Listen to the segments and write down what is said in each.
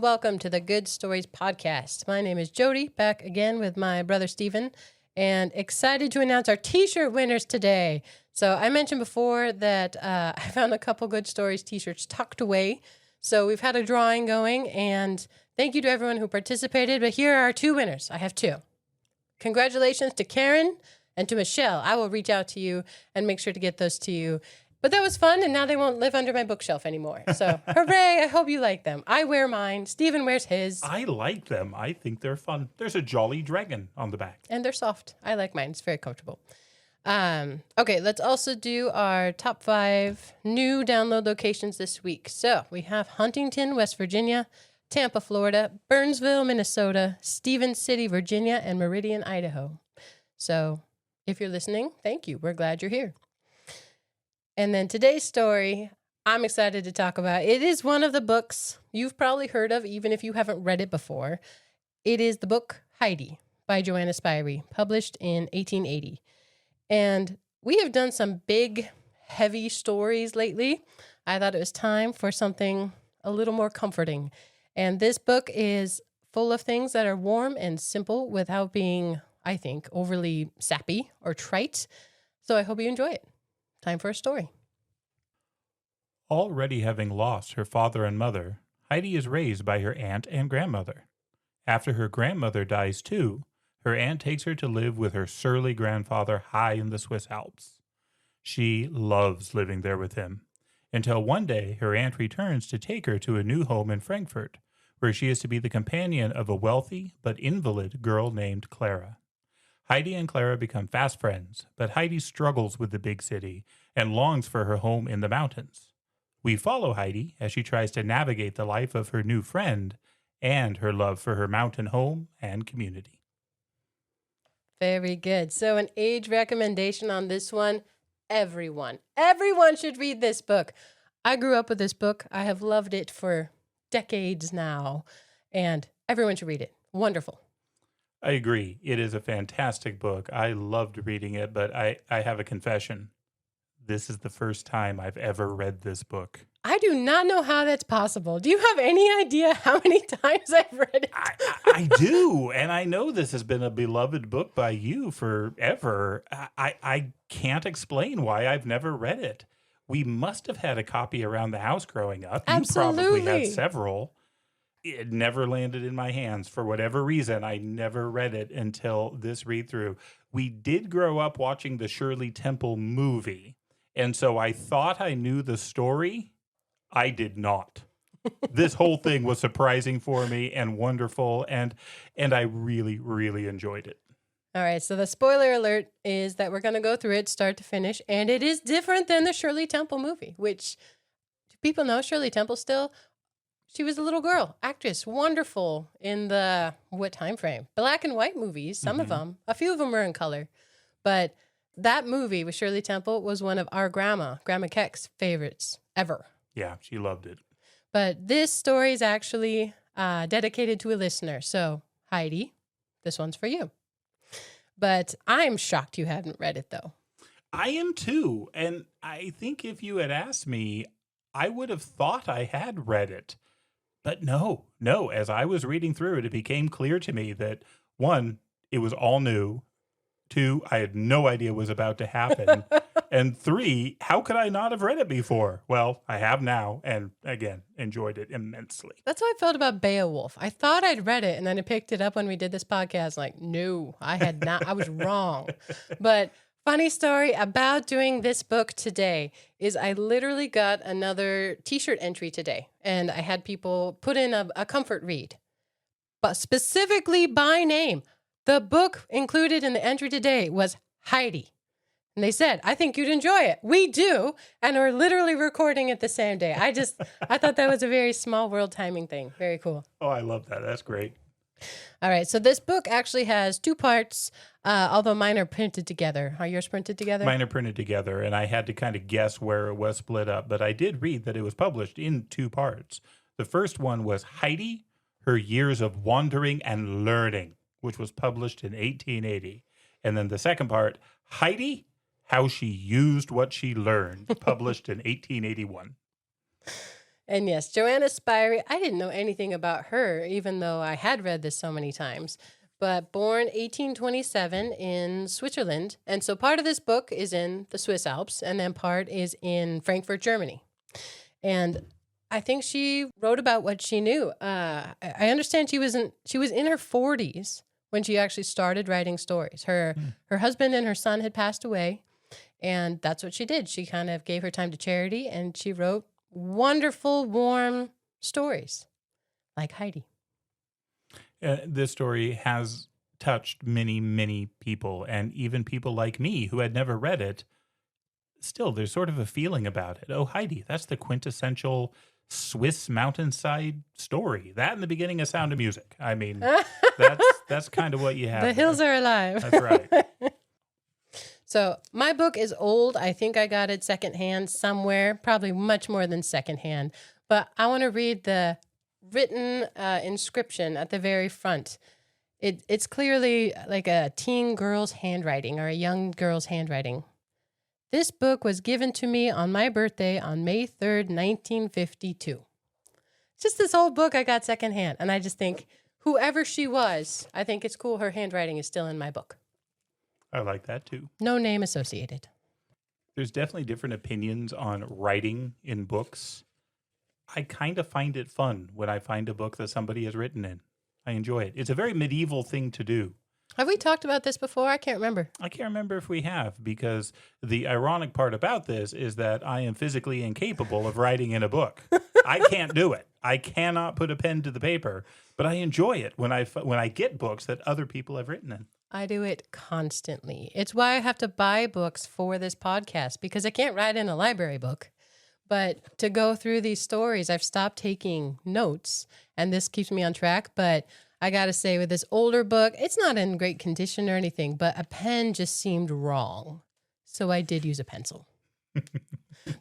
welcome to the Good Stories Podcast. My name is Jody, back again with my brother Stephen, and excited to announce our t-shirt winners today. So I mentioned before that I found a couple Good Stories t-shirts tucked away. So we've had a drawing going, and thank you to everyone who participated. But here are our two winners. I have two. Congratulations to Karen and to Michelle. I will reach out to you and make sure to get those to you. But that was fun, and now they won't live under my bookshelf anymore. So, hooray, I hope you like them. I wear mine. Steven wears his. I like them. I think they're fun. There's a jolly dragon on the back. And they're soft. I like mine. It's very comfortable. Okay, let's also do our top 5 new download locations this week. So, we have Huntington, West Virginia, Tampa, Florida, Burnsville, Minnesota, Stevens City, Virginia, and Meridian, Idaho. So, if you're listening, thank you. We're glad you're here. And then today's story, I'm excited to talk about. It is one of the books you've probably heard of, even if you haven't read it before. It is the book Heidi by Johanna Spyri, published in 1880. And we have done some big, heavy stories lately. I thought it was time for something a little more comforting. And this book is full of things that are warm and simple without being, I think, overly sappy or trite. So I hope you enjoy it. Time for a story. Already having lost her father and mother, Heidi is raised by her aunt and grandmother. After her grandmother dies too, her aunt takes her to live with her surly grandfather high in the Swiss Alps. She loves living there with him, until one day her aunt returns to take her to a new home in Frankfurt, where she is to be the companion of a wealthy but invalid girl named Clara. Heidi and Clara become fast friends, but Heidi struggles with the big city and longs for her home in the mountains. We follow Heidi as she tries to navigate the life of her new friend and her love for her mountain home and community. Very good. So an age recommendation on this one, everyone should read this book. I grew up with this book. I have loved it for decades now, and everyone should read it. Wonderful. I agree. It is a fantastic book. I loved reading it, but I have a confession. This is the first time I've ever read this book. I do not know how that's possible. Do you have any idea how many times I've read it? I do, and I know this has been a beloved book by you forever. I can't explain why I've never read it. We must have had a copy around the house growing up. Absolutely. You probably had several. It never landed in my hands. For whatever reason, I never read it until this read-through. We did grow up watching the Shirley Temple movie, and so I thought I knew the story. I did not. This whole thing was surprising for me and wonderful, and I really, really enjoyed it. All right, so the spoiler alert is that we're going to go through it start to finish, and it is different than the Shirley Temple movie, which do people know Shirley Temple still? She was a little girl, actress, wonderful in the, what time frame? Black and white movies, some of them. A few of them were in color. But that movie with Shirley Temple was one of our Grandma Keck's favorites ever. Yeah, she loved it. But this story is actually dedicated to a listener. So, Heidi, this one's for you. But I'm shocked you hadn't read it, though. I am too. And I think if you had asked me, I would have thought I had read it. But no, as I was reading through it, it became clear to me that, 1, it was all new. 2, I had no idea what was about to happen. And 3, how could I not have read it before? Well, I have now, and again, enjoyed it immensely. That's how I felt about Beowulf. I thought I'd read it, and then I picked it up when we did this podcast. Like, no, I had not. I was wrong. But funny story about doing this book today is I literally got another t-shirt entry today, and I had people put in a comfort read, but specifically by name. The book included in the entry today was Heidi. And they said, I think you'd enjoy it. We do. And we're literally recording it the same day. I thought that was a very small world timing thing. Very cool. Oh, I love that. That's great. All right. So this book actually has 2 parts, although mine are printed together. Are yours printed together? Mine are printed together, and I had to kind of guess where it was split up. But I did read that it was published in 2 parts. The first one was Heidi, Her Years of Wandering and Learning, which was published in 1880. And then the second part, Heidi, How She Used What She Learned, published in 1881. And yes, Johanna Spyri, I didn't know anything about her, even though I had read this so many times. But born 1827 in Switzerland. And so part of this book is in the Swiss Alps, and then part is in Frankfurt, Germany. And I think she wrote about what she knew. I understand she was in her 40s when she actually started writing stories. Her husband and her son had passed away, and that's what she did. She kind of gave her time to charity, and she wrote wonderful, warm stories like Heidi. This story has touched many, many people, and even people like me who had never read it. Still, there's sort of a feeling about it. Oh, Heidi, that's the quintessential Swiss mountainside story. That in the beginning of Sound of Music. I mean, that's kind of what you have. The hills are alive. That's right. So my book is old. I think I got it secondhand somewhere, probably much more than secondhand. But I want to read the written inscription at the very front. It's clearly like a teen girl's handwriting or a young girl's handwriting. This book was given to me on my birthday on May 3rd, 1952. Just this old book I got secondhand. And I just think, whoever she was, I think it's cool her handwriting is still in my book. I like that too. No name associated. There's definitely different opinions on writing in books. I kind of find it fun when I find a book that somebody has written in. I enjoy it. It's a very medieval thing to do. Have we talked about this before? I can't remember. I can't remember if we have, because the ironic part about this is that I am physically incapable of writing in a book. I can't do it. I cannot put a pen to the paper, but I enjoy it when I get books that other people have written in. I do it constantly. It's why I have to buy books for this podcast, because I can't write in a library book. But to go through these stories, I've stopped taking notes, and this keeps me on track. But I got to say, with this older book, it's not in great condition or anything, but a pen just seemed wrong. So I did use a pencil.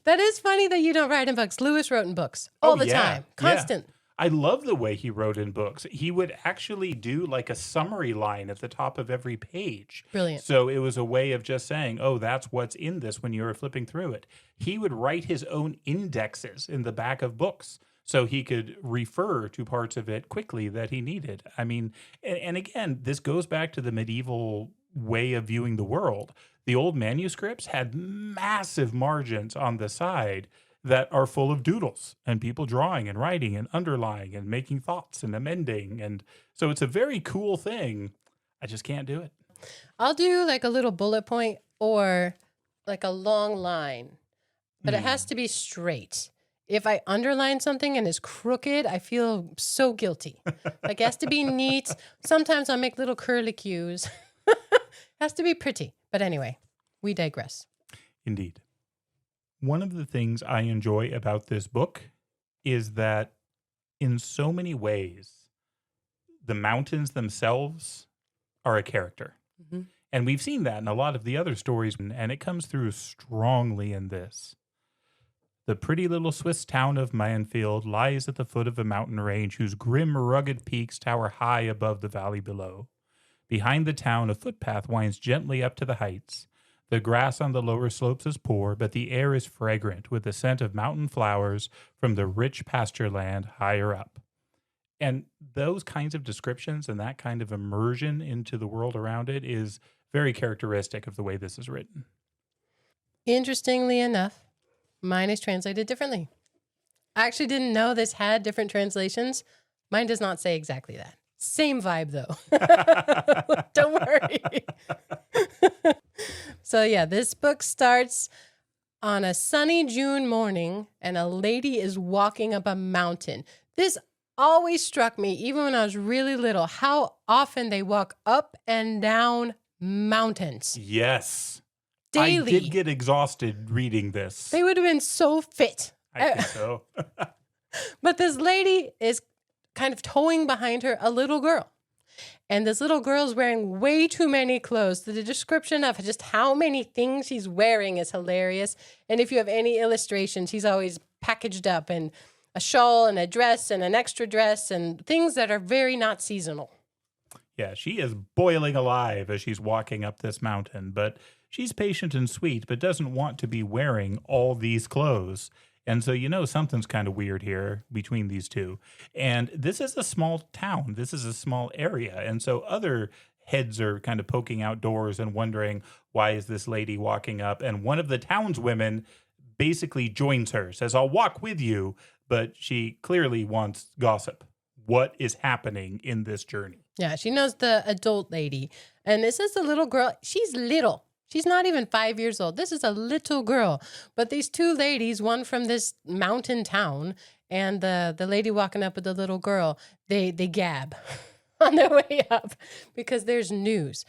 That is funny that you don't write in books. Lewis wrote in books all the time, constant. Yeah. I love the way he wrote in books. He would actually do like a summary line at the top of every page. Brilliant. So it was a way of just saying, oh, that's what's in this when you were flipping through it. He would write his own indexes in the back of books so he could refer to parts of it quickly that he needed. I mean, and again, this goes back to the medieval way of viewing the world. The old manuscripts had massive margins on the side that are full of doodles and people drawing and writing and underlying and making thoughts and amending. And so it's a very cool thing. I just can't do it. I'll do like a little bullet point or like a long line, but it has to be straight. If I underline something and it's crooked, I feel so guilty. Like it has to be neat. Sometimes I'll make little curlicues. Has to be pretty. But anyway, we digress. Indeed. One of the things I enjoy about this book is that in so many ways, the mountains themselves are a character. Mm-hmm. And we've seen that in a lot of the other stories, and it comes through strongly in this. The pretty little Swiss town of Mansfield lies at the foot of a mountain range whose grim, rugged peaks tower high above the valley below. Behind the town, a footpath winds gently up to the heights. The grass on the lower slopes is poor, but the air is fragrant with the scent of mountain flowers from the rich pasture land higher up. And those kinds of descriptions and that kind of immersion into the world around it is very characteristic of the way this is written. Interestingly enough, mine is translated differently. I actually didn't know this had different translations. Mine does not say exactly that. Same vibe, though. Don't worry. So, yeah, this book starts on a sunny June morning, and a lady is walking up a mountain. This always struck me, even when I was really little, how often they walk up and down mountains. Yes. Daily. I did get exhausted reading this. They would have been so fit. I think so. But this lady is kind of towing behind her a little girl. And this little girl is wearing way too many clothes. The description of just how many things she's wearing is hilarious. And if you have any illustrations, she's always packaged up in a shawl and a dress and an extra dress and things that are very not seasonal. Yeah, she is boiling alive as she's walking up this mountain, but she's patient and sweet, but doesn't want to be wearing all these clothes. And so, something's kind of weird here between these two. And this is a small town, this is a small area. And so, other heads are kind of poking outdoors and wondering, why is this lady walking up? And one of the townswomen basically joins her, says, I'll walk with you. But she clearly wants gossip. What is happening in this journey? Yeah, she knows the adult lady. And this is the little girl. She's little. She's not even 5 years old. This is a little girl. But these two ladies, one from this mountain town and the lady walking up with the little girl, they gab on their way up because there's news.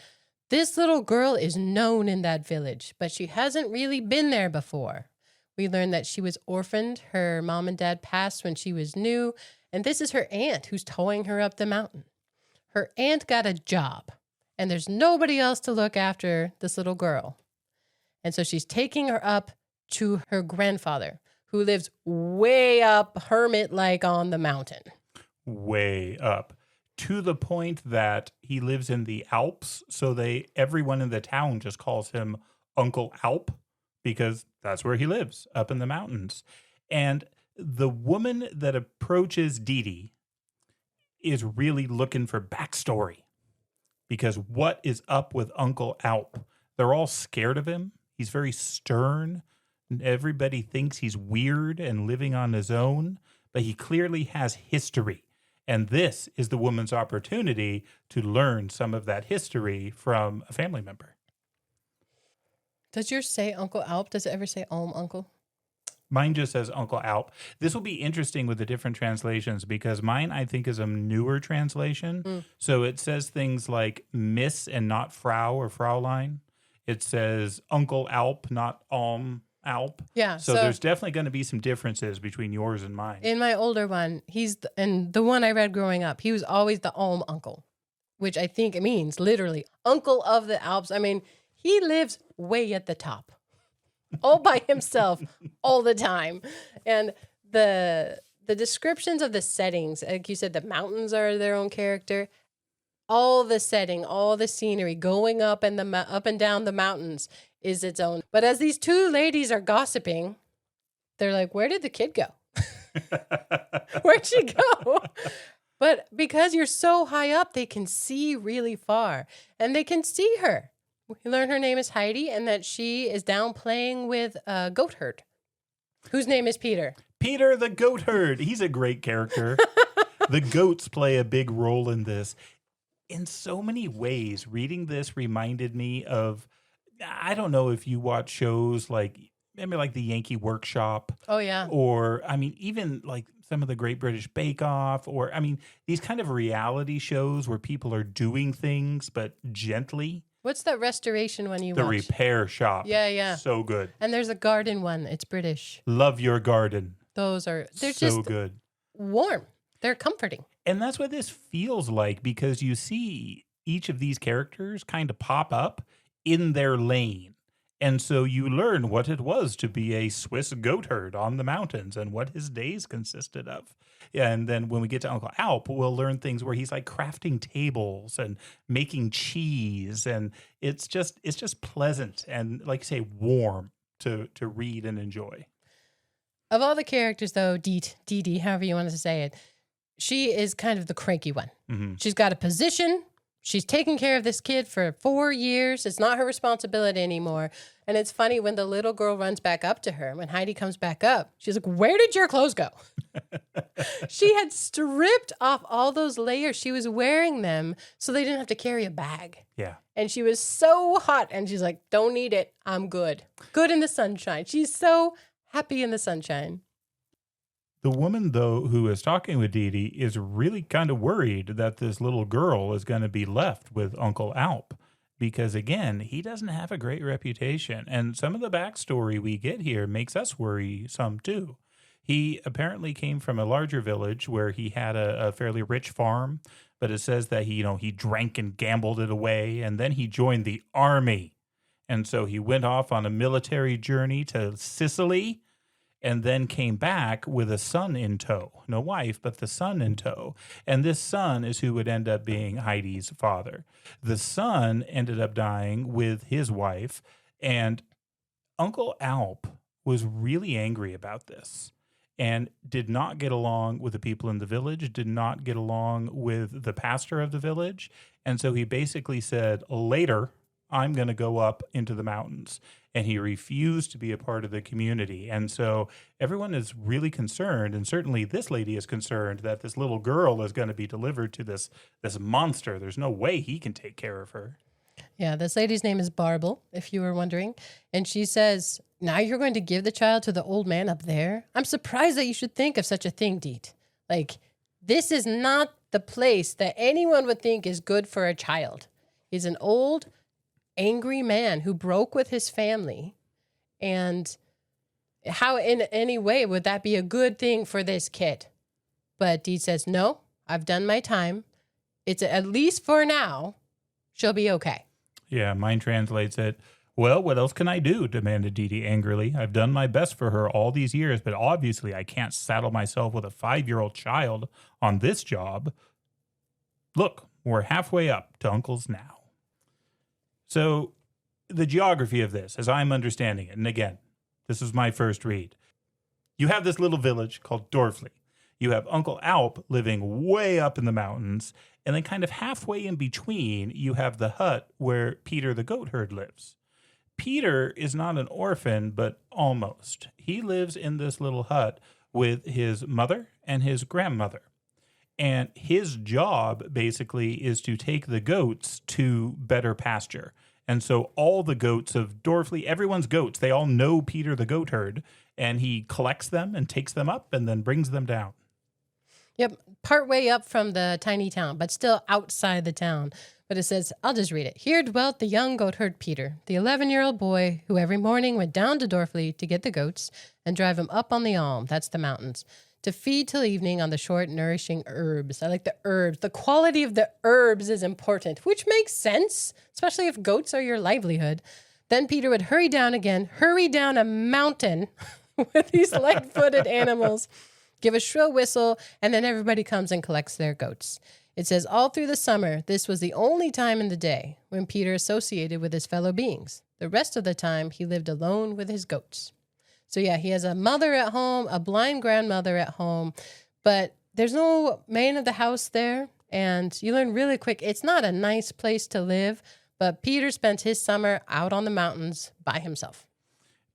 This little girl is known in that village, but she hasn't really been there before. We learned that she was orphaned. Her mom and dad passed when she was new. And this is her aunt who's towing her up the mountain. Her aunt got a job. And there's nobody else to look after this little girl. And so she's taking her up to her grandfather, who lives way up, hermit-like on the mountain. Way up. To the point that he lives in the Alps. So everyone in the town just calls him Uncle Alp, because that's where he lives, up in the mountains. And the woman that approaches Dee Dee is really looking for backstory. Because what is up with Uncle Alp? They're all scared of him. He's very stern. And everybody thinks he's weird and living on his own. But he clearly has history. And this is the woman's opportunity to learn some of that history from a family member. Does yours say Uncle Alp? Does it ever say Uncle? Mine just says Uncle Alp. This will be interesting with the different translations because mine, I think, is a newer translation. So it says things like Miss and not Frau or Fraulein. It says Uncle Alp, not Alp. Yeah. So there's definitely going to be some differences between yours and mine. In my older one, and the one I read growing up, he was always the uncle, which I think it means literally uncle of the Alps. I mean, he lives way at the top, all by himself, all the time. And the descriptions of the settings, like you said, the mountains are their own character. All the setting, all the scenery, going up and up and down the mountains is its own. But as these two ladies are gossiping, they're like, "Where did the kid go? Where'd she go?" But because you're so high up, they can see really far, and they can see her. We learn her name is Heidi and that she is down playing with a goat herd, whose name is Peter. Peter the goat herd. He's a great character. The goats play a big role in this. In so many ways, reading this reminded me of, I don't know if you watch shows like, maybe like the Yankee Workshop. Oh, yeah. Or, I mean, even like some of the Great British Bake Off, or, I mean, these kind of reality shows where people are doing things, but gently. What's that restoration one you The watch? Repair Shop. Yeah, yeah. So good. And there's a garden one. It's British. Love Your Garden. They're so just good. Warm. They're comforting. And that's what this feels like, because you see each of these characters kind of pop up in their lane. And so you learn what it was to be a Swiss goat herd on the mountains and what his days consisted of. And then when we get to Uncle Alp, we'll learn things where he's like crafting tables and making cheese. And it's just pleasant and, like you say, warm to read and enjoy. Of all the characters, though, Dee Dee, however you want to say it, she is kind of the cranky one. Mm-hmm. She's got a position. She's taken care of this kid for 4 years. It's not her responsibility anymore. And it's funny when the little girl runs back up to her, when Heidi comes back up, she's like, "Where did your clothes go?" She had stripped off all those layers. She was wearing them so they didn't have to carry a bag. Yeah. And she was so hot. And she's like, "Don't need it. I'm good." Good in the sunshine. She's so happy in the sunshine. The woman, though, who is talking with Dee Dee is really kind of worried that this little girl is going to be left with Uncle Alp because, again, he doesn't have a great reputation. And some of the backstory we get here makes us worry some, too. He apparently came from a larger village where he had a fairly rich farm, but it says that he drank and gambled it away, and then he joined the army. And so he went off on a military journey to Sicily, and then came back with a son in tow. No wife, but the son in tow. And this son is who would end up being Heidi's father. The son ended up dying with his wife. And Uncle Alp was really angry about this and did not get along with the people in the village, did not get along with the pastor of the village. And so he basically said, later, I'm going to go up into the mountains. And he refused to be a part of the community. And so everyone is really concerned, and certainly this lady is concerned that this little girl is going to be delivered to this monster. There's no way he can take care of her. Yeah, this lady's name is Barble, if you were wondering. And she says, now you're going to give the child to the old man up there? I'm surprised that you should think of such a thing, Deet. Like, this is not the place that anyone would think is good for a child. He's an old, angry man who broke with his family. And how in any way would that be a good thing for this kid? But Deet says, no, I've done my time. It's at least for now, she'll be okay. Yeah, mine translates it, well, what else can I do? Demanded Dee Dee angrily. I've done my best for her all these years, but obviously I can't saddle myself with a 5-year-old child on this job. Look, we're halfway up to Uncle's now. So the geography of this, as I'm understanding it, and again, this is my first read. You have this little village called Dorfley. You have Uncle Alp living way up in the mountains, and then kind of halfway in between, you have the hut where Peter the goat herd lives. Peter is not an orphan, but almost. He lives in this little hut with his mother and his grandmother. And his job basically is to take the goats to better pasture. And so all the goats of Dorfley, everyone's goats, they all know Peter the goat herd, and he collects them and takes them up and then brings them down. Yep, part way up from the tiny town, but still outside the town. But it says, I'll just read it. Here dwelt the young goatherd Peter, the 11-year-old boy who every morning went down to Dorfley to get the goats and drive them up on the Alm, that's the mountains, to feed till evening on the short, nourishing herbs. I like the herbs. The quality of the herbs is important, which makes sense, especially if goats are your livelihood. Then Peter would hurry down a mountain with these light-footed animals, give a shrill whistle, and then everybody comes and collects their goats. It says all through the summer, this was the only time in the day when Peter associated with his fellow beings. The rest of the time, he lived alone with his goats. So yeah, he has a mother at home, a blind grandmother at home, but there's no man of the house there. And you learn really quick, it's not a nice place to live, but Peter spent his summer out on the mountains by himself.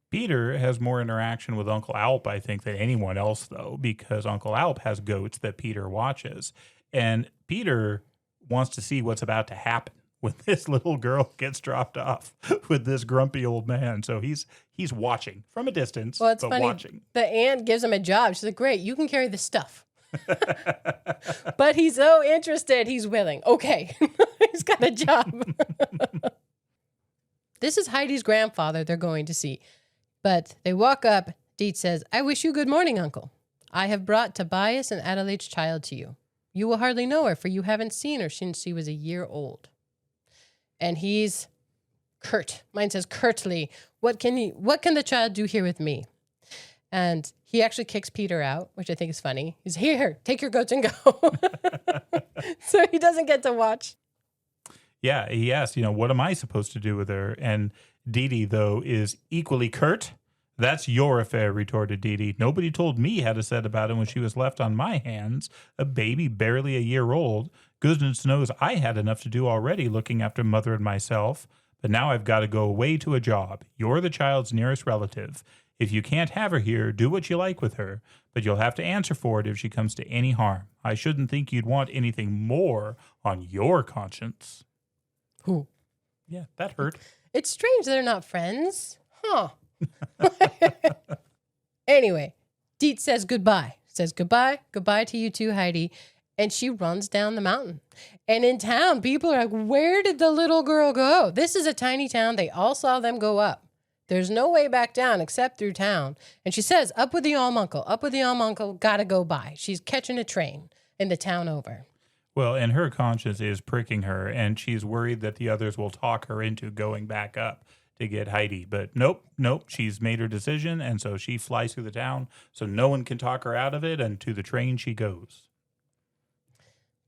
Peter has more interaction with Uncle Alp, I think, than anyone else, though, because Uncle Alp has goats that Peter watches. And Peter wants to see what's about to happen when this little girl gets dropped off with this grumpy old man. So he's watching from a distance, well, it's but funny. Watching. The aunt gives him a job. She's like, great, you can carry the stuff. But he's so interested, he's willing. Okay, he's got a job. This is Heidi's grandfather they're going to see. But they walk up. Deet says, I wish you good morning, Uncle. I have brought Tobias and Adelaide's child to you. You will hardly know her, for you haven't seen her since she was a year old. And he's curt. Mine says curtly, what can the child do here with me? And he actually kicks Peter out, which I think is funny. He's here, take your goats and go. So he doesn't get to watch. Yeah, he asks, what am I supposed to do with her? And Dee Dee, though, is equally curt. That's your affair, retorted Dee Dee. Nobody told me how to set about it when she was left on my hands, a baby barely a year old. Goodness knows I had enough to do already looking after mother and myself, but now I've got to go away to a job. You're the child's nearest relative. If you can't have her here, do what you like with her, but you'll have to answer for it if she comes to any harm. I shouldn't think you'd want anything more on your conscience. Who? Yeah, that hurt. It's strange they're not friends. Huh. Anyway, Deet says goodbye. Says goodbye to you too, Heidi. And she runs down the mountain. And in town, people are like, where did the little girl go? This is a tiny town. They all saw them go up. There's no way back down except through town. And she says, up with the Alm Uncle. Up with the Alm Uncle. Gotta go by. She's catching a train in the town over. Well, and her conscience is pricking her, and she's worried that the others will talk her into going back up to get Heidi. But nope, she's made her decision, and so she flies through the town so no one can talk her out of it, and to the train she goes.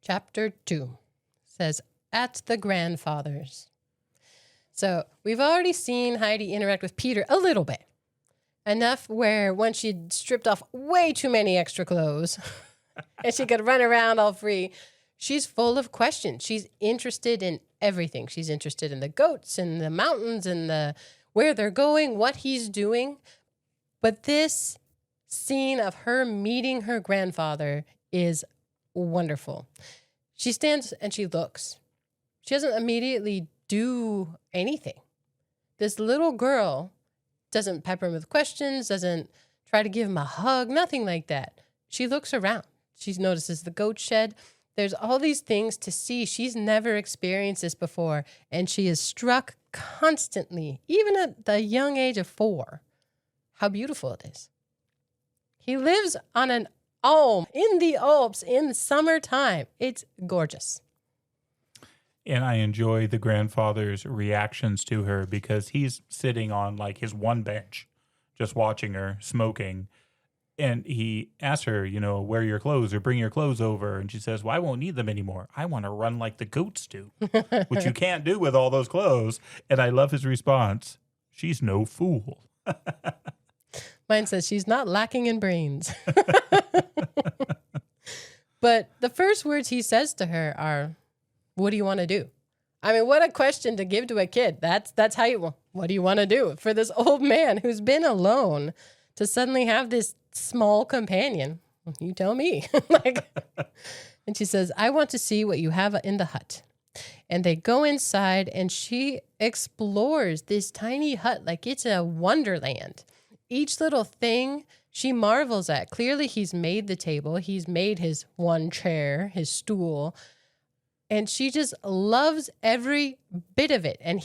Chapter 2 says, at the grandfather's. So we've already seen Heidi interact with Peter a little bit. Enough where once she'd stripped off way too many extra clothes and she could run around all free, she's full of questions. She's interested in everything. She's interested in the goats and the mountains and where they're going, what he's doing. But this scene of her meeting her grandfather is wonderful. She stands and she looks. She doesn't immediately do anything. This little girl doesn't pepper him with questions, doesn't try to give him a hug, nothing like that. She looks around. She notices the goat shed. There's all these things to see. She's never experienced this before, and she is struck constantly, even at the young age of 4, how beautiful it is. He lives on an alm in the Alps in summertime. It's gorgeous. And I enjoy the grandfather's reactions to her because he's sitting on like his one bench, just watching her smoking. And he asks her, wear your clothes or bring your clothes over. And she says, well, I won't need them anymore. I want to run like the goats do, which you can't do with all those clothes. And I love his response. She's no fool. Mine says she's not lacking in brains. But the first words he says to her are, what do you want to do? I mean, what a question to give to a kid. That's how what do you want to do? For this old man who's been alone to suddenly have this small companion. You tell me. And she says, I want to see what you have in the hut. And they go inside and she explores this tiny hut like it's a wonderland. Each little thing she marvels at. Clearly he's made the table. He's made his one chair, his stool. And she just loves every bit of it. And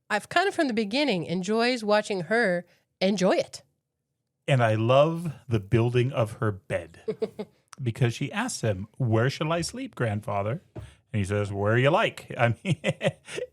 I've kind of from the beginning enjoys watching her enjoy it. And I love the building of her bed because she asks him, where shall I sleep, grandfather? And he says, where you like. I mean,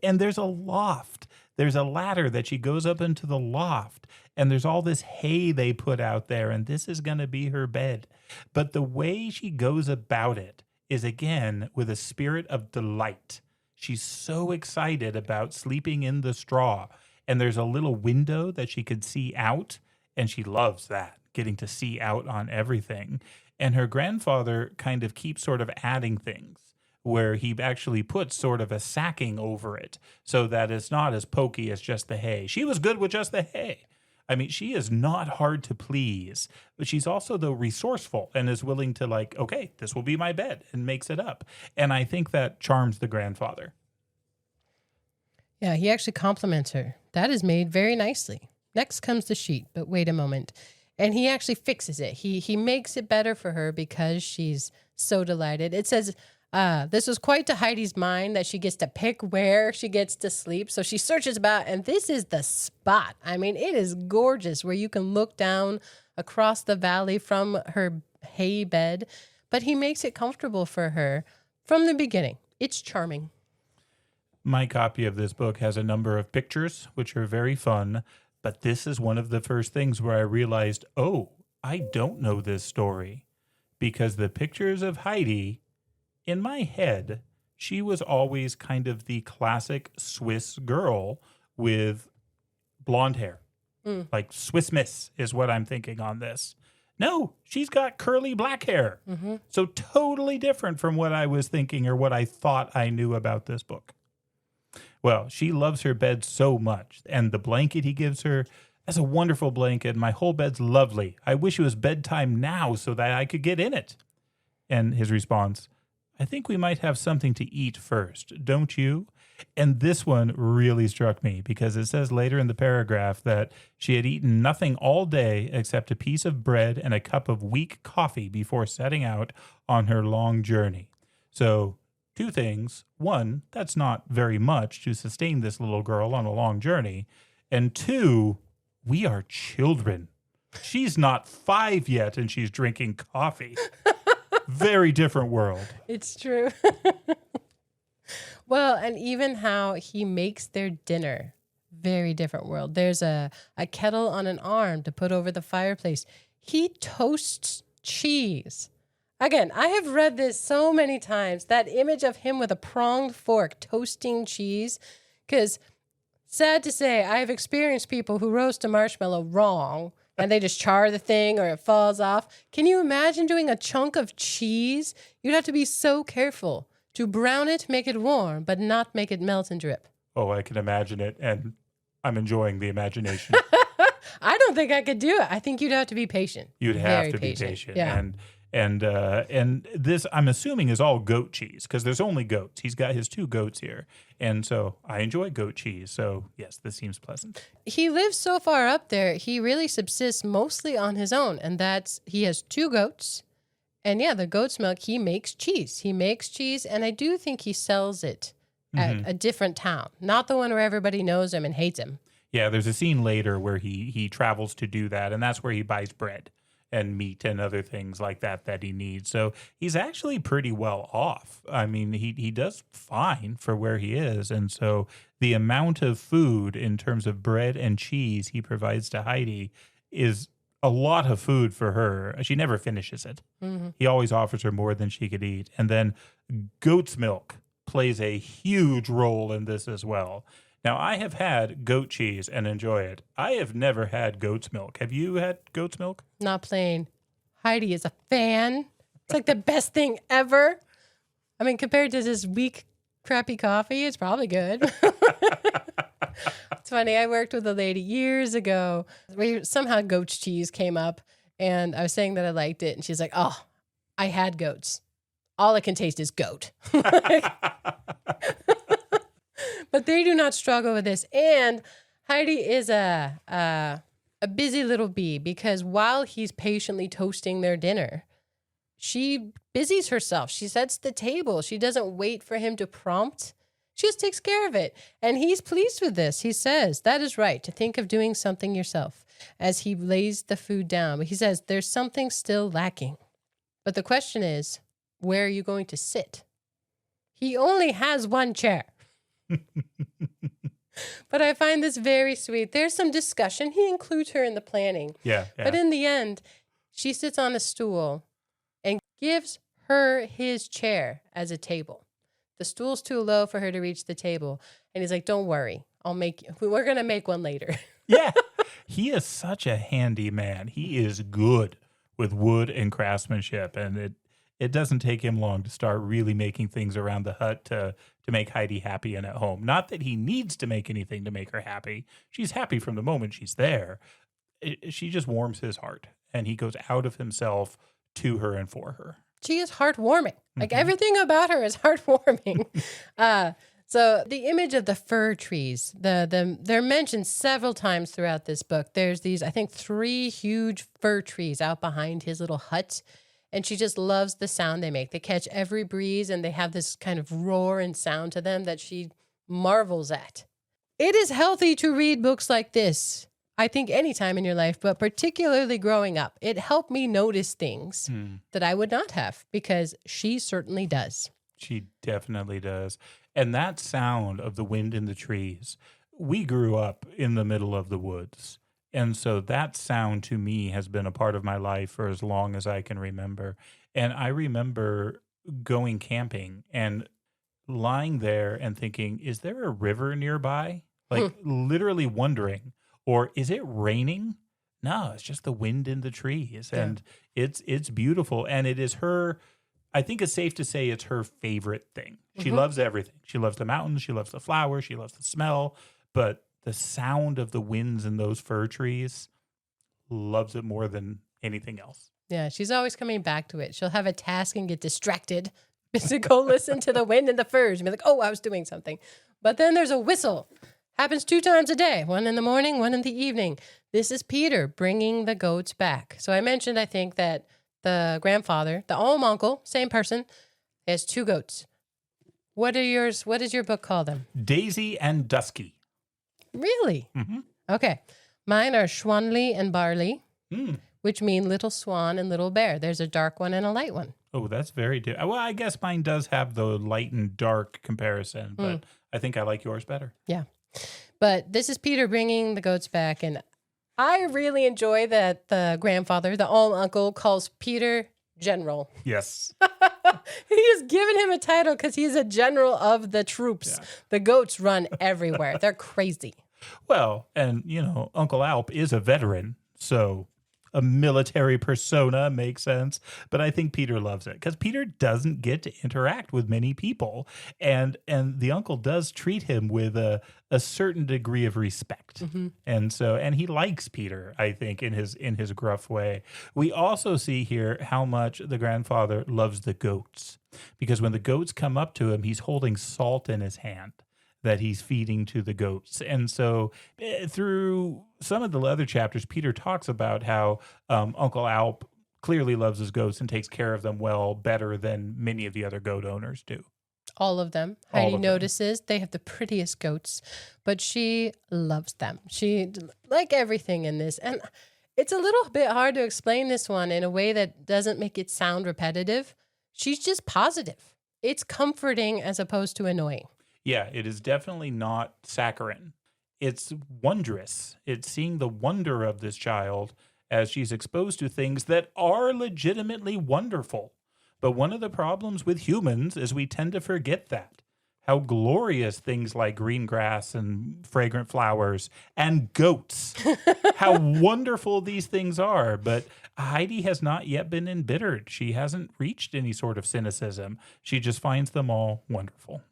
and there's a loft. There's a ladder that she goes up into the loft. And there's all this hay they put out there. And this is going to be her bed. But the way she goes about it is, again, with a spirit of delight. She's so excited about sleeping in the straw. And there's a little window that she could see out. And she loves that, getting to see out on everything. And her grandfather kind of keeps sort of adding things where he actually puts sort of a sacking over it so that it's not as pokey as just the hay. She was good with just the hay. I mean, she is not hard to please, but she's also, though, resourceful and is willing to okay, this will be my bed, and makes it up. And I think that charms the grandfather. Yeah, he actually compliments her. That is made very nicely. Next comes the sheet, but wait a moment. And he actually fixes it. He makes it better for her because she's so delighted. It says, this was quite to Heidi's mind that she gets to pick where she gets to sleep. So she searches about, and this is the spot. I mean, it is gorgeous where you can look down across the valley from her hay bed. But he makes it comfortable for her from the beginning. It's charming. My copy of this book has a number of pictures, which are very fun. But this is one of the first things where I realized, I don't know this story. Because the pictures of Heidi, in my head, she was always kind of the classic Swiss girl with blonde hair. Like Swiss Miss is what I'm thinking on this. No, she's got curly black hair. Mm-hmm. So totally different from what I was thinking or what I thought I knew about this book. Well, she loves her bed so much, and the blanket he gives her, that's a wonderful blanket. My whole bed's lovely. I wish it was bedtime now so that I could get in it. And his response, I think we might have something to eat first, don't you? And this one really struck me because it says later in the paragraph that she had eaten nothing all day except a piece of bread and a cup of weak coffee before setting out on her long journey. So, 2 things. 1, that's not very much to sustain this little girl on a long journey. And 2, we are children. She's not 5 yet and she's drinking coffee. Very different world. It's true. Well, and even how he makes their dinner. Very different world. There's a kettle on an arm to put over the fireplace. He toasts cheese. Again, I have read this so many times, that image of him with a pronged fork toasting cheese, because Sad to say, I've experienced people who roast a marshmallow wrong and they just char the thing or it falls off. Can you imagine doing a chunk of cheese? You'd have to be so careful to brown it, make it warm, but not make it melt and drip. Oh, I can imagine it, and I'm enjoying the imagination. I don't think I could do it. I think you'd have to be patient. You'd have to be patient. Yeah. And this, I'm assuming, is all goat cheese because there's only goats. He's got his 2 goats here. And so I enjoy goat cheese. So, yes, this seems pleasant. He lives so far up there, he really subsists mostly on his own. And he has 2 goats. And yeah, the goat's milk, he makes cheese. He makes cheese, and I do think he sells it at a different town. Not the one where everybody knows him and hates him. Yeah, there's a scene later where he travels to do that, and that's where he buys bread and meat and other things like that he needs. So he's actually pretty well off. I mean, he does fine for where he is. And so the amount of food in terms of bread and cheese he provides to Heidi is a lot of food for her. She never finishes it. Mm-hmm. He always offers her more than she could eat. And then goat's milk plays a huge role in this as well. Now, I have had goat cheese and enjoy it. I have never had goat's milk. Have you had goat's milk? Not plain. Heidi is a fan. It's like the best thing ever. I mean, compared to this weak, crappy coffee, it's probably good. It's funny. I worked with a lady years ago. Somehow goat's cheese came up, and I was saying that I liked it, and she's like, "Oh, I had goats. All I can taste is goat." But they do not struggle with this. And Heidi is a busy little bee because while he's patiently toasting their dinner, she busies herself. She sets the table. She doesn't wait for him to prompt. She just takes care of it. And he's pleased with this. He says, that is right, to think of doing something yourself as he lays the food down. But he says, there's something still lacking. But the question is, where are you going to sit? He only has 1 chair. But I find this very sweet. There's some discussion. He includes her in the planning. Yeah. But in the end, she sits on a stool and gives her his chair as a table. The stool's too low for her to reach the table. And he's like, don't worry. We're going to make one later. Yeah. He is such a handy man. He is good with wood and craftsmanship. And it doesn't take him long to start really making things around the hut to make Heidi happy and at home. Not that he needs to make anything to make her happy. She's happy from the moment she's there. She just warms his heart, and he goes out of himself to her and for her. She is heartwarming. Like everything about her is heartwarming. So the image of the fir trees, they're mentioned several times throughout this book. There's these, I think, 3 huge fir trees out behind his little hut. And she just loves the sound they make. They catch every breeze, and they have this kind of roar and sound to them that she marvels at. It is healthy to read books like this, I think, any time in your life, but particularly growing up. It helped me notice things that I would not have, because she certainly does. She definitely does. And that sound of the wind in the trees, we grew up in the middle of the woods. And so that sound to me has been a part of my life for as long as I can remember. And I remember going camping and lying there and thinking, is there a river nearby? Like literally wondering, or is it raining? No, it's just the wind in the trees. And it's beautiful. And it is her, I think it's safe to say it's her favorite thing. She loves everything. She loves the mountains. She loves the flowers. She loves the smell. But the sound of the winds in those fir trees, loves it more than anything else. Yeah, she's always coming back to it. She'll have a task and get distracted to go listen to the wind and the firs and be like, oh, I was doing something. But then there's a whistle. Happens 2 times a day, 1 in the morning, 1 in the evening. This is Peter bringing the goats back. So I mentioned, I think, that the grandfather, the uncle, same person, has 2 goats. What are yours? What does your book call them? Daisy and Dusky. Really? Mm-hmm. Okay. Mine are Schwanley and Barley, which mean little swan and little bear. There's a dark one and a light one. Oh, that's very different. Well, I guess mine does have the light and dark comparison, but I think I like yours better. Yeah. But this is Peter bringing the goats back, and I really enjoy that the grandfather, the uncle, calls Peter General. Yes. He's given him a title because he's a general of the troops. Yeah. The goats run everywhere. They're crazy. Well, and, Uncle Alp is a veteran, so a military persona makes sense. But I think Peter loves it because Peter doesn't get to interact with many people. And the uncle does treat him with a certain degree of respect. And he likes Peter, I think, in his gruff way. We also see here how much the grandfather loves the goats, because when the goats come up to him, he's holding salt in his hand that he's feeding to the goats. And so through some of the other chapters, Peter talks about how Uncle Alp clearly loves his goats and takes care of them well, better than many of the other goat owners do. All of them. Heidi notices they have the prettiest goats, but she loves them. She, like everything in this. And it's a little bit hard to explain this one in a way that doesn't make it sound repetitive. She's just positive. It's comforting as opposed to annoying. Yeah, it is definitely not saccharine. It's wondrous. It's seeing the wonder of this child as she's exposed to things that are legitimately wonderful. But one of the problems with humans is we tend to forget that. How glorious things like green grass and fragrant flowers and goats, how wonderful these things are. But Heidi has not yet been embittered. She hasn't reached any sort of cynicism. She just finds them all wonderful.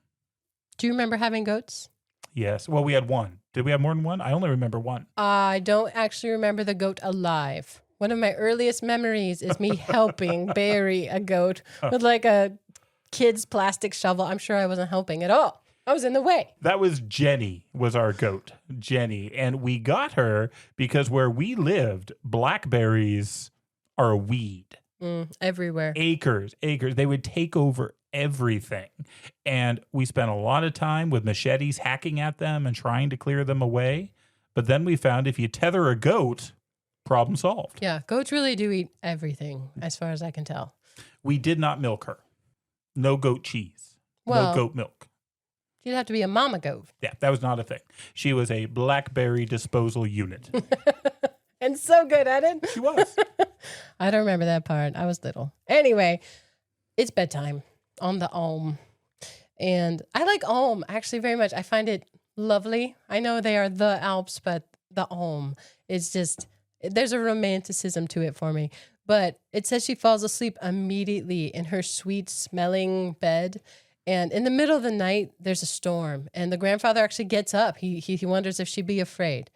Do you remember having goats? Yes. Well, we had one. Did we have more than one? I only remember one. I don't actually remember the goat alive. One of my earliest memories is me helping bury a goat with like a kid's plastic shovel. I'm sure I wasn't helping at all. I was in the way. That was Jenny, was our goat, Jenny. And we got her because where we lived, blackberries are a weed. Everywhere. Acres. They would take over everything. And we spent a lot of time with machetes hacking at them and trying to clear them away. But then we found if you tether a goat, problem solved. Yeah, goats really do eat everything, as far as I can tell. We did not milk her. No goat cheese. Well, no goat milk. You'd have to be a mama goat. Yeah, that was not a thing. She was a blackberry disposal unit. And so good at it. She was. I don't remember that part. I was little. Anyway, it's bedtime on the Alm. And I like Alm actually very much. I find it lovely. I know they are the Alps, but the Alm is just, there's a romanticism to it for me. But it says she falls asleep immediately in her sweet smelling bed. And in the middle of the night, there's a storm. And the grandfather actually gets up. He wonders if she'd be afraid.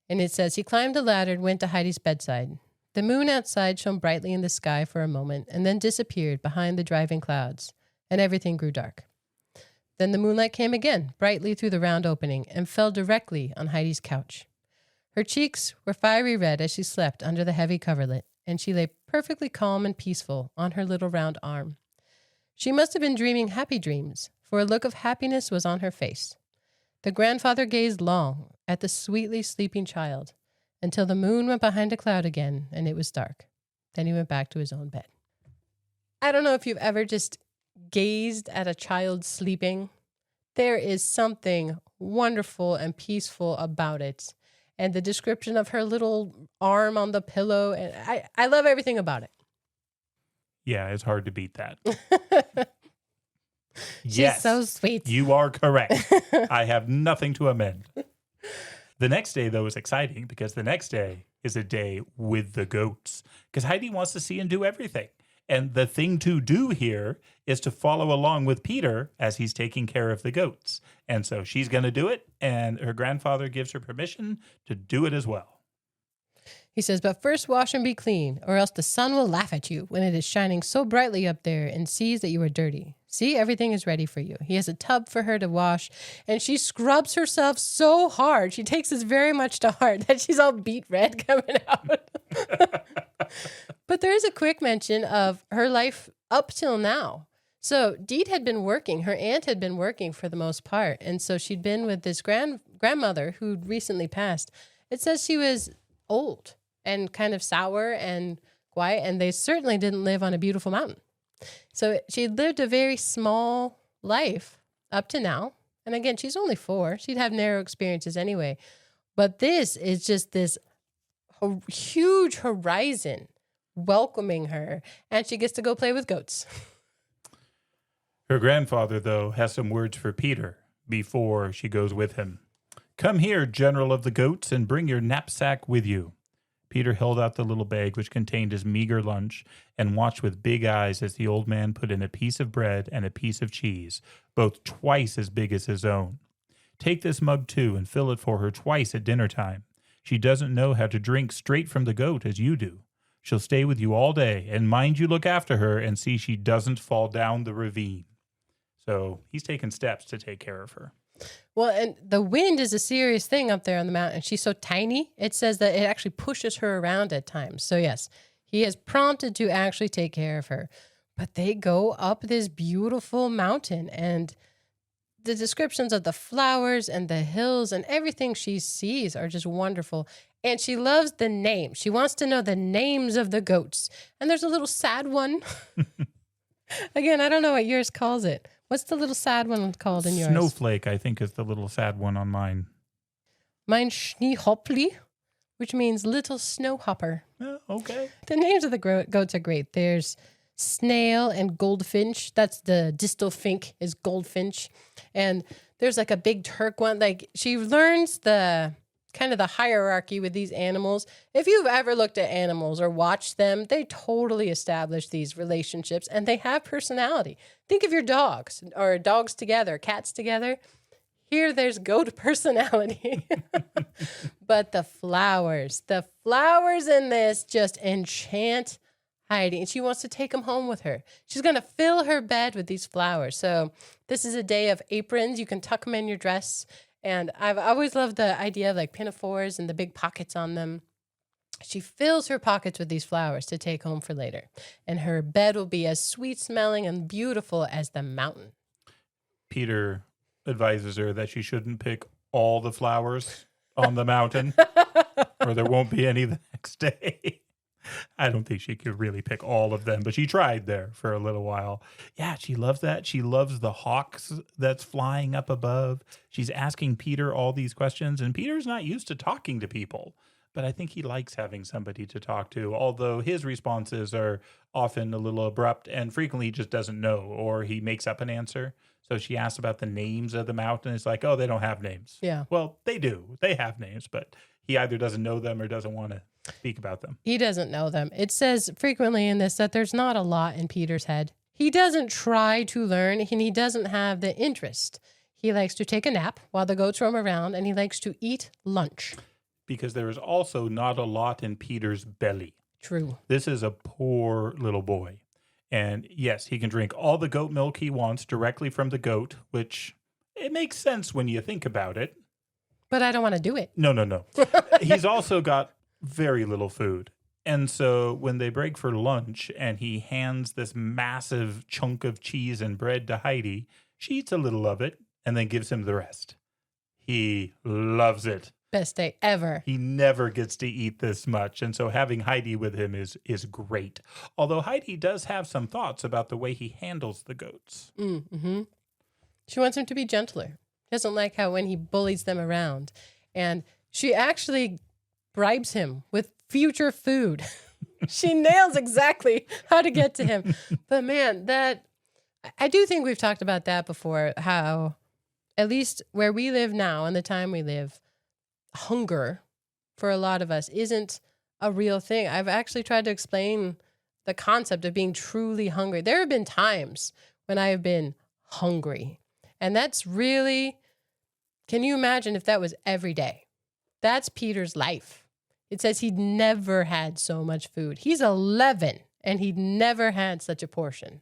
And it says, he climbed the ladder and went to Heidi's bedside. The moon outside shone brightly in the sky for a moment and then disappeared behind the driving clouds, and everything grew dark. Then the moonlight came again, brightly through the round opening, and fell directly on Heidi's couch. Her cheeks were fiery red as she slept under the heavy coverlet, and she lay perfectly calm and peaceful on her little round arm. She must have been dreaming happy dreams, for a look of happiness was on her face. The grandfather gazed long at the sweetly sleeping child until the moon went behind a cloud again and it was dark. Then he went back to his own bed. I don't know if you've ever just gazed at a child sleeping. There is something wonderful and peaceful about it. And the description of her little arm on the pillow, and I love everything about it. Yeah, it's hard to beat that. She's yes, so sweet. You are correct. I have nothing to amend. The next day, though, is exciting because the next day is a day with the goats. Because Heidi wants to see and do everything. And the thing to do here is to follow along with Peter as he's taking care of the goats. And so she's going to do it, and her grandfather gives her permission to do it as well. He says, but first wash and be clean, or else the sun will laugh at you when it is shining so brightly up there and sees that you are dirty. See, everything is ready for you. He has a tub for her to wash, and she scrubs herself so hard. She takes this very much to heart that she's all beet red coming out. But there is a quick mention of her life up till now. So Deed had been working. Her aunt had been working for the most part. And so she'd been with this grandmother who'd recently passed. It says she was old and kind of sour and quiet, and they certainly didn't live on a beautiful mountain. So she lived a very small life up to now. And again, she's only 4. She'd have narrow experiences anyway. But this is just this huge horizon welcoming her, and she gets to go play with goats. Her grandfather, though, has some words for Peter before she goes with him. Come here, General of the Goats, and bring your knapsack with you. Peter held out the little bag which contained his meager lunch and watched with big eyes as the old man put in a piece of bread and a piece of cheese, both twice as big as his own. Take this mug too and fill it for her twice at dinner time. She doesn't know how to drink straight from the goat as you do. She'll stay with you all day, and mind you look after her and see she doesn't fall down the ravine. So he's taken steps to take care of her. Well, and the wind is a serious thing up there on the mountain. She's so tiny, it says that it actually pushes her around at times. So yes, he is prompted to actually take care of her. But they go up this beautiful mountain, and the descriptions of the flowers and the hills and everything she sees are just wonderful. And she loves the names. She wants to know the names of the goats. And there's a little sad one. Again, I don't know what yours calls it. What's the little sad one called in yours? Snowflake, I think, is the little sad one on mine. Mine Schneehoppli, which means little snowhopper. Okay. The names of the goats are great. There's Snail and Goldfinch. That's the distal fink is Goldfinch. And there's like a big Turk one. Like she learns the kind of the hierarchy with these animals. If you've ever looked at animals or watched them, they totally establish these relationships and they have personality. Think of your dogs or dogs together, cats together. Here there's goat personality. But the flowers in this just enchant Heidi, and she wants to take them home with her. She's going to fill her bed with these flowers. So this is a day of aprons. You can tuck them in your dress. And I've always loved the idea of like pinafores and the big pockets on them. She fills her pockets with these flowers to take home for later. And her bed will be as sweet smelling and beautiful as the mountain. Peter advises her that she shouldn't pick all the flowers on the mountain or there won't be any the next day. I don't think she could really pick all of them, but she tried there for a little while. Yeah, she loves that. She loves the hawks that's flying up above. She's asking Peter all these questions, and Peter's not used to talking to people, but I think he likes having somebody to talk to, although his responses are often a little abrupt and frequently he just doesn't know, or he makes up an answer. So she asks about the names of the mountain. It's like, oh, they don't have names. Yeah. Well, they do. They have names, but he either doesn't know them or doesn't want to speak about them. He doesn't know them. It says frequently in this that there's not a lot in Peter's head. He doesn't try to learn, and he doesn't have the interest. He likes to take a nap while the goats roam around, and he likes to eat lunch. Because there is also not a lot in Peter's belly. True. This is a poor little boy. And yes, he can drink all the goat milk he wants directly from the goat, which it makes sense when you think about it. But I don't want to do it. No. He's also got very little food. And so when they break for lunch and he hands this massive chunk of cheese and bread to Heidi, she eats a little of it and then gives him the rest. He loves it. Best day ever. He never gets to eat this much. And so having Heidi with him is great. Although Heidi does have some thoughts about the way he handles the goats. Mm-hmm. She wants him to be gentler. She doesn't like how when he bullies them around. And she actually bribes him with future food. She nails exactly how to get to him. But man, I do think we've talked about that before, how at least where we live now and the time we live, hunger for a lot of us isn't a real thing. I've actually tried to explain the concept of being truly hungry. There have been times when I have been hungry. And that's really, can you imagine if that was every day? That's Peter's life. It says he'd never had so much food. He's 11 and he'd never had such a portion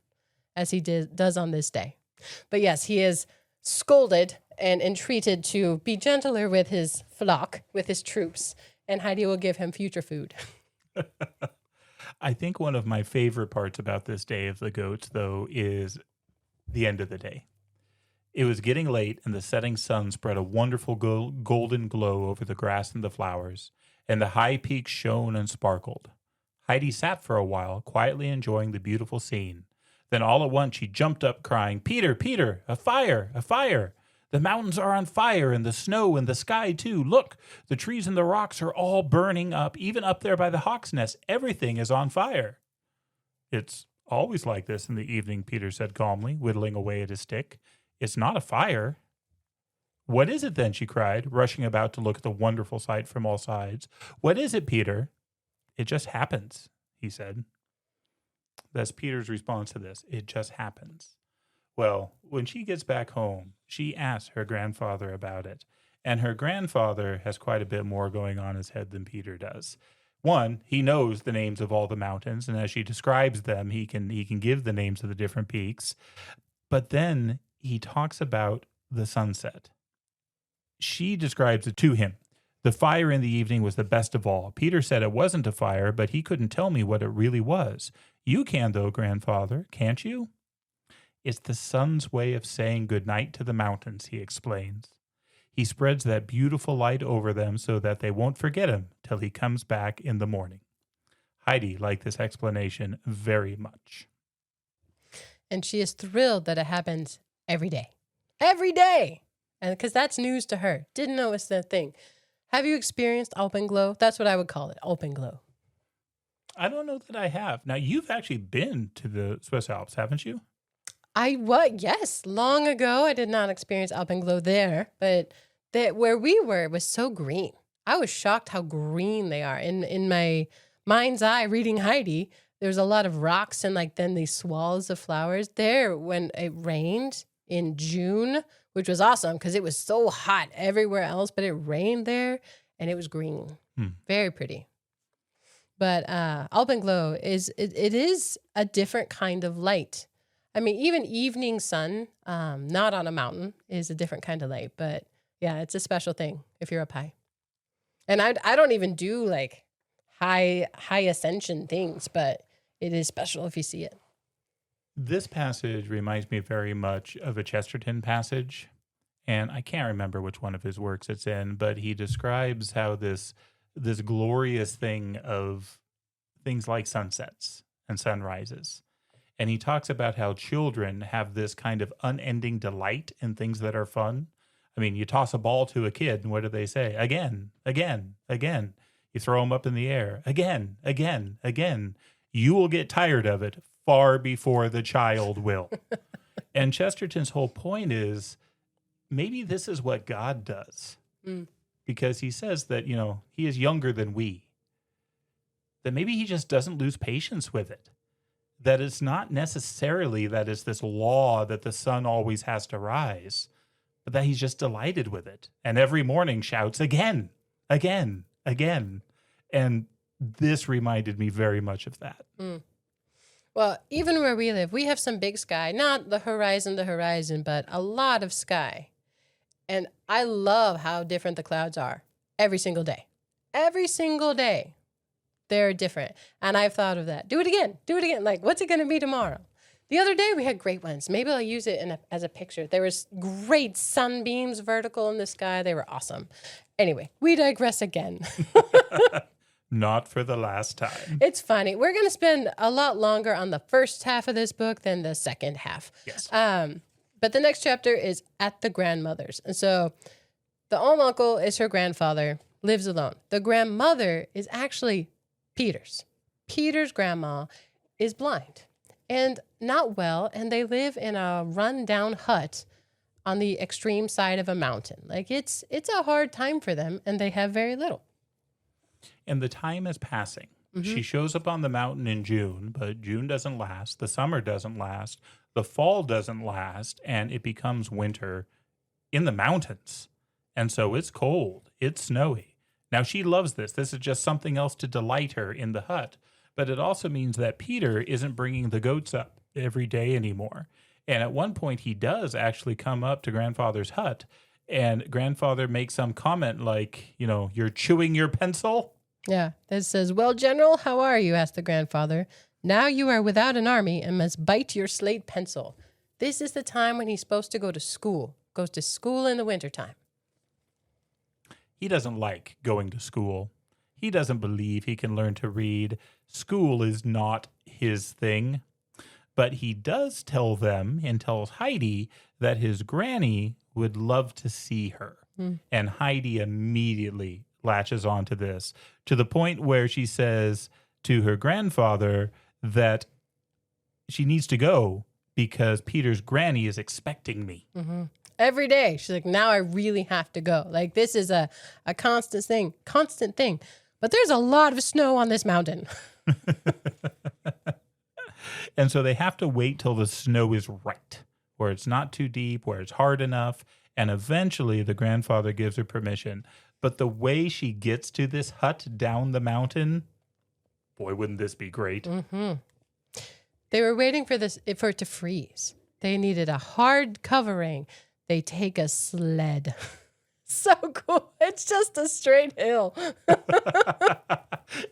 as he does on this day. But yes, he is scolded and entreated to be gentler with his flock, with his troops, and Heidi will give him future food. I think one of my favorite parts about this Day of the Goats, though, is the end of the day. It was getting late, and the setting sun spread a wonderful golden glow over the grass and the flowers, and the high peaks shone and sparkled. Heidi sat for a while, quietly enjoying the beautiful scene. Then all at once she jumped up, crying, "Peter, Peter, a fire, a fire! The mountains are on fire, and the snow and the sky, too. Look, the trees and the rocks are all burning up, even up there by the hawk's nest. Everything is on fire." "It's always like this in the evening," Peter said calmly, whittling away at his stick. "It's not a fire." "What is it then?" she cried, rushing about to look at the wonderful sight from all sides. "What is it, Peter?" "It just happens," he said. That's Peter's response to this. It just happens. Well, when she gets back home, she asks her grandfather about it. And her grandfather has quite a bit more going on in his head than Peter does. One, he knows the names of all the mountains, and as she describes them, he can give the names of the different peaks. But then he talks about the sunset. She describes it to him. "The fire in the evening was the best of all. Peter said it wasn't a fire, but he couldn't tell me what it really was. You can, though, grandfather, can't you?" "It's the sun's way of saying good night to the mountains," he explains. "He spreads that beautiful light over them so that they won't forget him till he comes back in the morning." Heidi liked this explanation very much. And she is thrilled that it happens every day. Every day! And because that's news to her. Didn't know it's that thing. Have you experienced alpenglow? That's what I would call it, alpenglow. I don't know that I have. Now, you've actually been to the Swiss Alps, haven't you? Yes, long ago. I did not experience alpenglow there, but where we were, it was so green. I was shocked how green they are. In my mind's eye, reading Heidi, there's a lot of rocks and then these swallows of flowers there when it rained in June, which was awesome because it was so hot everywhere else, but it rained there and it was green. Very pretty. But alpenglow is a different kind of light. I mean, even evening sun, not on a mountain, is a different kind of light. But yeah, it's a special thing if you're up high. And I don't even do high ascension things, but it is special if you see it. This passage reminds me very much of a Chesterton passage, and I can't remember which one of his works it's in, but he describes how this glorious thing of things like sunsets and sunrises. And he talks about how children have this kind of unending delight in things that are fun. I mean, you toss a ball to a kid, and what do they say? Again, again, again. You throw them up in the air. Again, again, again. You will get tired of it far before the child will. And Chesterton's whole point is maybe this is what God does. Because he says that, he is younger than we. That maybe he just doesn't lose patience with it. That it's not necessarily that it's this law that the sun always has to rise, but that he's just delighted with it. And every morning shouts, again, again, again. And this reminded me very much of that. Well, even where we live, we have some big sky, not the horizon, but a lot of sky. And I love how different the clouds are every single day. Every single day. They're different. And I've thought of that. Do it again. What's it going to be tomorrow? The other day we had great ones. Maybe I'll use it as a picture. There was great sunbeams vertical in the sky. They were awesome. Anyway, we digress again. Not for the last time. It's funny. We're going to spend a lot longer on the first half of this book than the second half. Yes. But the next chapter is at the grandmother's. And so the old uncle is her grandfather, lives alone. The grandmother is actually Peter's. Peter's grandma is blind and not well, and they live in a run-down hut on the extreme side of a mountain. It's a hard time for them, and they have very little. And the time is passing. She shows up on the mountain in June, but June doesn't last. The summer doesn't last. The fall doesn't last, and it becomes winter in the mountains. And so it's cold. It's snowy. Now, she loves this. This is just something else to delight her in the hut. But it also means that Peter isn't bringing the goats up every day anymore. And at one point, he does actually come up to grandfather's hut, and grandfather makes some comment like, you're chewing your pencil? Yeah, it says, "Well, General, how are you?" asked the grandfather. "Now you are without an army and must bite your slate pencil." This is the time when he's supposed to go to school. Goes to school in the wintertime. He doesn't like going to school. He doesn't believe he can learn to read. School is not his thing. But he does tell them and tells Heidi that his granny would love to see her. And Heidi immediately latches onto this to the point where she says to her grandfather that she needs to go because Peter's granny is expecting me. every day. She's like, now I really have to go. Like, this is a constant thing. But there's a lot of snow on this mountain. And so they have to wait till the snow is right, where it's not too deep, where it's hard enough. And eventually the grandfather gives her permission. But the way she gets to this hut down the mountain, boy, wouldn't this be great? Mm-hmm. They were waiting for it to freeze. They needed a hard covering. They take a sled. So cool. It's just a straight hill.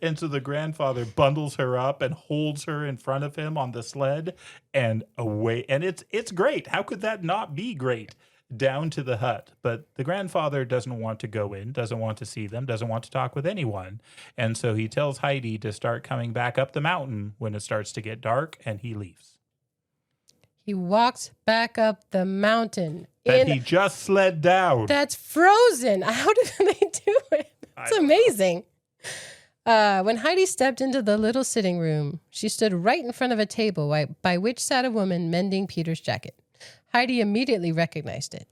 And so the grandfather bundles her up and holds her in front of him on the sled and away. And it's great. How could that not be great? Down to the hut. But the grandfather doesn't want to go in, doesn't want to see them, doesn't want to talk with anyone. And so he tells Heidi to start coming back up the mountain when it starts to get dark, and he leaves. He walks back up the mountain. That he just sled down. That's frozen. How did they do it? It's amazing. When Heidi stepped into the little sitting room, she stood right in front of a table by which sat a woman mending Peter's jacket. Heidi immediately recognized it.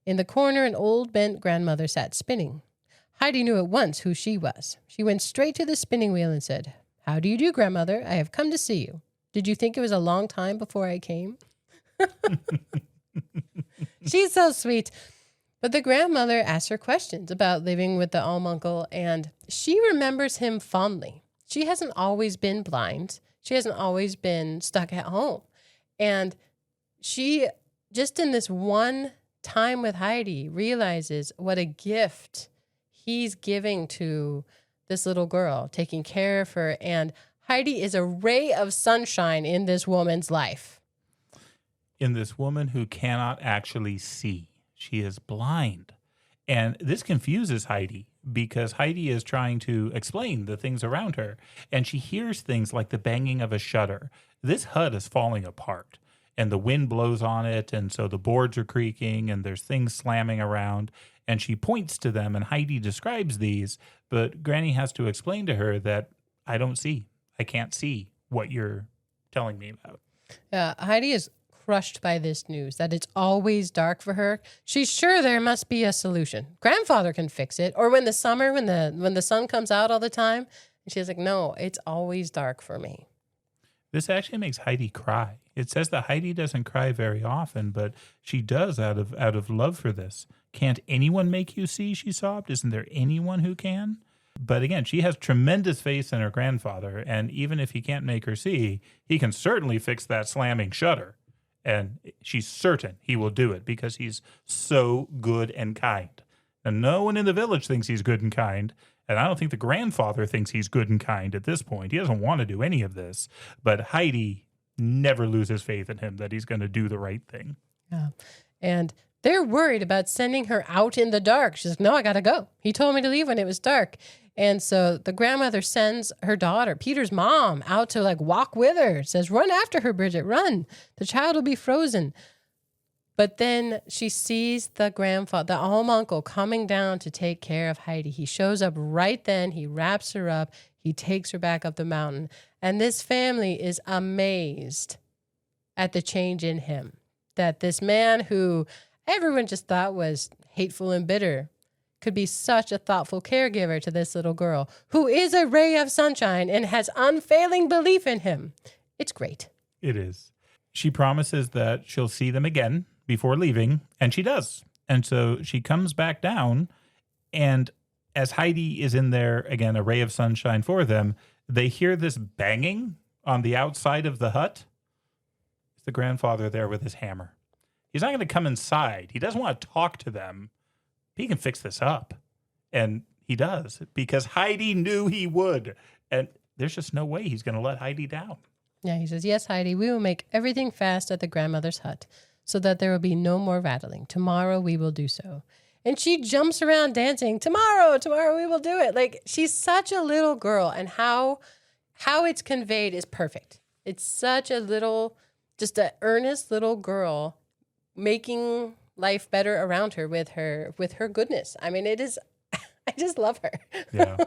In the corner, an old bent grandmother sat spinning. Heidi knew at once who she was. She went straight to the spinning wheel and said, "How do you do, grandmother? I have come to see you. Did you think it was a long time before I came?" She's so sweet. But the grandmother asked her questions about living with the uncle, and she remembers him fondly. She hasn't always been blind. She hasn't always been stuck at home. And she, just in this one time with Heidi, realizes what a gift he's giving to this little girl, taking care of her. And Heidi is a ray of sunshine in this woman's life. In this woman who cannot actually see. She is blind. And this confuses Heidi because Heidi is trying to explain the things around her. And she hears things like the banging of a shutter. This hut is falling apart. And the wind blows on it. And so the boards are creaking and there's things slamming around. And she points to them and Heidi describes these. But Granny has to explain to her that I don't see. I can't see what you're telling me about. Heidi is crushed by this news that it's always dark for her. She's sure there must be a solution. Grandfather can fix it. Or when the summer, when the sun comes out all the time, and she's like, no, it's always dark for me. This actually makes Heidi cry. It says that Heidi doesn't cry very often, but she does out of love for this. Can't anyone make you see, she sobbed. Isn't there anyone who can? But again, she has tremendous faith in her grandfather, and even if he can't make her see, he can certainly fix that slamming shutter. And she's certain he will do it because he's so good and kind. And no one in the village thinks he's good and kind. And I don't think the grandfather thinks he's good and kind at this point. He doesn't want to do any of this. But Heidi never loses faith in him that he's going to do the right thing. Yeah. And they're worried about sending her out in the dark. She's like, no, I got to go. He told me to leave when it was dark. And so the grandmother sends her daughter, Peter's mom, out to walk with her. Says, run after her, Bridget, run. The child will be frozen. But then she sees the grandfather, the uncle, coming down to take care of Heidi. He shows up right then. He wraps her up. He takes her back up the mountain. And this family is amazed at the change in him. That this man who everyone just thought was hateful and bitter could be such a thoughtful caregiver to this little girl who is a ray of sunshine and has unfailing belief in him. It's great. It is. She promises that she'll see them again before leaving, and she does. And so she comes back down, and as Heidi is in there, again, a ray of sunshine for them, they hear this banging on the outside of the hut. It's the grandfather there with his hammer. He's not going to come inside. He doesn't want to talk to them. He can fix this up. And he does, because Heidi knew he would. And there's just no way he's going to let Heidi down. Yeah, he says, yes, Heidi, we will make everything fast at the grandmother's hut so that there will be no more rattling. Tomorrow we will do so. And she jumps around dancing, tomorrow we will do it. She's such a little girl, and how it's conveyed is perfect. It's such a little, just an earnest little girl making life better around her with her goodness. I mean, it is, I just love her. Yeah.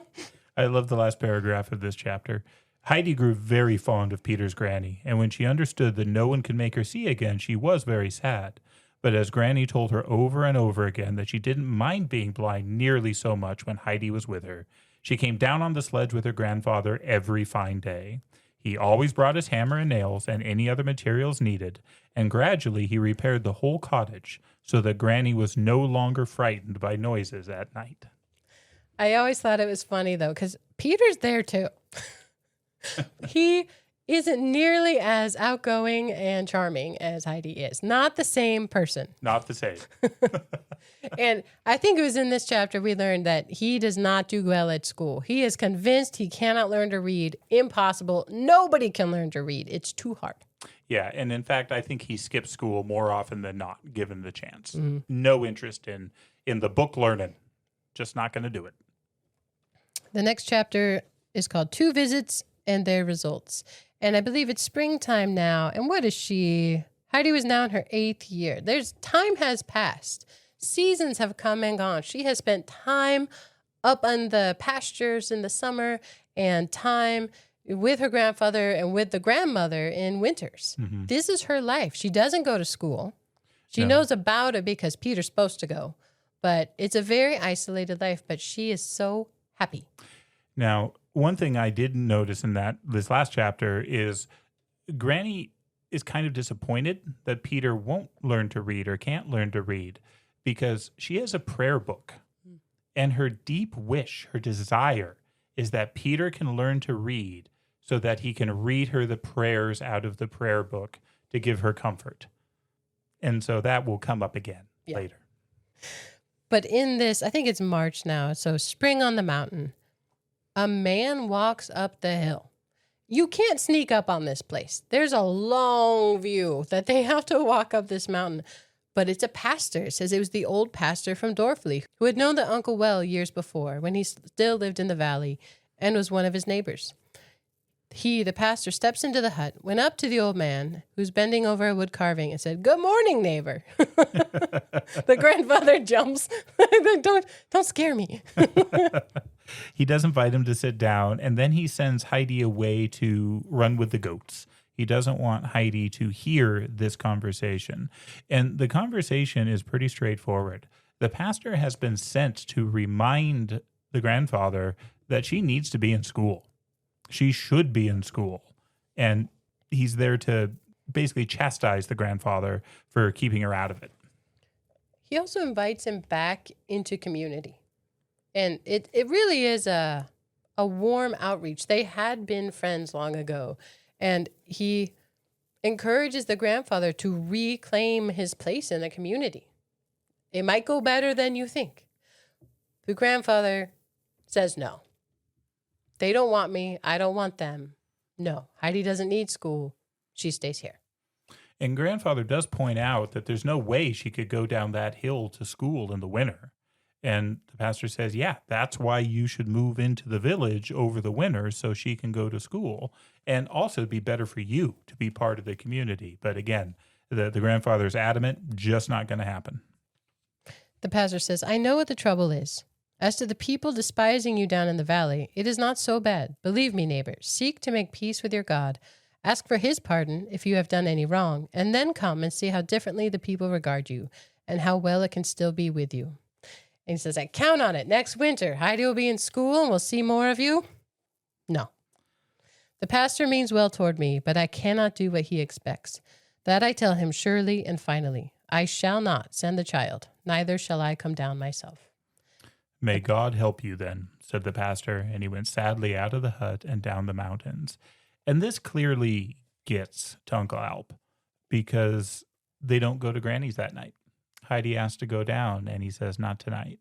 I love the last paragraph of this chapter. Heidi grew very fond of Peter's granny, and when she understood that no one could make her see again, she was very sad. But as Granny told her over and over again that she didn't mind being blind nearly so much when Heidi was with her, she came down on the sledge with her grandfather every fine day. He always brought his hammer and nails and any other materials needed, and gradually he repaired the whole cottage so that Granny was no longer frightened by noises at night. I always thought it was funny, though, because Peter's there, too. He isn't nearly as outgoing and charming as Heidi is. Not the same person. Not the same. And I think it was in this chapter we learned that he does not do well at school. He is convinced he cannot learn to read. Impossible. Nobody can learn to read. It's too hard. Yeah, and in fact, I think he skips school more often than not, given the chance. Mm-hmm. No interest in the book learning. Just not going to do it. The next chapter is called Two Visits and Their Results. And I believe it's springtime now. And what is she? Heidi was now in her 8th year. Time has passed. Seasons have come and gone. She has spent time up on the pastures in the summer and time with her grandfather and with the grandmother in winters. Mm-hmm. This is her life. She doesn't go to school. She knows about it because Peter's supposed to go. But it's a very isolated life, but she is so happy. Now, one thing I didn't notice in this last chapter is Granny is kind of disappointed that Peter won't learn to read or can't learn to read because she has a prayer book. And her deep wish, her desire, is that Peter can learn to read so that he can read her the prayers out of the prayer book to give her comfort. And so that will come up again later. But in this, I think it's March now, so spring on the mountain, a man walks up the hill. You can't sneak up on this place. There's a long view that they have to walk up this mountain. But it's a pastor. It says it was the old pastor from Dorfley who had known the uncle well years before when he still lived in the valley and was one of his neighbors. He, the pastor, steps into the hut, went up to the old man who's bending over a wood carving and said, "Good morning, neighbor." The grandfather jumps. Don't scare me. He does invite him to sit down, and then he sends Heidi away to run with the goats. He doesn't want Heidi to hear this conversation. And the conversation is pretty straightforward. The pastor has been sent to remind the grandfather that she needs to be in school. She should be in school. And he's there to basically chastise the grandfather for keeping her out of it. He also invites him back into community. And it really is a warm outreach. They had been friends long ago. And he encourages the grandfather to reclaim his place in the community. It might go better than you think. The grandfather says no. They don't want me. I don't want them. No, Heidi doesn't need school. She stays here. And grandfather does point out that there's no way she could go down that hill to school in the winter. And the pastor says, yeah, that's why you should move into the village over the winter so she can go to school. And also it'd be better for you to be part of the community. But again, the grandfather's adamant, just not going to happen. The pastor says, I know what the trouble is. As to the people despising you down in the valley, it is not so bad. Believe me, neighbor, seek to make peace with your God. Ask for his pardon if you have done any wrong, and then come and see how differently the people regard you and how well it can still be with you. And he says, I count on it. Next winter, Heidi will be in school and we'll see more of you. No. The pastor means well toward me, but I cannot do what he expects. That I tell him surely and finally. I shall not send the child, neither shall I come down myself. May God help you then, said the pastor, and he went sadly out of the hut and down the mountains. And this clearly gets to Uncle Alp because they don't go to Granny's that night. Heidi asks to go down, and he says, not tonight.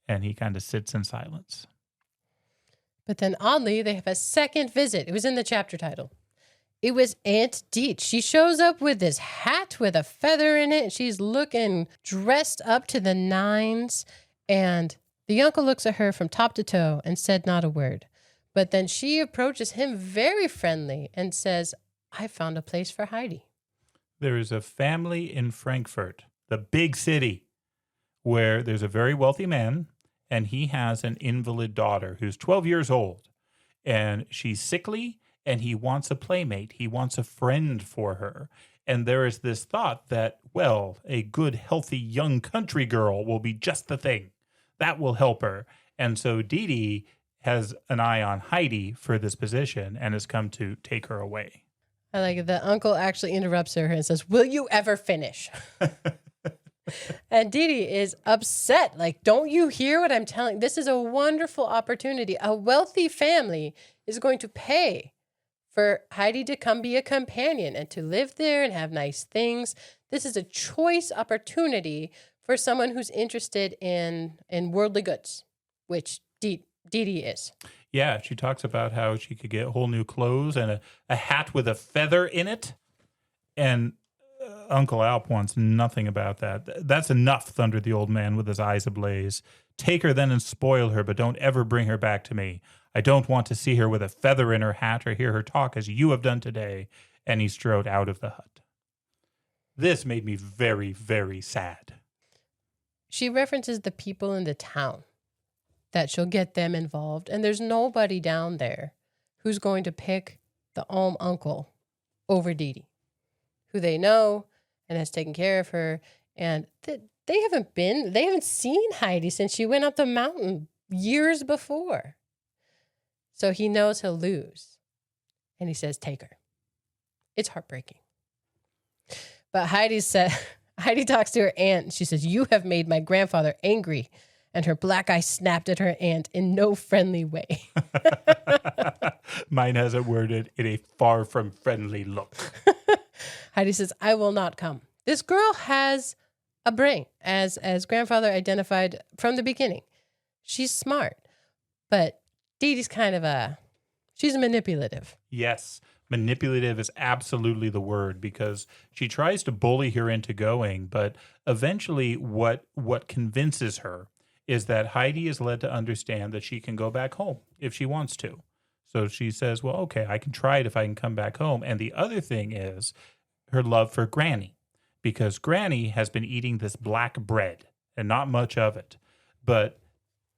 And he kind of sits in silence. But then oddly, they have a second visit. It was in the chapter title. It was Aunt Deet. She shows up with this hat with a feather in it. She's looking dressed up to the nines, and the uncle looks at her from top to toe and said not a word. But then she approaches him very friendly and says, I found a place for Heidi. There is a family in Frankfurt, the big city, where there's a very wealthy man, and he has an invalid daughter who's 12 years old. And she's sickly, and he wants a playmate. He wants a friend for her. And there is this thought that, well, a good, healthy young country girl will be just the thing. That will help her. And so Dee Dee has an eye on Heidi for this position and has come to take her away. I like it. The uncle actually interrupts her and says, "Will you ever finish?" And Dee Dee is upset. Like, don't you hear what I'm telling? This is a wonderful opportunity. A wealthy family is going to pay for Heidi to come be a companion and to live there and have nice things. This is a choice opportunity for someone who's interested in worldly goods, which Dee Dee is. Yeah, she talks about how she could get whole new clothes and a hat with a feather in it. And Uncle Alp wants nothing about that. That's enough, thundered the old man with his eyes ablaze. Take her then and spoil her, but don't ever bring her back to me. I don't want to see her with a feather in her hat or hear her talk as you have done today. And he strode out of the hut. This made me very, very sad. She references the people in the town, that she'll get them involved. And there's nobody down there who's going to pick the uncle over Dee Dee, who they know and has taken care of her. And they haven't seen Heidi since she went up the mountain years before. So he knows he'll lose. And he says, take her. It's heartbreaking. But Heidi talks to her aunt. And she says, you have made my grandfather angry. And her black eye snapped at her aunt in no friendly way. Mine has it worded in a far from friendly look. Heidi says, I will not come. This girl has a brain, as grandfather identified from the beginning. She's smart, but Dee Dee's she's manipulative. Yes, manipulative is absolutely the word, because she tries to bully her into going, but eventually what convinces her is that Heidi is led to understand that she can go back home if she wants to. So she says, well, okay, I can try it if I can come back home. And the other thing is her love for Granny, because Granny has been eating this black bread and not much of it. But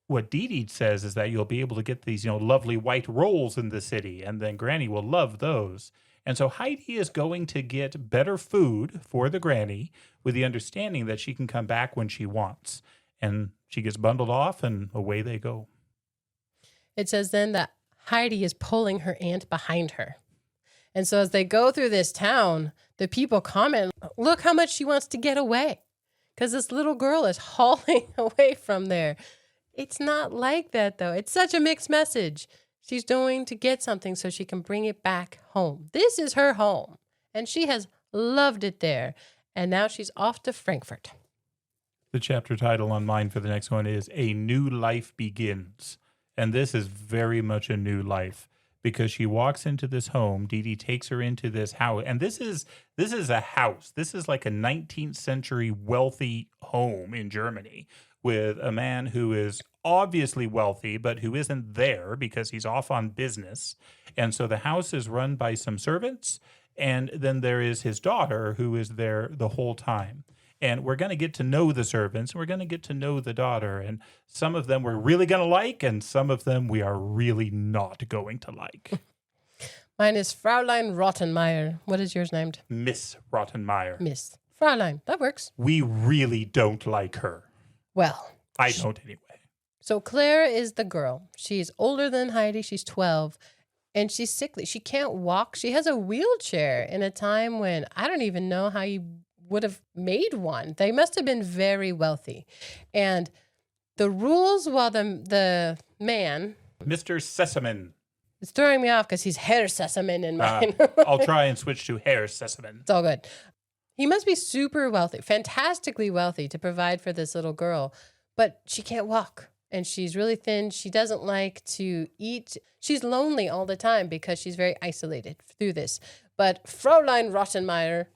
what Dee Dee says is that you'll be able to get these, lovely white rolls in the city, and then Granny will love those. And so Heidi is going to get better food for the Granny with the understanding that she can come back when she wants. And she gets bundled off and away they go. It says then that Heidi is pulling her aunt behind her. And so as they go through this town, the people comment, look how much she wants to get away. Because this little girl is hauling away from there. It's not like that, though. It's such a mixed message. She's going to get something so she can bring it back home. This is her home. And she has loved it there. And now she's off to Frankfurt. The chapter title on mine for the next one is A New Life Begins. And this is very much a new life, because she walks into this home. Dee Dee takes her into this house. And this is a house. This is like a 19th century wealthy home in Germany with a man who is obviously wealthy, but who isn't there because he's off on business. And so the house is run by some servants. And then there is his daughter who is there the whole time. And we're going to get to know the servants. We're going to get to know the daughter. And some of them we're really going to like, and some of them we are really not going to like. Mine is Fraulein Rottenmeier. What is yours named? Miss Rottenmeier. Miss. Fraulein. That works. We really don't like her. Well. I don't anyway. So Claire is the girl. She's older than Heidi. She's 12. And she's sickly. She can't walk. She has a wheelchair in a time when I don't even know how you would have made one. They must have been very wealthy. And the rules, while the man... Mr. Sesamin. It's throwing me off because he's Herr Sesamin in mine. I'll try and switch to Herr Sesamin. It's all good. He must be super wealthy, fantastically wealthy to provide for this little girl. But she can't walk. And she's really thin. She doesn't like to eat. She's lonely all the time because she's very isolated through this. But Fraulein Rottenmeier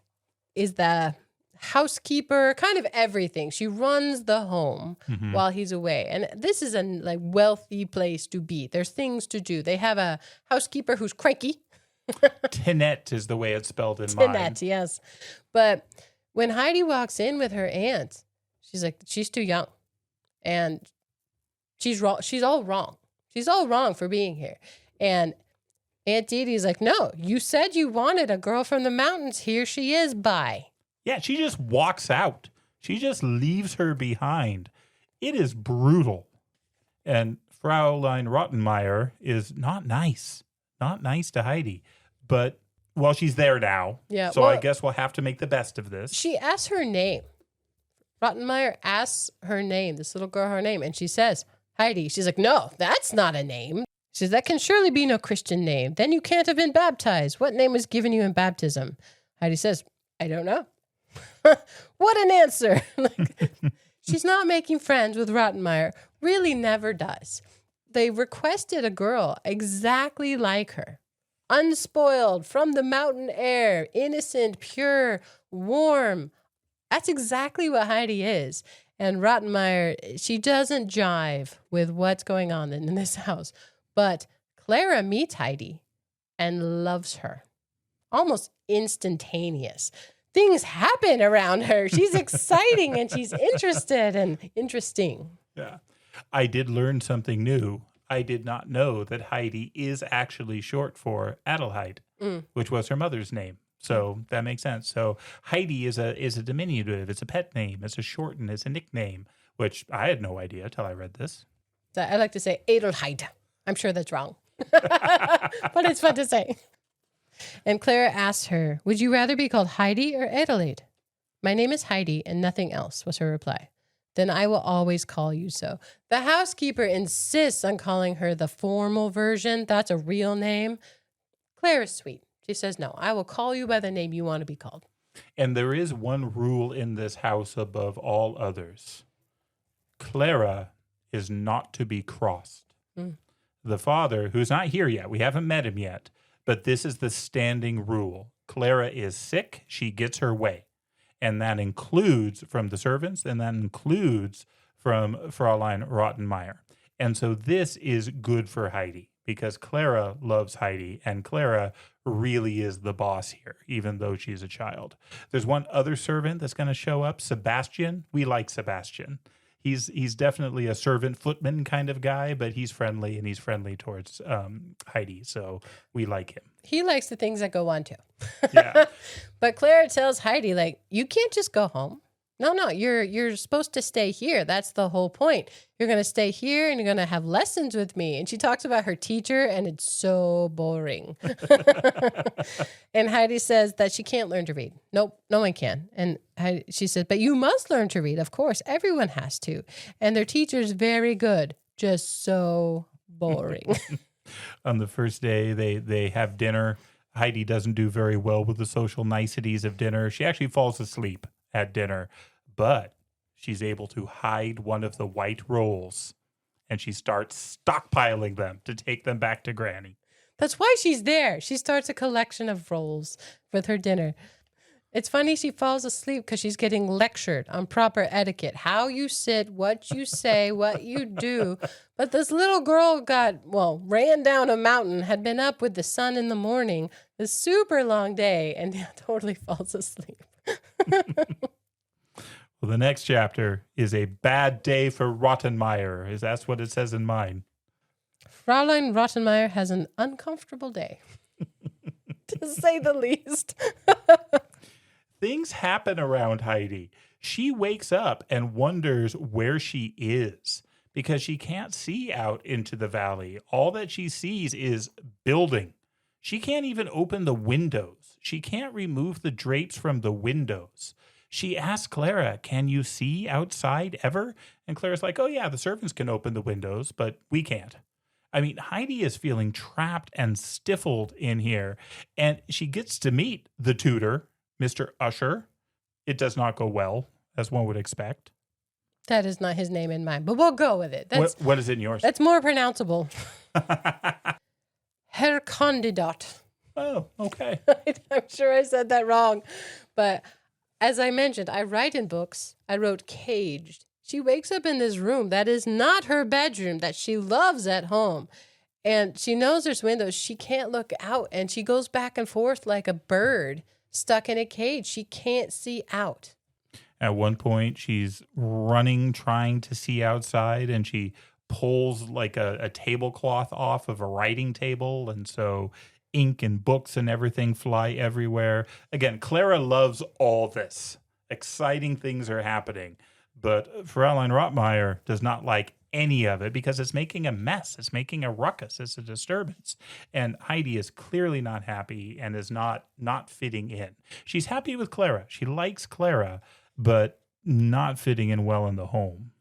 is the housekeeper, kind of everything. She runs the home while he's away. And this is a wealthy place to be. There's things to do. They have a housekeeper who's cranky. Tinette is the way it's spelled in mine. Tinette, yes. But when Heidi walks in with her aunt, she's like, she's too young. And she's wrong. She's all wrong. She's all wrong for being here. And Aunt Dee Dee's like, no, you said you wanted a girl from the mountains. Here she is. Bye. Yeah, she just walks out. She just leaves her behind. It is brutal. And Fraulein Rottenmeier is not nice. Not nice to Heidi. But, well, she's there now. Yeah. So I guess we'll have to make the best of this. She asks her name. Rottenmeier asks her name, this little girl her name, and she says, Heidi. She's like, no, that's not a name. She says, that can surely be no Christian name. Then you can't have been baptized. What name was given you in baptism? Heidi says, I don't know. What an answer. She's not making friends with Rottenmeier. Really never does. They requested a girl exactly like her. Unspoiled, from the mountain air, innocent, pure, warm. That's exactly what Heidi is. And Rottenmeier, she doesn't jive with what's going on in this house. But Clara meets Heidi and loves her. Almost instantaneous. Things happen around her. She's exciting and she's interested and interesting. Yeah. I did learn something new. I did not know that Heidi is actually short for Adelheid, which was her mother's name. So that makes sense. So Heidi is a diminutive. It's a pet name. It's a shorten. It's a nickname, which I had no idea till I read this. I like to say Adelheid. I'm sure that's wrong, but it's fun to say. And Clara asked her, would you rather be called Heidi or Adelaide? My name is Heidi and nothing else, was her reply. Then I will always call you so. The housekeeper insists on calling her the formal version. That's a real name. Clara's sweet. She says, no, I will call you by the name you want to be called. And there is one rule in this house above all others. Clara is not to be crossed. The father, who's not here yet, we haven't met him yet, but this is the standing rule. Clara is sick, she gets her way. And that includes from the servants, and that includes from Fraulein Rottenmeier. And so this is good for Heidi, because Clara loves Heidi, and Clara really is the boss here, even though she's a child. There's one other servant that's going to show up, Sebastian. We like Sebastian. He's definitely a servant footman kind of guy, but he's friendly, and he's friendly towards Heidi, so we like him. He likes the things that go on too. Yeah. But Clara tells Heidi, like, you can't just go home. No, you're supposed to stay here. That's the whole point. You're going to stay here and you're going to have lessons with me. And she talks about her teacher and it's so boring. And Heidi says that she can't learn to read. Nope, no one can. And she said, but you must learn to read. Of course, everyone has to. And their teacher's very good, just so boring. On the first day, they have dinner. Heidi doesn't do very well with the social niceties of dinner. She actually falls asleep at dinner, but she's able to hide one of the white rolls, and she starts stockpiling them to take them back to Granny. That's why she's there. She starts a collection of rolls with her dinner. It's funny she falls asleep because she's getting lectured on proper etiquette, how you sit, what you say, what you do. But this little girl ran down a mountain, had been up with the sun in the morning, a super long day, and totally falls asleep. Well, the next chapter is a bad day for Rottenmeier. That's what it says in mine. Fraulein Rottenmeier has an uncomfortable day, to say the least. Things happen around Heidi. She wakes up and wonders where she is because she can't see out into the valley. All that she sees is building. She can't even open the windows. She can't remove the drapes from the windows. She asks Clara, can you see outside ever? And Clara's like, oh yeah, the servants can open the windows, but we can't. I mean, Heidi is feeling trapped and stifled in here. And she gets to meet the tutor, Mr. Usher. It does not go well, as one would expect. That is not his name in mine, but we'll go with it. What is it in yours? That's more pronounceable. Herr Kandidat. Oh, okay. I'm sure I said that wrong. But as I mentioned, I write in books. I wrote caged. She wakes up in this room that is not her bedroom that she loves at home. And she knows there's windows. She can't look out. And she goes back and forth like a bird stuck in a cage. She can't see out. At one point, she's running, trying to see outside, and she pulls like a tablecloth off of a writing table. And so ink and books and everything fly everywhere. Again, Clara loves all this. Exciting things are happening. But Fraulein Rottmeier does not like any of it because it's making a mess. It's making a ruckus. It's a disturbance. And Heidi is clearly not happy and is not fitting in. She's happy with Clara. She likes Clara, but not fitting in well in the home.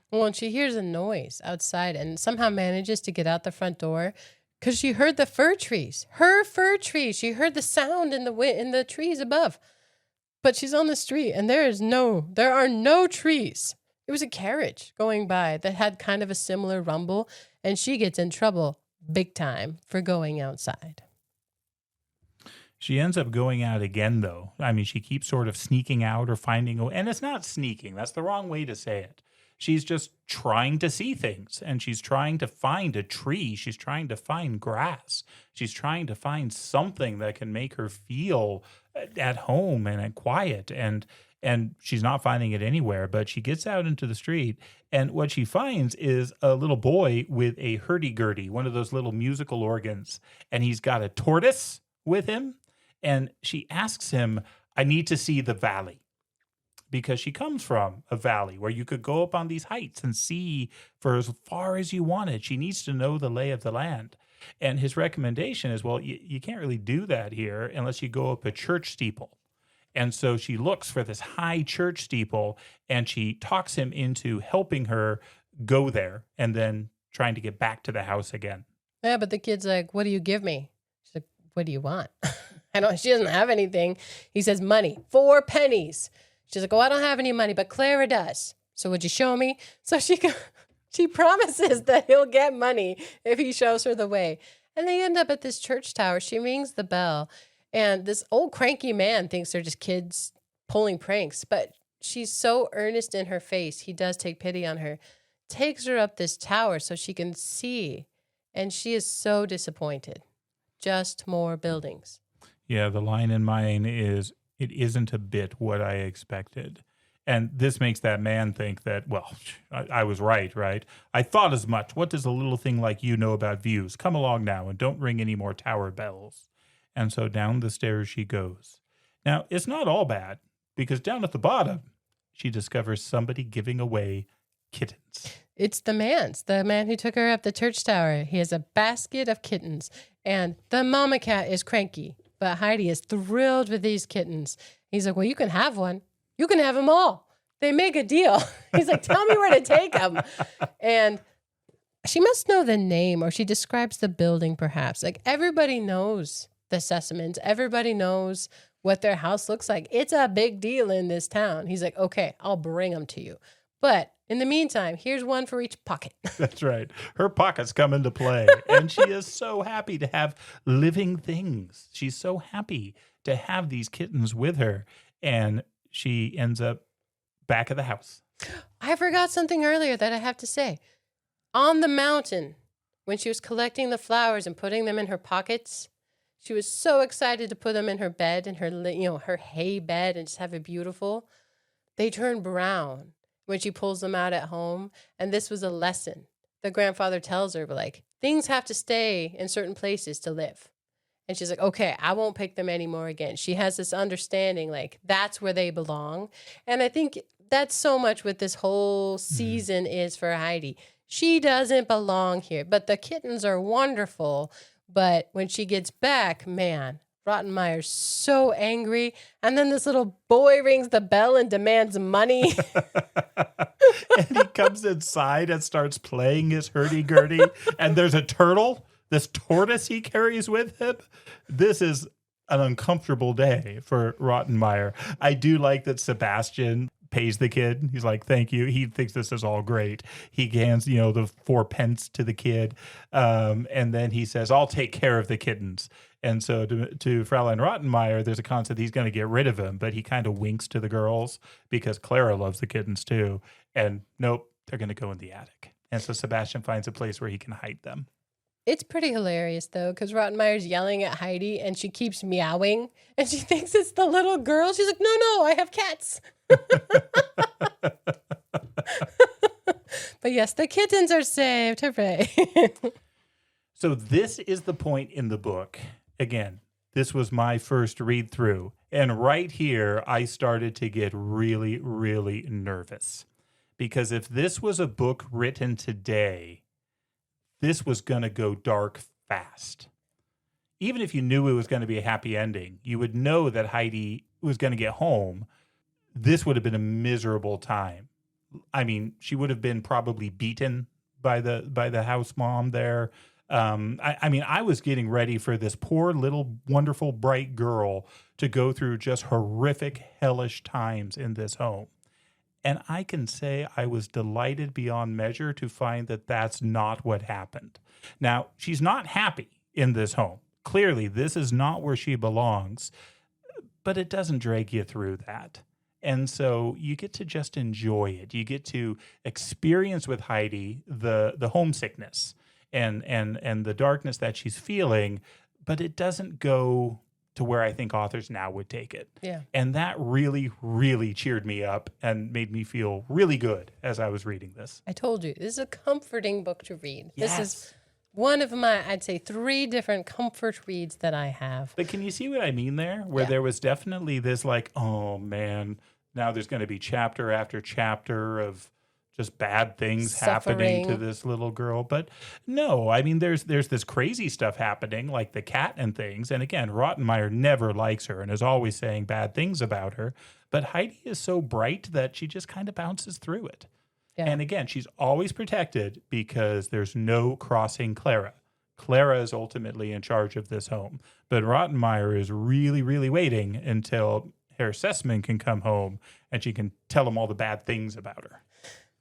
Well, and she hears a noise outside and somehow manages to get out the front door because she heard the fir trees. Her fir trees. She heard the sound in the trees above. But she's on the street and there are no trees. It was a carriage going by that had kind of a similar rumble, and she gets in trouble big time for going outside. She ends up going out again, though. I mean, she keeps sort of sneaking out or finding and it's not sneaking. That's the wrong way to say it. She's just trying to see things, and she's trying to find a tree. She's trying to find grass. She's trying to find something that can make her feel at home and quiet. And she's not finding it anywhere, but she gets out into the street, and what she finds is a little boy with a hurdy-gurdy, one of those little musical organs, and he's got a tortoise with him, and she asks him, I need to see the valley. Because she comes from a valley where you could go up on these heights and see for as far as you wanted. She needs to know the lay of the land. And his recommendation is, well, you can't really do that here unless you go up a church steeple. And so she looks for this high church steeple, and she talks him into helping her go there and then trying to get back to the house again. Yeah, but the kid's like, what do you give me? She's like, what do you want? She doesn't have anything. He says, money, 4 pennies. She's like, oh, I don't have any money, but Clara does. So would you show me? So she promises that he'll get money if he shows her the way. And they end up at this church tower. She rings the bell, and this old cranky man thinks they're just kids pulling pranks. But she's so earnest in her face. He does take pity on her, takes her up this tower so she can see. And she is so disappointed. Just more buildings. Yeah, the line in mine is, it isn't a bit what I expected. And this makes that man think that, well, I was right? I thought as much. What does a little thing like you know about views? Come along now and don't ring any more tower bells. And so down the stairs she goes. Now, it's not all bad, because down at the bottom, she discovers somebody giving away kittens. It's the man who took her up the church tower. He has a basket of kittens, and the mama cat is cranky. But Heidi is thrilled with these kittens. He's like, well, you can have one. You can have them all. They make a deal. He's like, tell me where to take them. And she must know the name, or she describes the building perhaps. Like, everybody knows the Sessamans. Everybody knows what their house looks like. It's a big deal in this town. He's like, okay, I'll bring them to you. But in the meantime, here's one for each pocket. That's right. Her pockets come into play. And she is so happy to have living things. She's so happy to have these kittens with her. And she ends up back at the house. I forgot something earlier that I have to say. On the mountain, when she was collecting the flowers and putting them in her pockets, she was so excited to put them in her bed, in her hay bed, and just have it beautiful. They turn brown when she pulls them out at home. And this was a lesson. The grandfather tells her, like, things have to stay in certain places to live. And she's like, okay, I won't pick them anymore again. She has this understanding, like, that's where they belong. And I think that's so much what this whole season is for Heidi. She doesn't belong here, but the kittens are wonderful. But when she gets back, man, Rottenmeier's so angry. And then this little boy rings the bell and demands money. And he comes inside and starts playing his hurdy-gurdy. And there's a turtle, this tortoise he carries with him. This is an uncomfortable day for Rottenmeier. I do like that Sebastian pays the kid. He's like, thank you. He thinks this is all great. He hands, the 4 pence to the kid. And then he says, I'll take care of the kittens. And so to Fraulein Rottenmeier, there's a concept he's going to get rid of him, but he kind of winks to the girls because Clara loves the kittens too. And nope, they're going to go in the attic. And so Sebastian finds a place where he can hide them. It's pretty hilarious, though, because Rottenmeier's yelling at Heidi, and she keeps meowing, and she thinks it's the little girl. She's like, no, I have cats. But But yes, the kittens are saved. Hooray. So this is the point in the book. Again, this was my first read through. And right here, I started to get really, really nervous. Because if this was a book written today, this was going to go dark fast. Even if you knew it was going to be a happy ending, you would know that Heidi was going to get home. This would have been a miserable time. I mean, she would have been probably beaten by the house mom there. I mean, I was getting ready for this poor little wonderful bright girl to go through just horrific, hellish times in this home. And I can say I was delighted beyond measure to find that that's not what happened. Now, she's not happy in this home. Clearly, this is not where she belongs, but it doesn't drag you through that. And so you get to just enjoy it. You get to experience with Heidi the homesickness and the darkness that she's feeling, but it doesn't go to where I think authors now would take it. Yeah. And that really, really cheered me up and made me feel really good as I was reading this. I told you, this is a comforting book to read. Yes. This is one of my, I'd say, 3 different comfort reads that I have. But can you see what I mean there? Where there was definitely this like, oh man, now there's going to be chapter after chapter of just bad things happening to this little girl. But no, I mean, there's this crazy stuff happening, like the cat and things. And again, Rottenmeier never likes her and is always saying bad things about her. But Heidi is so bright that she just kind of bounces through it. Yeah. And again, she's always protected because there's no crossing Clara. Clara is ultimately in charge of this home. But Rottenmeier is really, really waiting until Herr Sessman can come home and she can tell him all the bad things about her.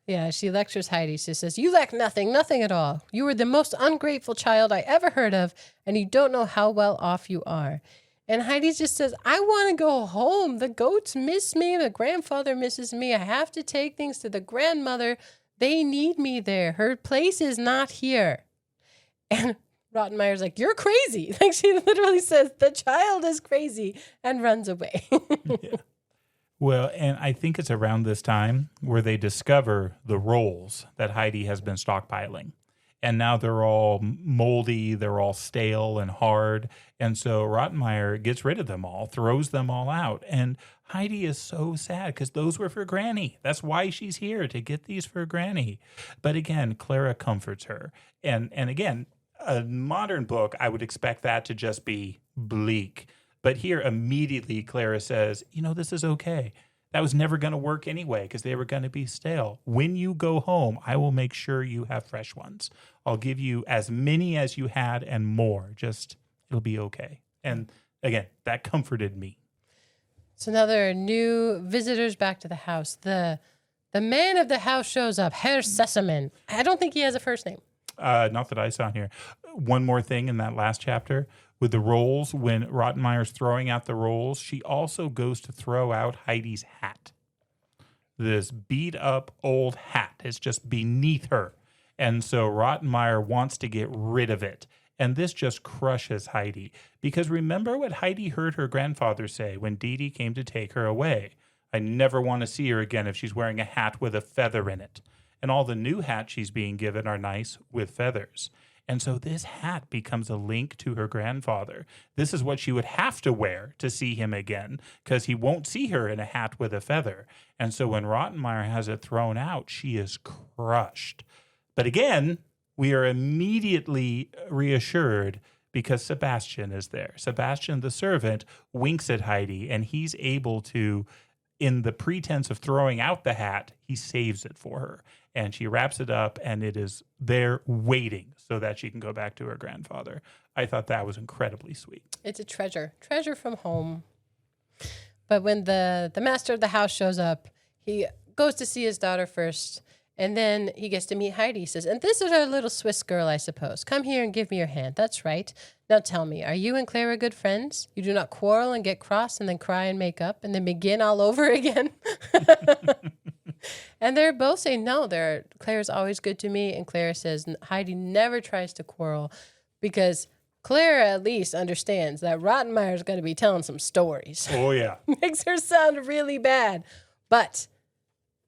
Yeah, she lectures Heidi. She says, "You lack nothing, nothing at all. You are the most ungrateful child I ever heard of, and you don't know how well off you are." And Heidi just says, "I want to go home. The goats miss me. The grandfather misses me. I have to take things to the grandmother. They need me there. Her place is not here." And Rottenmeier's like, "You're crazy." Like she literally says, "The child is crazy," and runs away. Yeah. Well, and I think it's around this time where they discover the rolls that Heidi has been stockpiling. And now they're all moldy, they're all stale and hard. And so Rottenmeier gets rid of them all, throws them all out. And Heidi is so sad because those were for Granny. That's why she's here, to get these for Granny. But again, Clara comforts her. And again, a modern book, I would expect that to just be bleak. But here, immediately, Clara says, this is okay. That was never going to work anyway because they were going to be stale. When you go home, I will make sure you have fresh ones. I'll give you as many as you had and more. Just, it'll be okay. And again, that comforted me. So now there are new visitors back to the house. The man of the house shows up, Herr Sessman. I don't think he has a first name. Not that I saw here. One more thing in that last chapter. With the rolls, when Rottenmeier's throwing out the rolls, she also goes to throw out Heidi's hat. This beat-up old hat is just beneath her. And so Rottenmeier wants to get rid of it. And this just crushes Heidi. Because remember what Heidi heard her grandfather say when Didi came to take her away. "I never want to see her again if she's wearing a hat with a feather in it." And all the new hats she's being given are nice with feathers. And so this hat becomes a link to her grandfather. This is what she would have to wear to see him again, because he won't see her in a hat with a feather. And so when Rottenmeier has it thrown out, she is crushed. But again, we are immediately reassured because Sebastian is there. Sebastian, the servant, winks at Heidi, and he's able to, in the pretense of throwing out the hat, he saves it for her. And she wraps it up, and it is there waiting so that she can go back to her grandfather. I thought that was incredibly sweet. It's a treasure from home. But when the master of the house shows up, he goes to see his daughter first, and then he gets to meet Heidi. He says, "And this is our little Swiss girl, I suppose. Come here and give me your hand. That's right. Now tell me, are you and Clara good friends? You do not quarrel and get cross and then cry and make up and then begin all over again?" And they're both saying, "No, Clara's always good to me." And Clara says Heidi never tries to quarrel because Clara at least understands that Rottenmeier's going to be telling some stories. Oh, yeah. Makes her sound really bad. But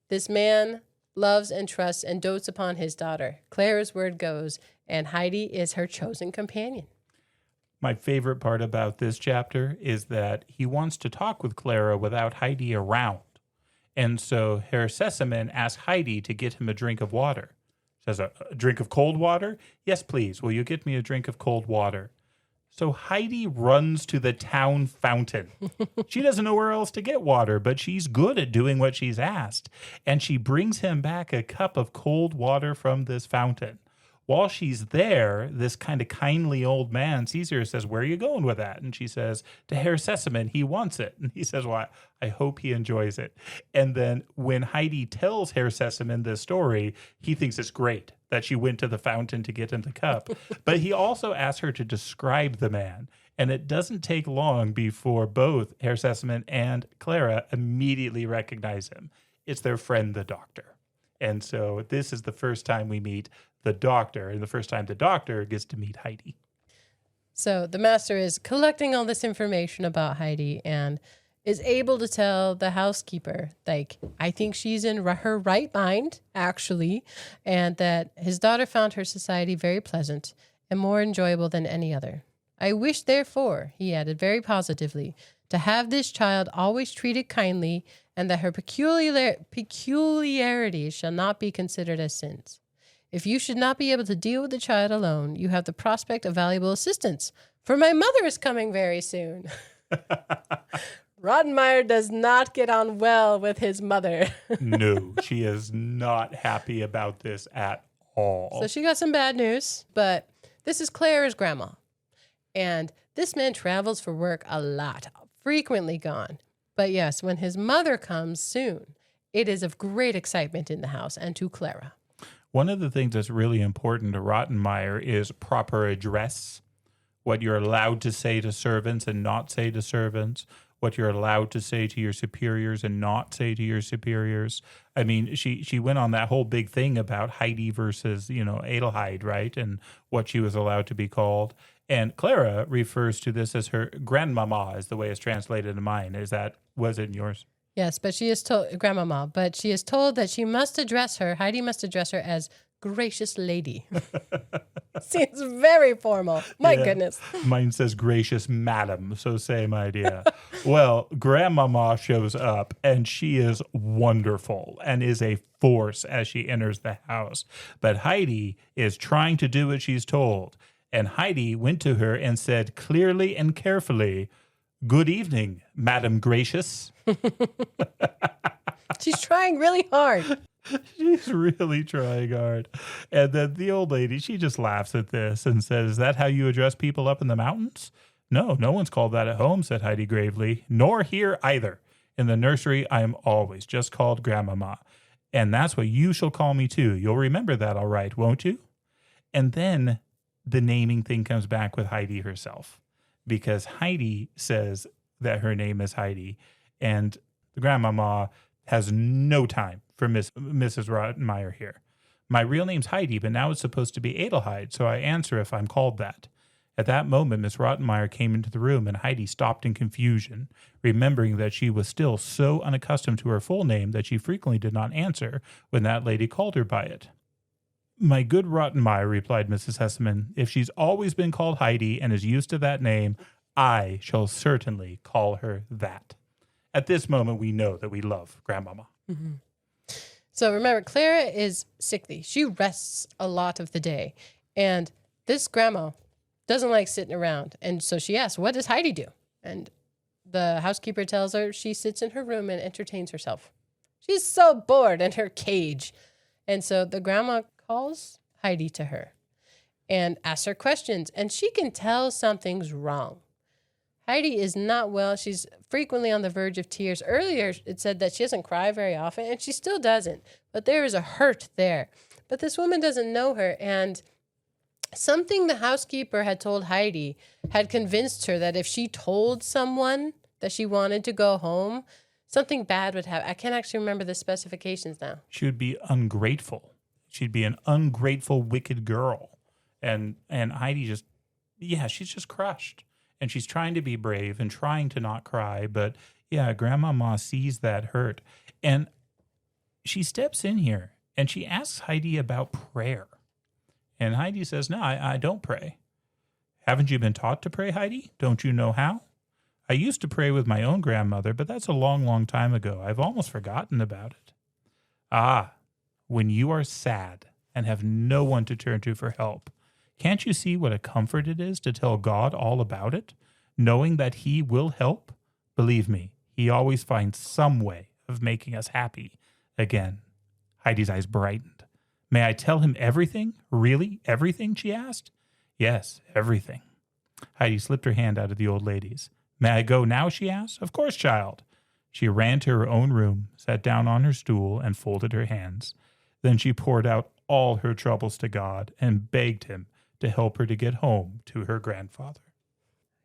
this man loves and trusts and dotes upon his daughter. Clara's word goes, and Heidi is her chosen companion. My favorite part about this chapter is that he wants to talk with Clara without Heidi around. And so Herr Sesamin asks Heidi to get him a drink of water. Says, a drink of cold water? Yes, please. Will you get me a drink of cold water? So Heidi runs to the town fountain. She doesn't know where else to get water, but she's good at doing what she's asked. And she brings him back a cup of cold water from this fountain. While she's there, this kind of kindly old man sees her and says, where are you going with that? And she says, to Herr Sesamin, he wants it. And he says, well, I hope he enjoys it. And then when Heidi tells Herr Sesamin this story, he thinks it's great that she went to the fountain to get him the cup. But he also asks her to describe the man. And it doesn't take long before both Herr Sesamin and Clara immediately recognize him. It's their friend, the doctor. And so this is the first time we meet the doctor, and the first time the doctor gets to meet Heidi. So the master is collecting all this information about Heidi and is able to tell the housekeeper, like, I think she's in her right mind, actually, and that his daughter found her society very pleasant and more enjoyable than any other. I wish, therefore, he added very positively, to have this child always treated kindly, and that her peculiarities shall not be considered as sins. If you should not be able to deal with the child alone, you have the prospect of valuable assistance, for my mother is coming very soon. Rottenmeier does not get on well with his mother. No, she is not happy about this at all. So she got some bad news, but this is Clara's grandma. And this man travels for work a lot, frequently gone. But yes, when his mother comes soon, it is of great excitement in the house and to Clara. One of the things that's really important to Rottenmeier is proper address, what you're allowed to say to servants and not say to servants, what you're allowed to say to your superiors and not say to your superiors. I mean, she went on that whole big thing about Heidi versus, Adelheid, right? And what she was allowed to be called. And Clara refers to this as her grandmama, is the way it's translated in mine. Was it in yours? Yes, but she is told, grandmama, but she is told that Heidi must address her as gracious lady. Seems very formal. My goodness. Mine says gracious madam, so same idea. Well, grandmama shows up and she is wonderful and is a force as she enters the house. But Heidi is trying to do what she's told. And Heidi went to her and said clearly and carefully, "Good evening, Madam Gracious." She's trying really hard. She's really trying hard. And then the old lady, she just laughs at this and says, "Is that how you address people up in the mountains?" "No, no one's called that at home," said Heidi gravely. "Nor here either. In the nursery, I am always just called Grandmama. And that's what you shall call me too. You'll remember that all right, won't you?" And then the naming thing comes back with Heidi herself, because Heidi says that her name is Heidi, and the grandmama has no time for Mrs. Rottenmeier here. "My real name's Heidi, but now it's supposed to be Adelheid, so I answer if I'm called that." At that moment, Miss Rottenmeier came into the room, and Heidi stopped in confusion, remembering that she was still so unaccustomed to her full name that she frequently did not answer when that lady called her by it. "My good Rottenmeier," replied Mrs. Hesseman, "if she's always been called Heidi and is used to that name, I shall certainly call her that." At this moment, we know that we love Grandmama. Mm-hmm. So remember, Clara is sickly. She rests a lot of the day. And this grandma doesn't like sitting around. And so she asks, "What does Heidi do?" And the housekeeper tells her she sits in her room and entertains herself. She's so bored in her cage. And so the grandma calls Heidi to her and asks her questions. And she can tell something's wrong. Heidi is not well. She's frequently on the verge of tears. Earlier, it said that she doesn't cry very often, and she still doesn't. But there is a hurt there. But this woman doesn't know her, and something the housekeeper had told Heidi had convinced her that if she told someone that she wanted to go home, something bad would happen. I can't actually remember the specifications now. She would be ungrateful. She'd be an ungrateful, wicked girl. And Heidi she's just crushed. And she's trying to be brave and trying to not cry. But yeah, Grandmama sees that hurt. And she steps in here And she asks Heidi about prayer. And Heidi says, no, I don't pray. Haven't you been taught to pray, Heidi? Don't you know how? I used to pray with my own grandmother, but that's a long, long time ago. I've almost forgotten about it. Ah, when you are sad and have no one to turn to for help, can't you see what a comfort it is to tell God all about it, knowing that he will help? Believe me, he always finds some way of making us happy again. Heidi's eyes brightened. May I tell him everything? Really? Everything? She asked. Yes, everything. Heidi slipped her hand out of the old lady's. May I go now? She asked. Of course, child. She ran to her own room, sat down on her stool, and folded her hands. Then she poured out all her troubles to God and begged him to help her to get home to her grandfather.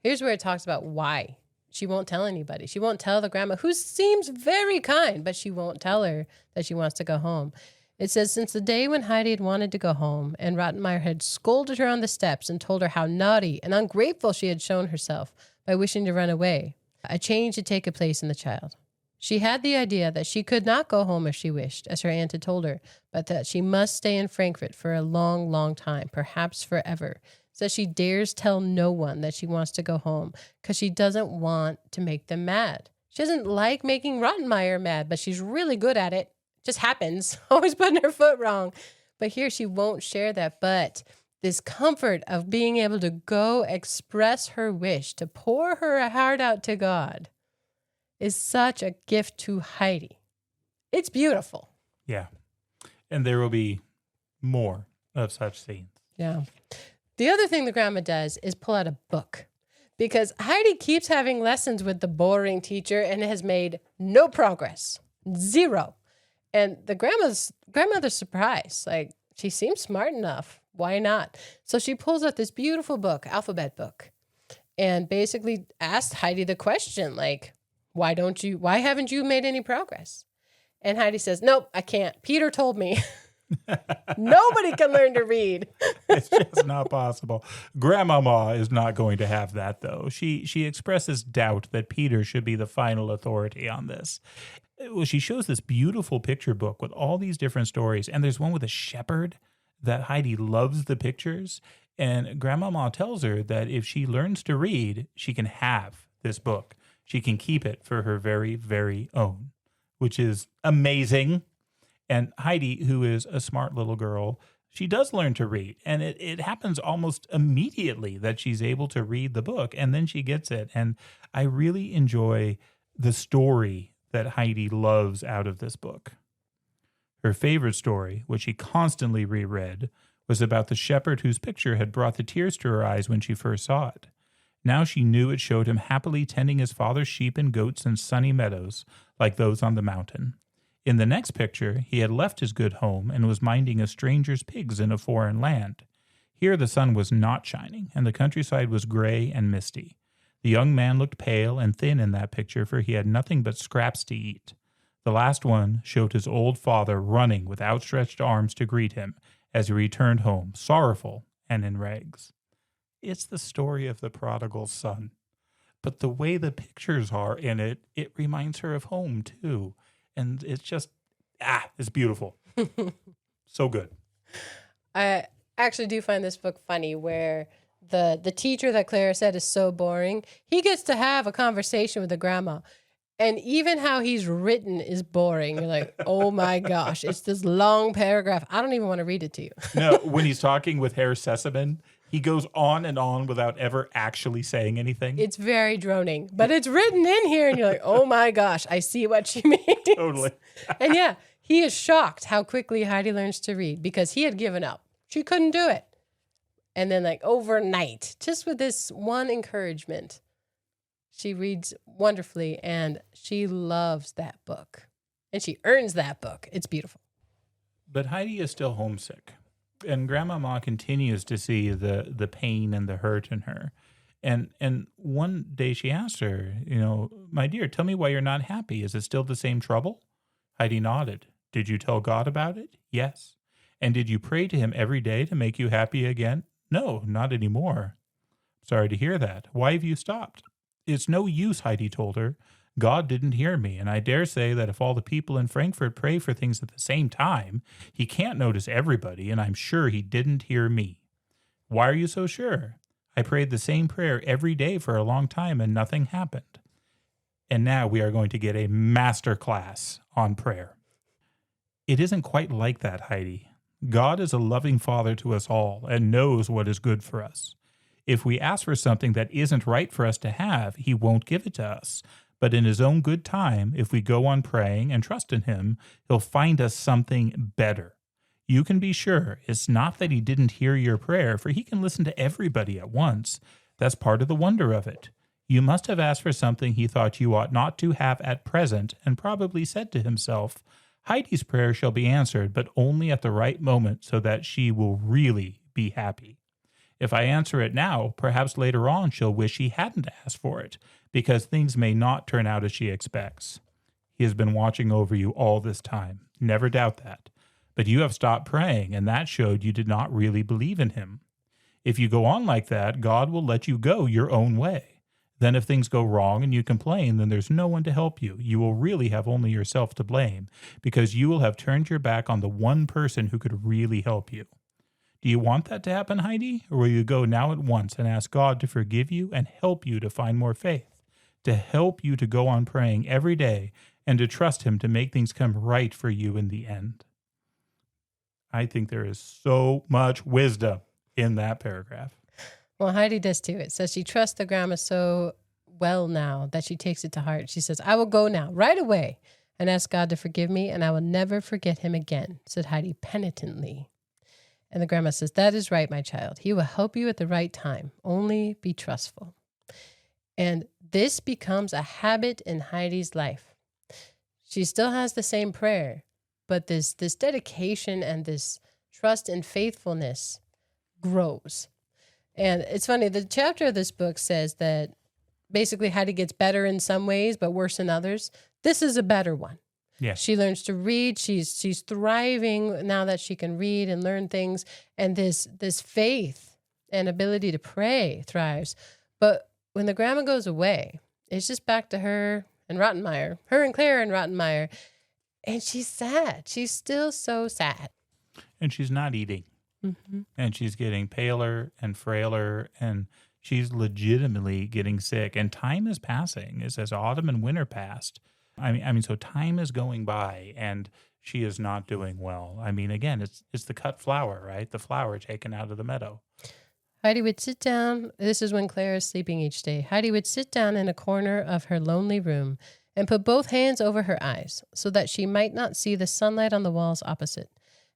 Here's where it talks about why she won't tell anybody. She won't tell the grandma, who seems very kind, but she won't tell her that she wants to go home. It says, since the day when Heidi had wanted to go home and Rottenmeier had scolded her on the steps and told her how naughty and ungrateful she had shown herself by wishing to run away, a change had taken place in the child. She had the idea that she could not go home if she wished, as her aunt had told her, but that she must stay in Frankfurt for a long, long time, perhaps forever. So she dares tell no one that she wants to go home because she doesn't want to make them mad. She doesn't like making Rottenmeier mad, but she's really good at it. Just happens, always putting her foot wrong. But here she won't share that. But this comfort of being able to go express her wish, to pour her heart out to God, is such a gift to Heidi. It's beautiful. Yeah. And there will be more of such scenes. Yeah. The other thing the grandma does is pull out a book, because Heidi keeps having lessons with the boring teacher and has made no progress. Zero. And the grandmother's surprised. Like, she seems smart enough. Why not? So she pulls out this beautiful book, alphabet book, and basically asked Heidi the question, like, why haven't you made any progress? And Heidi says, nope, I can't. Peter told me. Nobody can learn to read. It's just not possible. Grandmama is not going to have that, though. She expresses doubt that Peter should be the final authority on this. Well, she shows this beautiful picture book with all these different stories, and there's one with a shepherd that Heidi loves the pictures, and Grandmama tells her that if she learns to read, she can have this book. She can keep it for her very, very own, which is amazing. And Heidi, who is a smart little girl, she does learn to read, and it happens almost immediately that she's able to read the book, and then she gets it. And I really enjoy the story that Heidi loves out of this book. Her favorite story, which she constantly reread, was about the shepherd whose picture had brought the tears to her eyes when she first saw it. Now she knew it showed him happily tending his father's sheep and goats in sunny meadows like those on the mountain. In the next picture, he had left his good home and was minding a stranger's pigs in a foreign land. Here the sun was not shining, and the countryside was gray and misty. The young man looked pale and thin in that picture, for he had nothing but scraps to eat. The last one showed his old father running with outstretched arms to greet him as he returned home, sorrowful and in rags. It's the story of the prodigal son. But the way the pictures are in it, it reminds her of home, too. And it's just, it's beautiful. So good. I actually do find this book funny, where the teacher that Clara said is so boring, he gets to have a conversation with the grandma. And even how he's written is boring. You're like, oh my gosh, it's this long paragraph. I don't even want to read it to you. No, when he's talking with Herr Sesemann, he goes on and on without ever actually saying anything. It's very droning, but it's written in here, and you're like, oh my gosh, I see what she means. Totally. And yeah, he is shocked how quickly Heidi learns to read, because he had given up. She couldn't do it. And then, like, overnight, just with this one encouragement, she reads wonderfully, and she loves that book. And she earns that book. It's beautiful. But Heidi is still homesick. And Grandmama continues to see the pain and the hurt in her. And one day she asked her, my dear, tell me why you're not happy. Is it still the same trouble? Heidi nodded. Did you tell God about it? Yes. And did you pray to him every day to make you happy again? No, not anymore. Sorry to hear that. Why have you stopped? It's no use, Heidi told her. God didn't hear me, and I dare say that if all the people in Frankfurt pray for things at the same time, he can't notice everybody, and I'm sure he didn't hear me. Why are you so sure? I prayed the same prayer every day for a long time, and nothing happened. And now we are going to get a master class on prayer. It isn't quite like that, Heidi. God is a loving Father to us all and knows what is good for us. If we ask for something that isn't right for us to have, he won't give it to us. But in his own good time, if we go on praying and trust in him, he'll find us something better. You can be sure it's not that he didn't hear your prayer, for he can listen to everybody at once. That's part of the wonder of it. You must have asked for something he thought you ought not to have at present, and probably said to himself, Heidi's prayer shall be answered, but only at the right moment so that she will really be happy. If I answer it now, perhaps later on she'll wish he hadn't asked for it, because things may not turn out as she expects. He has been watching over you all this time. Never doubt that. But you have stopped praying, and that showed you did not really believe in him. If you go on like that, God will let you go your own way. Then if things go wrong and you complain, then there's no one to help you. You will really have only yourself to blame, because you will have turned your back on the one person who could really help you. Do you want that to happen, Heidi? Or will you go now at once and ask God to forgive you and help you to find more faith, to help you to go on praying every day and to trust him to make things come right for you in the end? I think there is so much wisdom in that paragraph. Well, Heidi does too. It says she trusts the grandma so well now that she takes it to heart. She says, I will go now, right away, and ask God to forgive me, and I will never forget him again, said Heidi penitently. And the grandma says, that is right, my child. He will help you at the right time. Only be trustful. And this becomes a habit in Heidi's life. She still has the same prayer, but this dedication and this trust and faithfulness grows. And it's funny, the chapter of this book says that basically Heidi gets better in some ways, but worse in others. This is a better one. Yeah. She learns to read. She's thriving now that she can read and learn things. And this faith and ability to pray thrives. But when the grandma goes away, it's just back to her and Rottenmeier, her and Claire and Rottenmeier. And she's sad. She's still so sad. And she's not eating. Mm-hmm. And she's getting paler and frailer, and she's legitimately getting sick. And time is passing as autumn and winter passed. I mean, so time is going by, and she is not doing well. I mean, again, it's the cut flower, right? The flower taken out of the meadow. Heidi would sit down. This is when Claire is sleeping each day. Heidi would sit down in a corner of her lonely room and put both hands over her eyes so that she might not see the sunlight on the walls opposite.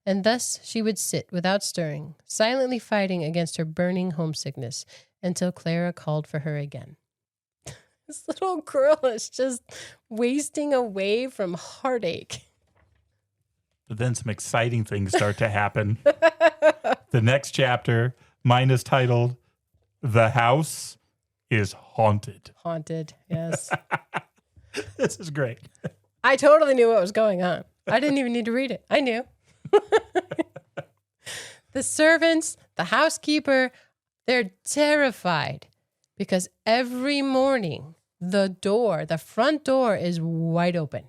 And thus she would sit without stirring, silently fighting against her burning homesickness until Clara called for her again. This little girl is just wasting away from heartache. But then some exciting things start to happen. The next chapter, mine is titled, The House is Haunted. Haunted, yes. This is great. I totally knew what was going on. I didn't even need to read it. I knew. The servants, the housekeeper, they're terrified because every morning the front door is wide open.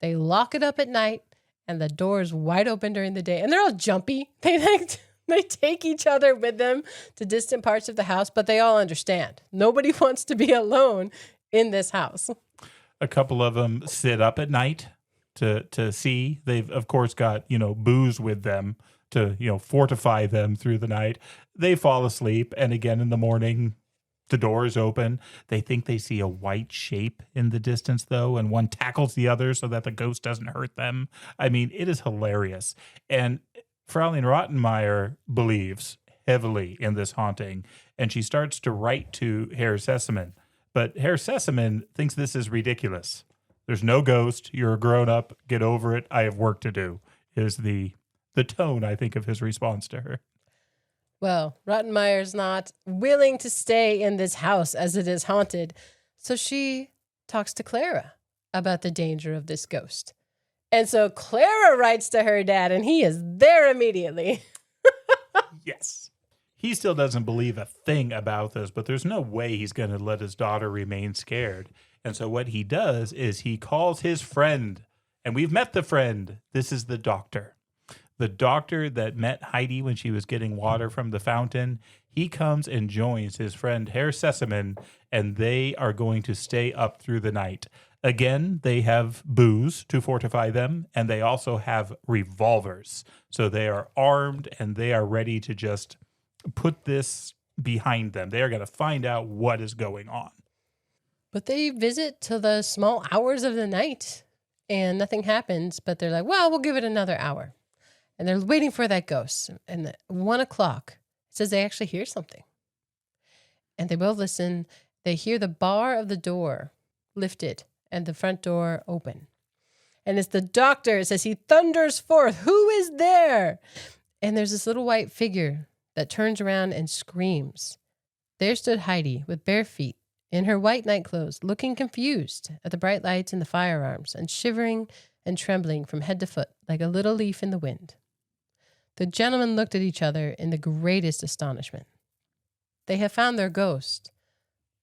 They lock it up at night and the door is wide open during the day. And they're all jumpy. They take each other with them to distant parts of the house, but they all understand. Nobody wants to be alone in this house. A couple of them sit up at night to see. They've, of course, got, booze with them to, fortify them through the night. They fall asleep, and again in the morning, the door is open. They think they see a white shape in the distance, though, and one tackles the other so that the ghost doesn't hurt them. I mean, it is hilarious. And Fraulein Rottenmeier believes heavily in this haunting, and she starts to write to Herr Sesemann. But Herr Sesemann thinks this is ridiculous. There's no ghost. You're a grown-up. Get over it. I have work to do, is the tone, I think, of his response to her. Well, Rottenmeier's not willing to stay in this house as it is haunted. So she talks to Clara about the danger of this ghost. And so Clara writes to her dad, and he is there immediately. Yes. He still doesn't believe a thing about this, but there's no way he's going to let his daughter remain scared. And so what he does is he calls his friend, and we've met the friend. This is the doctor. The doctor that met Heidi when she was getting water from the fountain. He comes and joins his friend Herr Sesamin, and they are going to stay up through the night. Again, they have booze to fortify them, and they also have revolvers. So they are armed, and they are ready to just put this behind them. They are going to find out what is going on. But they visit till the small hours of the night, and nothing happens. But they're like, well, we'll give it another hour. And they're waiting for that ghost. And at 1 o'clock, it says they actually hear something. And they both listen. They hear the bar of the door lifted and the front door open. And it's the doctor. It says he thunders forth, "Who is there?" And there's this little white figure that turns around and screams. There stood Heidi with bare feet in her white nightclothes, looking confused at the bright lights and the firearms, and shivering and trembling from head to foot like a little leaf in the wind. The gentlemen looked at each other in the greatest astonishment. They have found their ghost,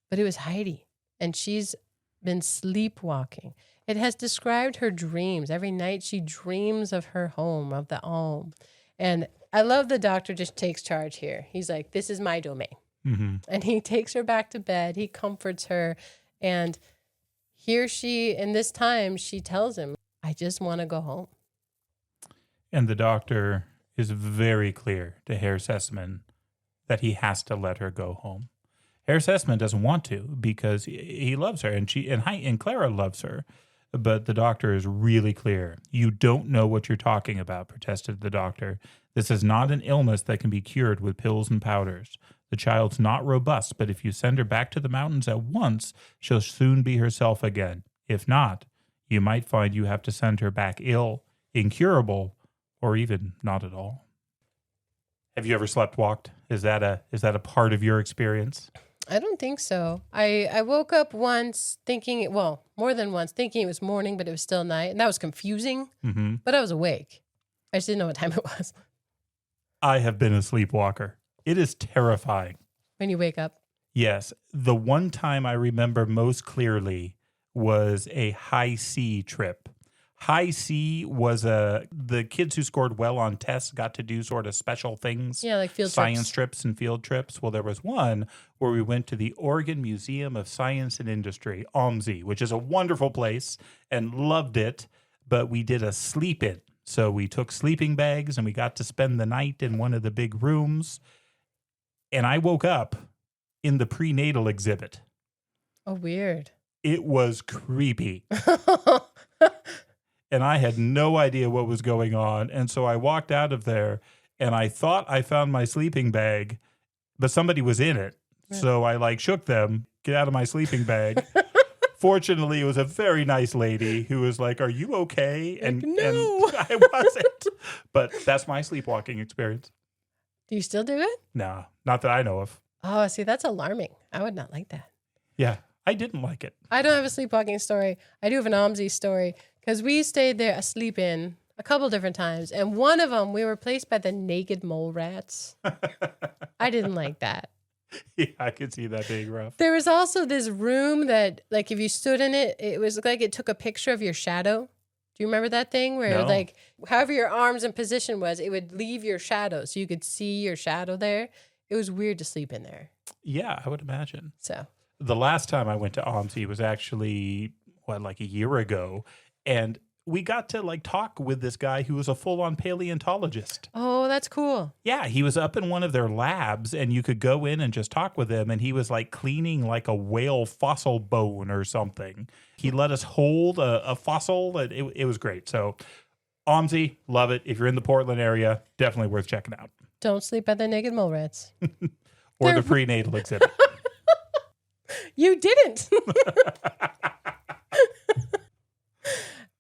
but it was Heidi, and she's been sleepwalking. It has described her dreams. Every night she dreams of her home, of the Alm. And I love the doctor just takes charge here. He's like, this is my domain. Mm-hmm. And he takes her back to bed. He comforts her. And here she, in this time, she tells him, I just want to go home. And the doctor is very clear to Herr Sesamin that he has to let her go home. Herr Sesamin doesn't want to because he loves her, and Clara loves her. But the doctor is really clear. You don't know what you're talking about, protested the doctor. This is not an illness that can be cured with pills and powders. The child's not robust, but if you send her back to the mountains at once, she'll soon be herself again. If not, you might find you have to send her back ill, incurable, or even not at all. Have you ever sleepwalked? Is that a part of your experience? I don't think so. I woke up once thinking, well, more than once, thinking it was morning, but it was still night. And that was confusing, but I was awake. I just didn't know what time it was. I have been a sleepwalker. It is terrifying. When you wake up? Yes. The one time I remember most clearly was a high C trip. High C was the kids who scored well on tests got to do sort of special things. Yeah, like field science trips and field trips. Well, there was one where we went to the Oregon Museum of Science and Industry, OMSI, which is a wonderful place and loved it, but we did a sleep-in. So we took sleeping bags and we got to spend the night in one of the big rooms. And I woke up in the prenatal exhibit. Oh, weird. It was creepy. And I had no idea what was going on. And so I walked out of there and I thought I found my sleeping bag, but somebody was in it. Yeah. So I shook them, get out of my sleeping bag. Fortunately, it was a very nice lady who was like, "Are you okay?" And, no. And I wasn't. But that's my sleepwalking experience. Do you still do it? No, not that I know of. Oh, see, that's alarming. I would not like that. Yeah, I didn't like it. I don't have a sleepwalking story. I do have an OMSI story because we stayed there asleep in a couple different times. And one of them, we were placed by the naked mole rats. I didn't like that. Yeah, I could see that being rough. There was also this room that, if you stood in it, it was like it took a picture of your shadow. Do you remember that thing where, No. However your arms and position was, it would leave your shadow so you could see your shadow there? It was weird to sleep in there. Yeah, I would imagine. So the last time I went to OMSI was actually, a year ago. And we got to talk with this guy who was a full-on paleontologist. Oh, that's cool. Yeah, he was up in one of their labs and you could go in and just talk with him. And he was cleaning a whale fossil bone or something. He let us hold a fossil. It was great. So OMSI, love it. If you're in the Portland area, definitely worth checking out. Don't sleep at the naked mole rats. Or the prenatal exhibit. You didn't.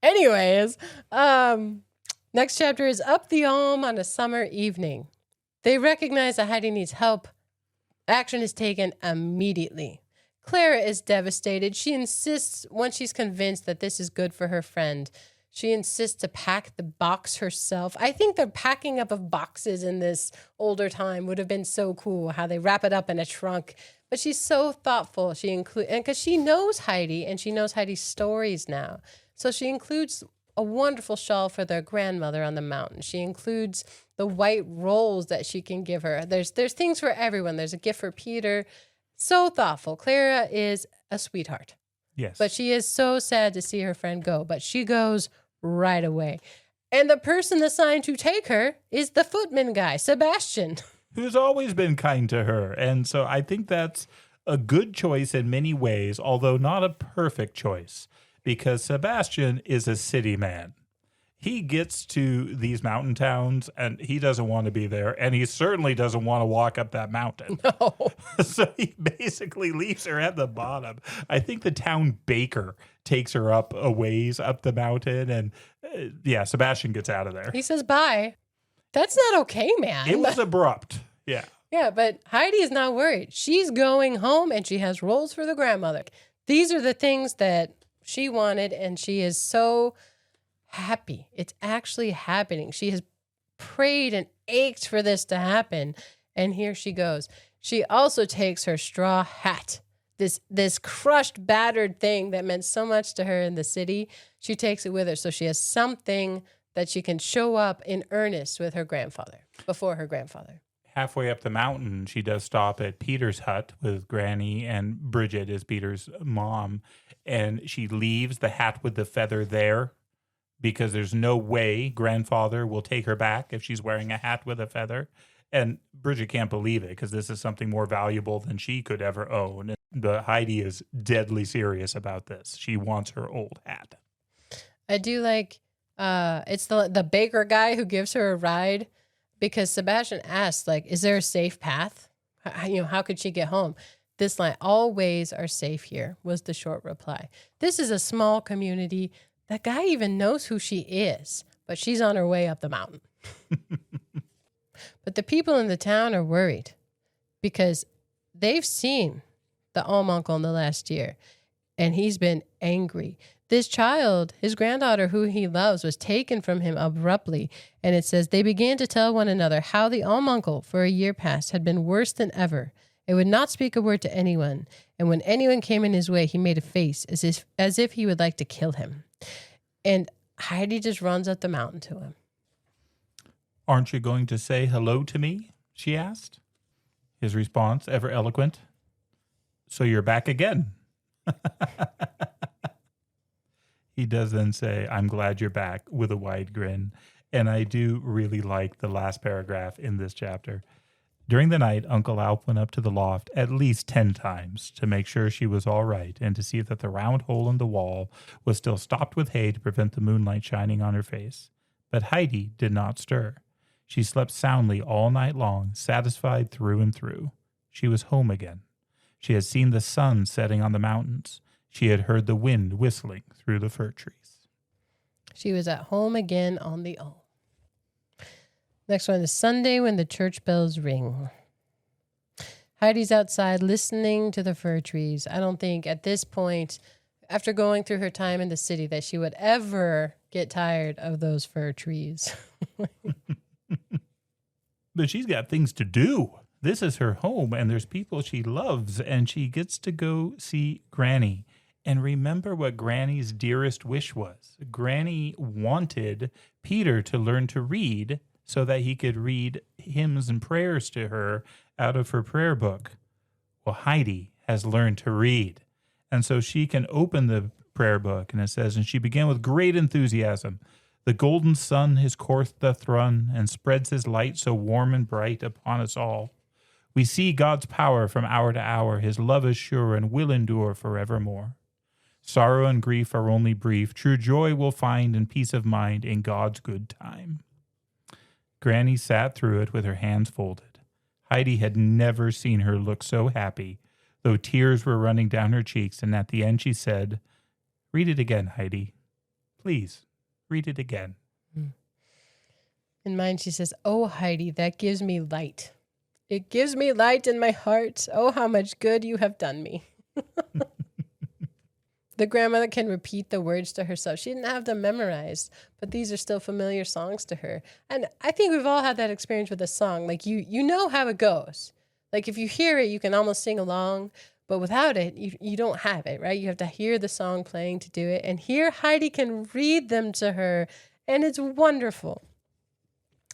Anyways, next chapter is up the Alm on a summer evening. They recognize that Heidi needs help. Action is taken immediately. Clara is devastated. She insists, once she's convinced that this is good for her friend, She insists to pack the box herself. I think the packing up of boxes in this older time would have been so cool, how they wrap it up in a trunk. But she's so thoughtful. And because she knows Heidi and she knows Heidi's stories now. So she includes a wonderful shawl for their grandmother on the mountain. She includes the white rolls that she can give her. There's things for everyone. There's a gift for Peter. So thoughtful. Clara is a sweetheart. Yes. But she is so sad to see her friend go. But she goes right away. And the person assigned to take her is the footman guy, Sebastian. Who's always been kind to her. And so I think that's a good choice in many ways, although not a perfect choice, because Sebastian is a city man. He gets to these mountain towns and he doesn't want to be there. And he certainly doesn't want to walk up that mountain. No. So he basically leaves her at the bottom. I think the town baker takes her up a ways up the mountain. And Sebastian gets out of there. He says bye. That's not okay, man. It was abrupt. Yeah. Yeah, but Heidi is not worried. She's going home and she has rolls for the grandmother. These are the things that she wanted, and she is so happy. It's actually happening. She has prayed and ached for this to happen, and here she goes. She also takes her straw hat, this crushed, battered thing that meant so much to her in the city. She takes it with her, so she has something that she can show up in earnest with her grandfather, before her grandfather. Halfway up the mountain, she does stop at Peter's hut with Granny, and Bridget is Peter's mom. And she leaves the hat with the feather there because there's no way grandfather will take her back if she's wearing a hat with a feather. And Bridget can't believe it because this is something more valuable than she could ever own. But Heidi is deadly serious about this. She wants her old hat. I do like, it's the baker guy who gives her a ride, because Sebastian asks, like, is there a safe path? How could she get home? This line, all ways are safe here, was the short reply. This is a small community. That guy even knows who she is, but she's on her way up the mountain. But the people in the town are worried because they've seen the Almuncle in the last year, and he's been angry. This child, his granddaughter, who he loves, was taken from him abruptly. And it says, they began to tell one another how the Almuncle for a year past had been worse than ever. It would not speak a word to anyone. And when anyone came in his way, he made a face as if he would like to kill him. And Heidi just runs up the mountain to him. Aren't you going to say hello to me? She asked. His response, ever eloquent. So you're back again. He does then say, I'm glad you're back, with a wide grin. And I do really like the last paragraph in this chapter. During the night, Uncle Alp went up to the loft at least 10 times to make sure she was all right and to see that the round hole in the wall was still stopped with hay to prevent the moonlight shining on her face. But Heidi did not stir. She slept soundly all night long, satisfied through and through. She was home again. She had seen the sun setting on the mountains. She had heard the wind whistling through the fir trees. She was at home again on the Alm. Next one is Sunday when the church bells ring. Heidi's outside listening to the fir trees. I don't think at this point, after going through her time in the city, that she would ever get tired of those fir trees. But she's got things to do. This is her home, and there's people she loves, and she gets to go see Granny. And remember what Granny's dearest wish was. Granny wanted Peter to learn to read so that he could read hymns and prayers to her out of her prayer book. Well, Heidi has learned to read. And so she can open the prayer book, and it says, and she began with great enthusiasm. The golden sun his course doth run, and spreads his light so warm and bright upon us all. We see God's power from hour to hour. His love is sure and will endure forevermore. Sorrow and grief are only brief. True joy we'll find and peace of mind in God's good time. Granny sat through it with her hands folded. Heidi had never seen her look so happy, though tears were running down her cheeks, and at the end she said, read it again, Heidi. Please, read it again. In mine she says, oh, Heidi, that gives me light. It gives me light in my heart. Oh, how much good you have done me. The grandmother can repeat the words to herself. She didn't have them memorized, but these are still familiar songs to her. And I think we've all had that experience with a song. Like you know how it goes. Like if you hear it, you can almost sing along, but without it, you don't have it, right? You have to hear the song playing to do it. And here Heidi can read them to her, and it's wonderful.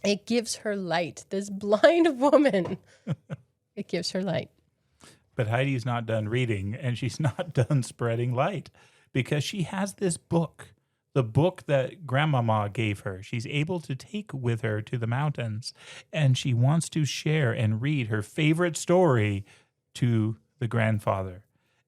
It gives her light. This blind woman, it gives her light. But Heidi's not done reading, and she's not done spreading light, because she has this book, the book that Grandmama gave her. She's able to take with her to the mountains, and she wants to share and read her favorite story to the grandfather.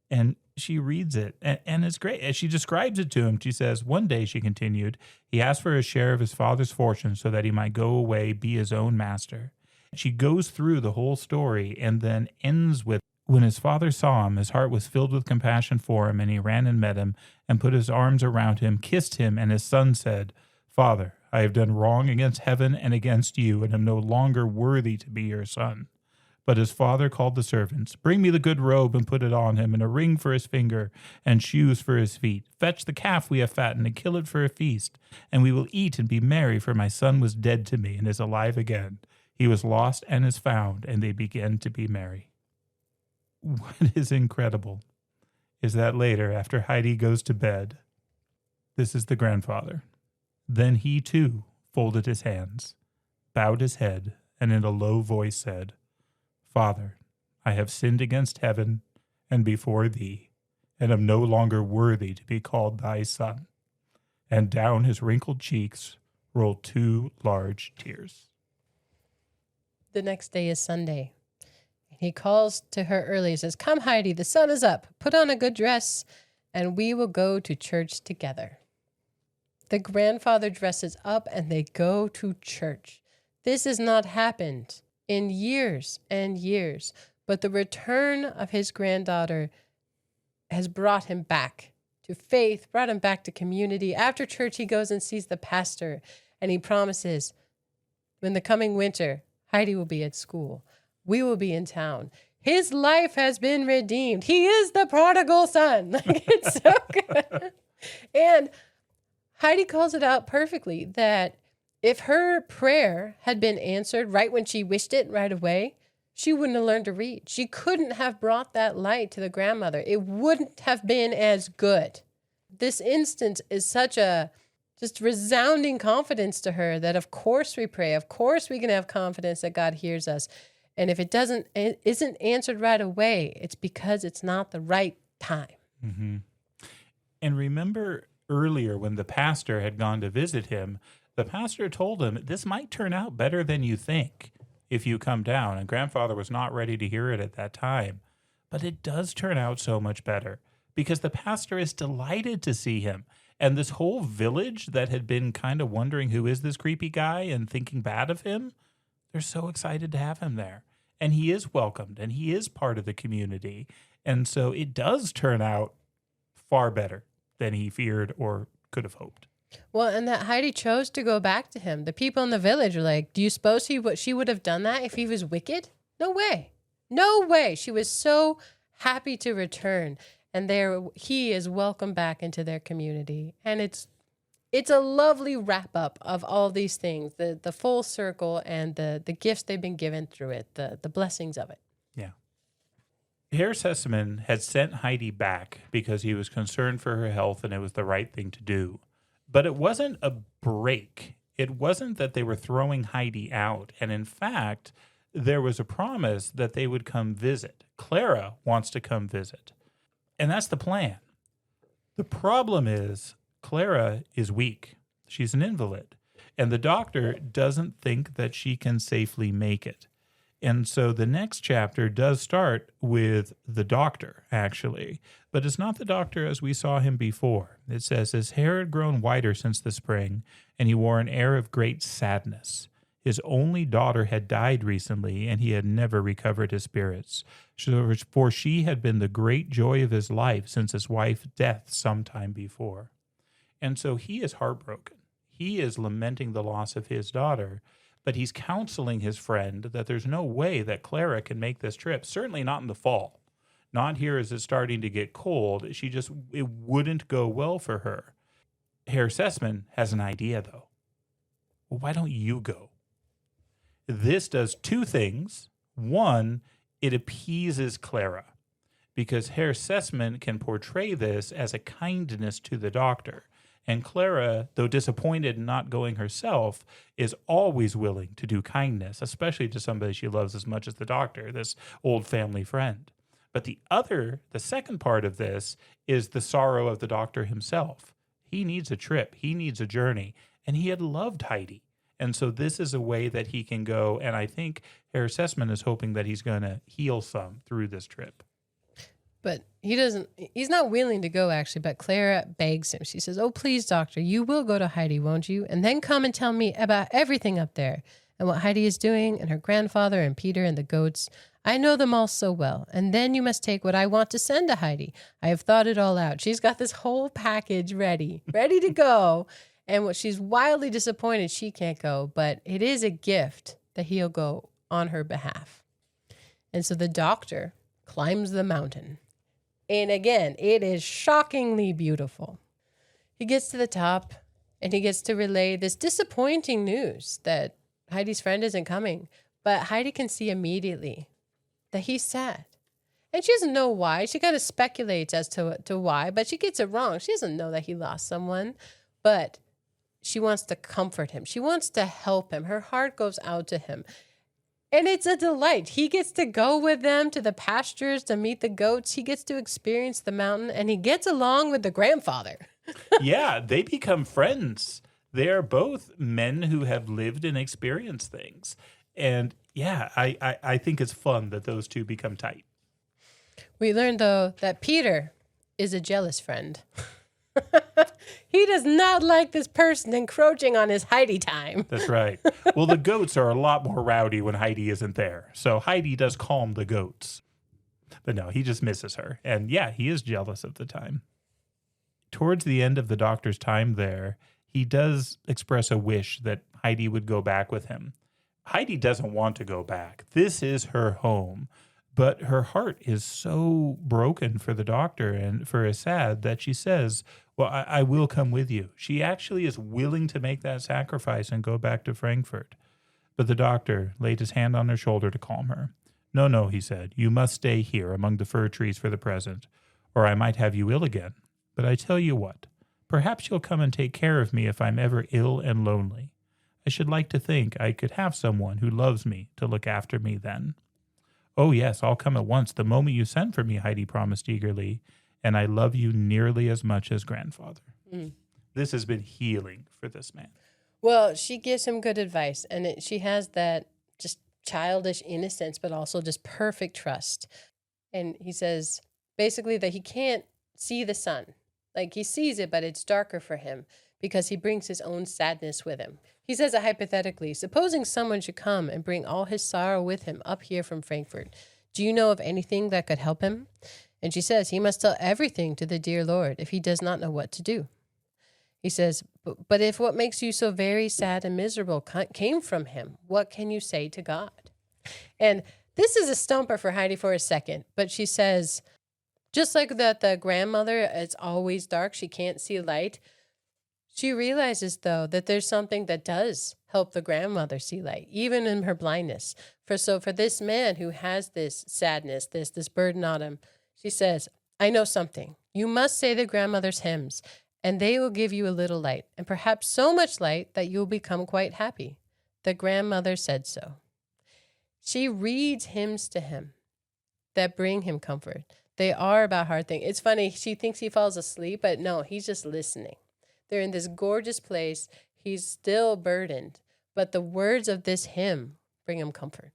And she reads it, and it's great. As she describes it to him, she says, one day, she continued, he asked for a share of his father's fortune so that he might go away, be his own master. She goes through the whole story and then ends with, when his father saw him, his heart was filled with compassion for him, and he ran and met him and put his arms around him, kissed him, and his son said, Father, I have done wrong against heaven and against you, and am no longer worthy to be your son. But his father called the servants, Bring me the good robe and put it on him, and a ring for his finger, and shoes for his feet. Fetch the calf we have fattened, and kill it for a feast, and we will eat and be merry, for my son was dead to me and is alive again. He was lost and is found, and they began to be merry. What is incredible is that later, after Heidi goes to bed, this is the grandfather. Then he too folded his hands, bowed his head, and in a low voice said, Father, I have sinned against heaven and before thee, and am no longer worthy to be called thy son. And down his wrinkled cheeks rolled 2 large tears. The next day is Sunday. He calls to her early and says, Come, Heidi, the sun is up. Put on a good dress, and we will go to church together. The grandfather dresses up, and they go to church. This has not happened in years and years, but the return of his granddaughter has brought him back to faith, brought him back to community. After church, he goes and sees the pastor, and he promises, in the coming winter, Heidi will be at school. We will be in town. His life has been redeemed. He is the prodigal son. Like, it's so good. And Heidi calls it out perfectly that if her prayer had been answered right when she wished it right away, she wouldn't have learned to read. She couldn't have brought that light to the grandmother. It wouldn't have been as good. This instance is such a just resounding confidence to her that of course we pray. Of course we can have confidence that God hears us. And if it isn't answered right away, it's because it's not the right time. Mm-hmm. And remember earlier when the pastor had gone to visit him, the pastor told him, this might turn out better than you think if you come down. And grandfather was not ready to hear it at that time. But it does turn out so much better because the pastor is delighted to see him. And this whole village that had been kind of wondering who is this creepy guy and thinking bad of him, they're so excited to have him there. And he is welcomed and he is part of the community. And so it does turn out far better than he feared or could have hoped. Well, and that Heidi chose to go back to him. The people in the village are like, do you suppose she would have done that if he was wicked? No way. No way. She was so happy to return. And he is welcomed back into their community. And it's a lovely wrap up of all these things, the full circle and the gifts they've been given through it, the blessings of it. Yeah. Herr Sesseman had sent Heidi back because he was concerned for her health and it was the right thing to do. But it wasn't a break. It wasn't that they were throwing Heidi out. And in fact, there was a promise that they would come visit. Clara wants to come visit. And that's the plan. The problem is Clara is weak. She's an invalid. And the doctor doesn't think that she can safely make it. And so the next chapter does start with the doctor, actually. But it's not the doctor as we saw him before. It says, his hair had grown whiter since the spring, and he wore an air of great sadness. His only daughter had died recently, and he had never recovered his spirits. For she had been the great joy of his life since his wife's death some time before. And so he is heartbroken. He is lamenting the loss of his daughter, but he's counseling his friend that there's no way that Clara can make this trip, certainly not in the fall. Not here is it starting to get cold. It wouldn't go well for her. Herr Sessman has an idea, though. Well, why don't you go? This does two things. One, it appeases Clara, because Herr Sessman can portray this as a kindness to the doctor. And Clara, though disappointed in not going herself, is always willing to do kindness, especially to somebody she loves as much as the doctor, this old family friend. But the second part of this is the sorrow of the doctor himself. He needs a trip. He needs a journey. And he had loved Heidi. And so this is a way that he can go. And I think Herr Sessman is hoping that he's going to heal some through this trip. But he's not willing to go, actually, but Clara begs him. She says, "Oh, please, doctor, you will go to Heidi, won't you? And then come and tell me about everything up there and what Heidi is doing and her grandfather and Peter and the goats. I know them all so well. And then you must take what I want to send to Heidi. I have thought it all out." She's got this whole package ready to go. And what she's wildly disappointed she can't go, but it is a gift that he'll go on her behalf. And so the doctor climbs the mountain. And again, it is shockingly beautiful. He gets to the top and he gets to relay this disappointing news that Heidi's friend isn't coming. But Heidi can see immediately that he's sad. And she doesn't know why. She kind of speculates as to why, but she gets it wrong. She doesn't know that he lost someone, but she wants to comfort him. She wants to help him. Her heart goes out to him. And it's a delight. He gets to go with them to the pastures to meet the goats. He gets to experience the mountain, and he gets along with the grandfather. Yeah, they become friends. They are both men who have lived and experienced things. And yeah, I think it's fun that those two become tight. We learned, though, that Peter is a jealous friend. He does not like this person encroaching on his Heidi time. That's right. Well, the goats are a lot more rowdy when Heidi isn't there. So Heidi does calm the goats. But no, he just misses her. And yeah, he is jealous at the time. Towards the end of the doctor's time there, he does express a wish that Heidi would go back with him. Heidi doesn't want to go back. This is her home. But her heart is so broken for the doctor and for Assad that she says, well, I will come with you. She actually is willing to make that sacrifice and go back to Frankfurt. But the doctor laid his hand on her shoulder to calm her. No, he said, you must stay here among the fir trees for the present, or I might have you ill again. But I tell you what, perhaps you'll come and take care of me if I'm ever ill and lonely. I should like to think I could have someone who loves me to look after me then. Oh, yes, I'll come at once the moment you send for me, Heidi promised eagerly, and I love you nearly as much as grandfather. This has been healing for this man. Well, she gives him good advice, and she has that just childish innocence, but also just perfect trust. And he says basically that he can't see the sun. Like, he sees it, but it's darker for him because he brings his own sadness with him. He says it hypothetically. Supposing someone should come and bring all his sorrow with him up here from Frankfurt, do you know of anything that could help him? And she says he must tell everything to the dear Lord if he does not know what to do. He says, but if what makes you so very sad and miserable came from him, what can you say to God? And this is a stumper for Heidi for a second, but she says, just like that the grandmother, it's always dark, she can't see light. She realizes, though, that there's something that does help the grandmother see light, even in her blindness. For this man who has this sadness, this burden on him, she says, I know something. You must say the grandmother's hymns, and they will give you a little light, and perhaps so much light that you'll become quite happy. The grandmother said so. She reads hymns to him that bring him comfort. They are about hard things. It's funny, she thinks he falls asleep, but no, he's just listening. They're in this gorgeous place. He's still burdened, but the words of this hymn bring him comfort.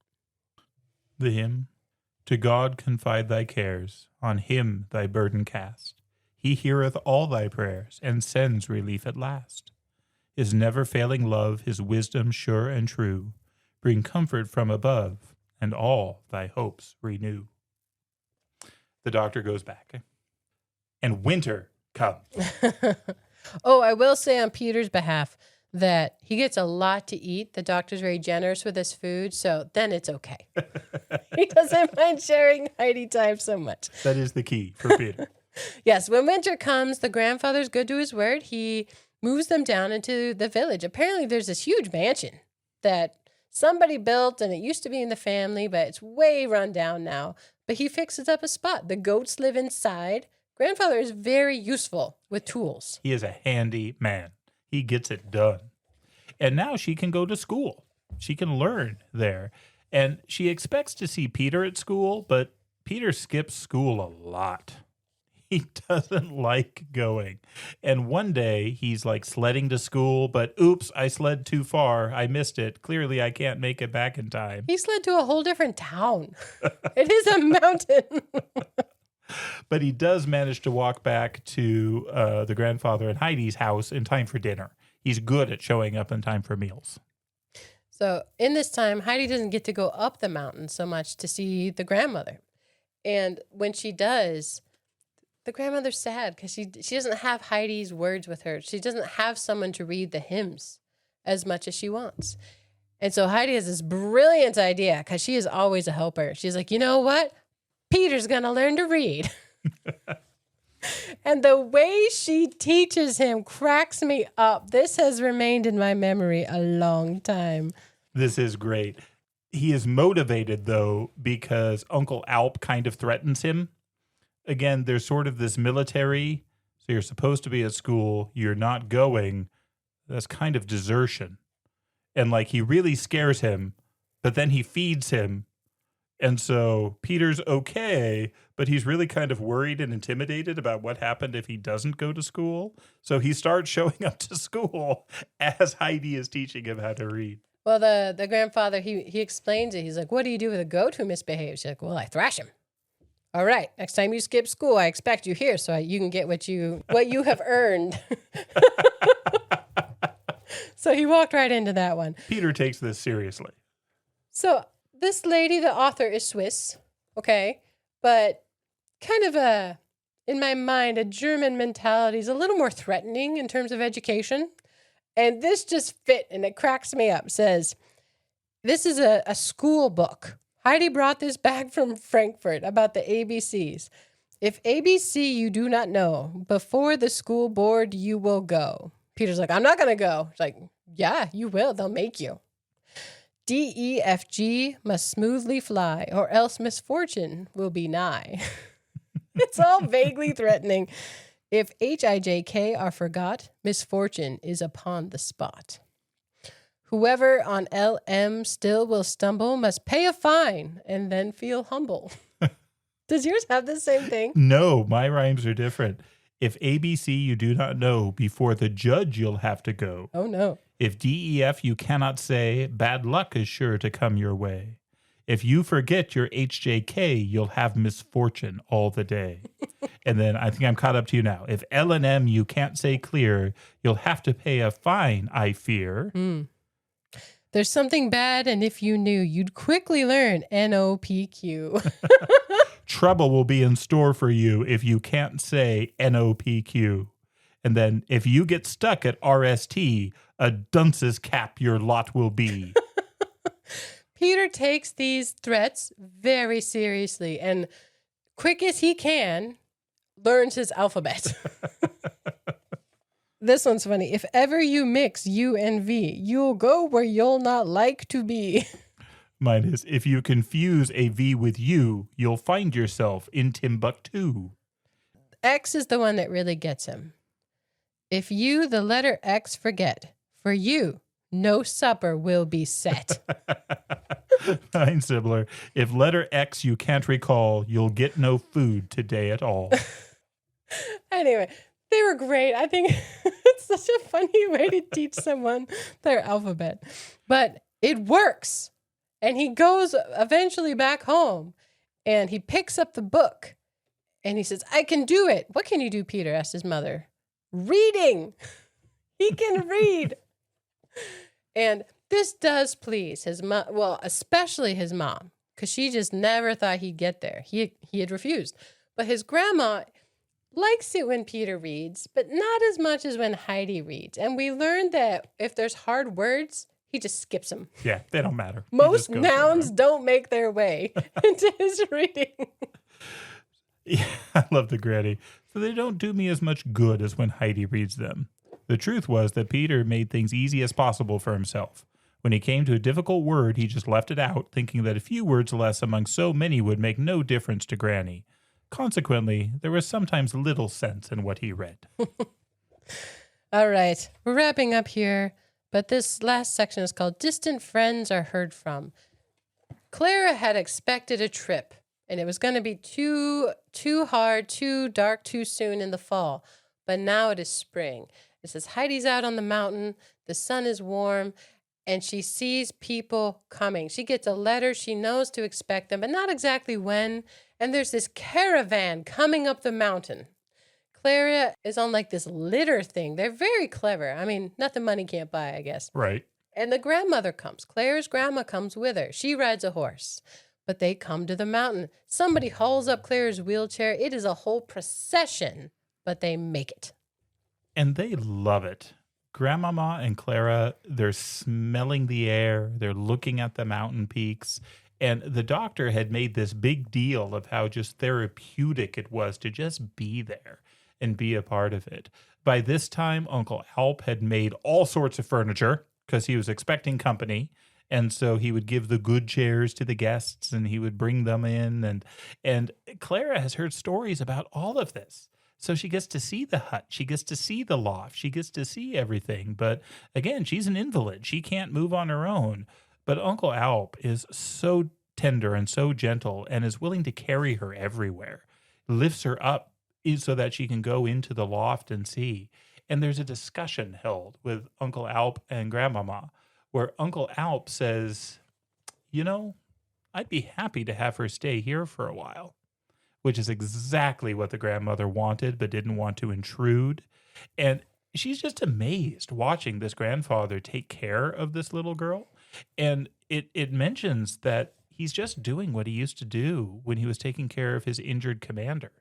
The hymn, to God confide thy cares, on him thy burden cast. He heareth all thy prayers, and sends relief at last. His never-failing love, his wisdom sure and true, bring comfort from above, and all thy hopes renew. The doctor goes back, and winter comes. Oh, I will say on Peter's behalf that he gets a lot to eat. The doctor's very generous with his food, so then it's okay. He doesn't mind sharing Heidi time so much. That is the key for Peter. Yes, when winter comes, the grandfather's good to his word. He moves them down into the village. Apparently, there's this huge mansion that somebody built, and it used to be in the family, but it's way run down now. But he fixes up a spot. The goats live inside. Grandfather is very useful with tools. He is a handy man. He gets it done. And now she can go to school. She can learn there. And she expects to see Peter at school, but Peter skips school a lot. He doesn't like going. And one day he's like sledding to school, but oops, I sled too far. I missed it. Clearly, I can't make it back in time. He slid to a whole different town. It is a mountain. But he does manage to walk back to the grandfather and Heidi's house in time for dinner. He's good at showing up in time for meals. So in this time, Heidi doesn't get to go up the mountain so much to see the grandmother. And when she does, the grandmother's sad because she doesn't have Heidi's words with her. She doesn't have someone to read the hymns as much as she wants. And so Heidi has this brilliant idea because she is always a helper. She's like, you know what? Peter's going to learn to read. And the way she teaches him cracks me up. This has remained in my memory a long time. This is great. He is motivated, though, because Uncle Alp kind of threatens him. Again, there's sort of this military, so you're supposed to be at school, you're not going. That's kind of desertion. And like he really scares him, but then he feeds him. And so Peter's okay, but he's really kind of worried and intimidated about what happened if he doesn't go to school. So he starts showing up to school as Heidi is teaching him how to read. Well, the grandfather, he explains it. He's like, what do you do with a goat who misbehaves? She's like, well, I thrash him. All right, next time you skip school, I expect you here so you can get what you have earned. So he walked right into that one. Peter takes this seriously. So this lady, the author, is Swiss, okay? But kind of in my mind, a German mentality is a little more threatening in terms of education. And this just fit, and it cracks me up. It says, this is a school book. Heidi brought this back from Frankfurt about the ABCs. If ABC you do not know, before the school board you will go. Peter's like, I'm not going to go. It's like, yeah, you will. They'll make you. D, E, F, G must smoothly fly, or else misfortune will be nigh. It's all vaguely threatening. If H, I, J, K are forgot, misfortune is upon the spot. Whoever on L, M still will stumble must pay a fine and then feel humble. Does yours have the same thing? No, my rhymes are different. If ABC you do not know, before the judge you'll have to go. Oh, no. If DEF you cannot say, bad luck is sure to come your way. If you forget your HJK, you'll have misfortune all the day. And then I think I'm caught up to you now. If L and M you can't say clear, you'll have to pay a fine, I fear. There's something bad, and if you knew, you'd quickly learn NOPQ. Trouble will be in store for you if you can't say NOPQ. And then if you get stuck at RST, a dunce's cap your lot will be. Peter takes these threats very seriously and, quick as he can, learns his alphabet. This one's funny. If ever you mix U and V, you'll go where you'll not like to be. Mine is, if you confuse a V with U, you'll find yourself in Timbuktu. X is the one that really gets him. If you the letter X forget, for you, no supper will be set. Mine's similar. If letter X you can't recall, you'll get no food today at all. Anyway, they were great. I think it's such a funny way to teach someone their alphabet. But it works. And he goes eventually back home and he picks up the book and he says, I can do it. What can you do, Peter? Asked his mother. Reading. He can read. And this does please his mom, well, especially his mom, because she just never thought he'd get there. He had refused. But his grandma likes it when Peter reads, but not as much as when Heidi reads. And we learned that if there's hard words, he just skips them. Yeah, they don't matter. Most nouns don't make their way into his reading. Yeah, I love the granny. So they don't do me as much good as when Heidi reads them. The truth was that Peter made things easy as possible for himself. When he came to a difficult word, he just left it out, thinking that a few words less among so many would make no difference to Granny. Consequently, there was sometimes little sense in what he read. All right, we're wrapping up here, but this last section is called Distant Friends Are Heard From. Clara had expected a trip, and it was going to be too hard, too dark, too soon in the fall, but now it is spring. It says Heidi's out on the mountain, the sun is warm, and she sees people coming. She gets a letter. She knows to expect them, but not exactly when. And there's this caravan coming up the mountain. Clara is on like this litter thing. They're very clever. I mean, nothing money can't buy, I guess. Right. And the grandmother comes. Clara's grandma comes with her. She rides a horse. But they come to the mountain. Somebody hauls up Clara's wheelchair. It is a whole procession, but they make it. And they love it. Grandmama and Clara, they're smelling the air. They're looking at the mountain peaks. And the doctor had made this big deal of how just therapeutic it was to just be there and be a part of it. By this time, Uncle Alp had made all sorts of furniture because he was expecting company. And so he would give the good chairs to the guests and he would bring them in. And Clara has heard stories about all of this. So she gets to see the hut. She gets to see the loft. She gets to see everything. But again, she's an invalid. She can't move on her own. But Uncle Alp is so tender and so gentle and is willing to carry her everywhere. Lifts her up so that she can go into the loft and see. And there's a discussion held with Uncle Alp and Grandmama where Uncle Alp says, you know, I'd be happy to have her stay here for a while. Which is exactly what the grandmother wanted, but didn't want to intrude. And she's just amazed watching this grandfather take care of this little girl. And it mentions that he's just doing what he used to do when he was taking care of his injured commander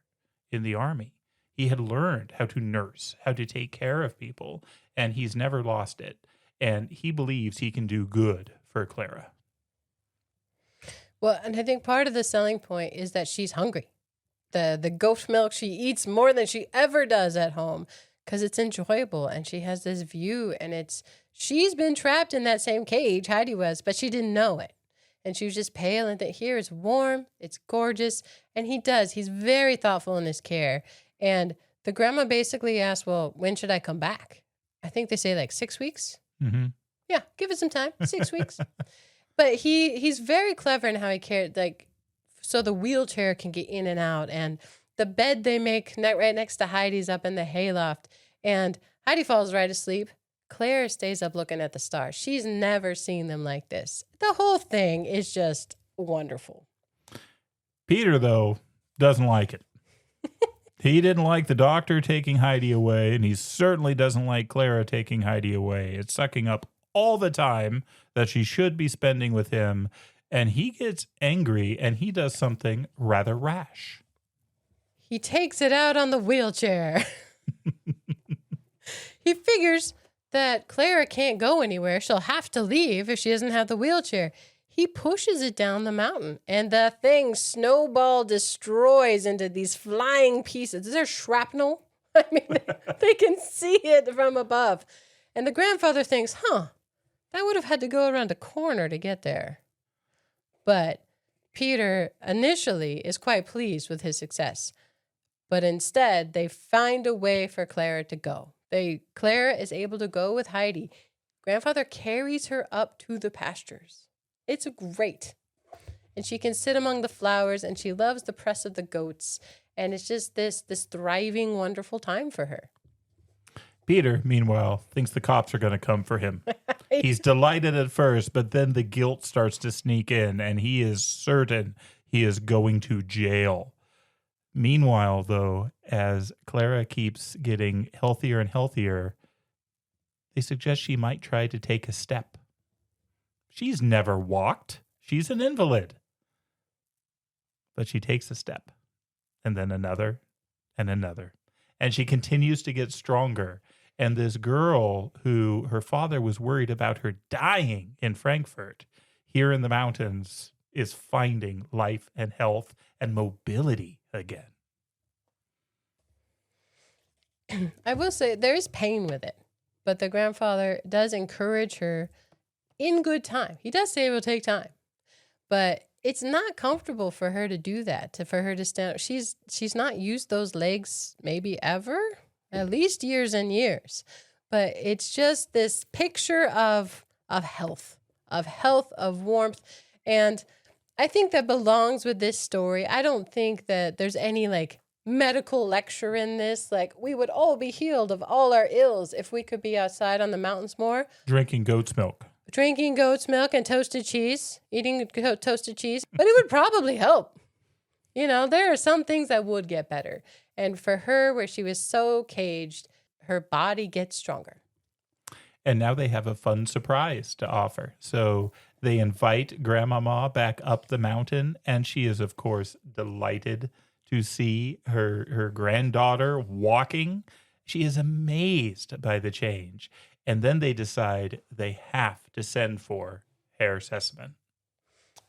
in the army. He had learned how to nurse, how to take care of people, and he's never lost it. And he believes he can do good for Clara. Well, and I think part of the selling point is that she's hungry. The goat milk she eats more than she ever does at home because it's enjoyable and she has this view and she's been trapped in that same cage Heidi was, but she didn't know it. And she was just pale and that here it's warm, it's gorgeous. And he's very thoughtful in his care. And the grandma basically asked, well, when should I come back? I think they say like 6 weeks. Mm-hmm. Yeah, give it some time, 6 weeks. But he's very clever in how he cared, like, so the wheelchair can get in and out. And the bed they make right next to Heidi's up in the hayloft. And Heidi falls right asleep. Claire stays up looking at the stars. She's never seen them like this. The whole thing is just wonderful. Peter, though, doesn't like it. He didn't like the doctor taking Heidi away, and he certainly doesn't like Clara taking Heidi away. It's sucking up all the time that she should be spending with him. And he gets angry and he does something rather rash. He takes it out on the wheelchair. He figures that Clara can't go anywhere. She'll have to leave if she doesn't have the wheelchair. He pushes it down the mountain and the thing snowball destroys into these flying pieces. Is there shrapnel? I mean, they can see it from above. And the grandfather thinks, that would have had to go around a corner to get there. But Peter initially is quite pleased with his success. But instead, they find a way for Clara to go. Clara is able to go with Heidi. Grandfather carries her up to the pastures. It's great. And she can sit among the flowers, and she loves the press of the goats. And it's just this thriving, wonderful time for her. Peter, meanwhile, thinks the cops are going to come for him. He's delighted at first, but then the guilt starts to sneak in, and he is certain he is going to jail. Meanwhile, though, as Clara keeps getting healthier and healthier, they suggest she might try to take a step. She's never walked. She's an invalid. But she takes a step, and then another, and another. and she continues to get stronger. And this girl who her father was worried about her dying in Frankfurt, here in the mountains, is finding life and health and mobility again. I will say there is pain with it, but the grandfather does encourage her in good time. He does say it will take time, but it's not comfortable for her to do that, for her to stand. She's not used those legs maybe ever, at least years and years. But it's just this picture of health, of warmth. And I think that belongs with this story. I don't think that there's any like medical lecture in this. Like we would all be healed of all our ills if we could be outside on the mountains more. Drinking goat's milk. Drinking goat's milk and toasted cheese, eating toasted cheese, but it would probably help. You know, there are some things that would get better. And for her, where she was so caged, her body gets stronger. And now they have a fun surprise to offer. So they invite Grandmama back up the mountain, and she is, of course, delighted to see her granddaughter walking. She is amazed by the change. And then they decide they have to send for Herr Sesemann.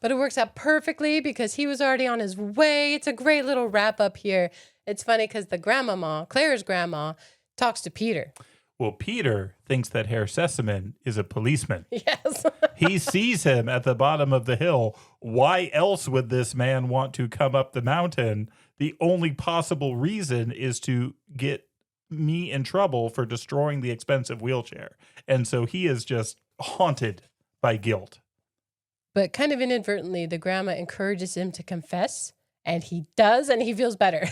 But it works out perfectly because he was already on his way. It's a great little wrap up here. It's funny because the grandmama, Claire's grandma, talks to Peter. Well, Peter thinks that Herr Sesemann is a policeman. Yes. He sees him at the bottom of the hill. Why else would this man want to come up the mountain? The only possible reason is to get me in trouble for destroying the expensive wheelchair. And so he is just haunted by guilt. But kind of inadvertently, the grandma encourages him to confess, and he does, and he feels better.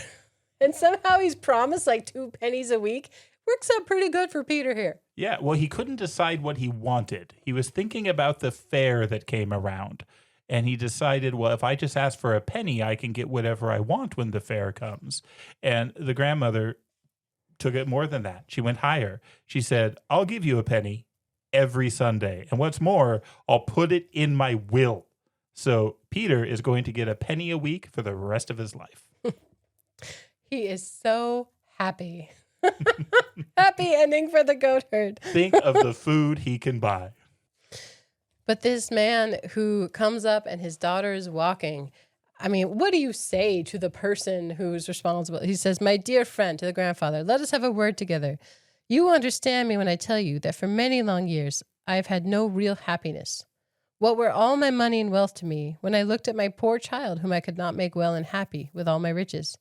And somehow he's promised like 2 pennies a week. Works out pretty good for Peter here. Yeah, well, he couldn't decide what he wanted. He was thinking about the fair that came around. And he decided, well, if I just ask for a penny, I can get whatever I want when the fair comes. And the grandmother took it more than that. She went higher. She said, I'll give you a penny every Sunday. And what's more, I'll put it in my will. So Peter is going to get a penny a week for the rest of his life. He is so happy. Happy ending for the goat herd. Think of the food he can buy. But this man who comes up and his daughter is walking, I mean, what do you say to the person who's responsible? He says, my dear friend, to the grandfather, let us have a word together. You will understand me when I tell you that for many long years, I have had no real happiness. What were all my money and wealth to me when I looked at my poor child whom I could not make well and happy with all my riches?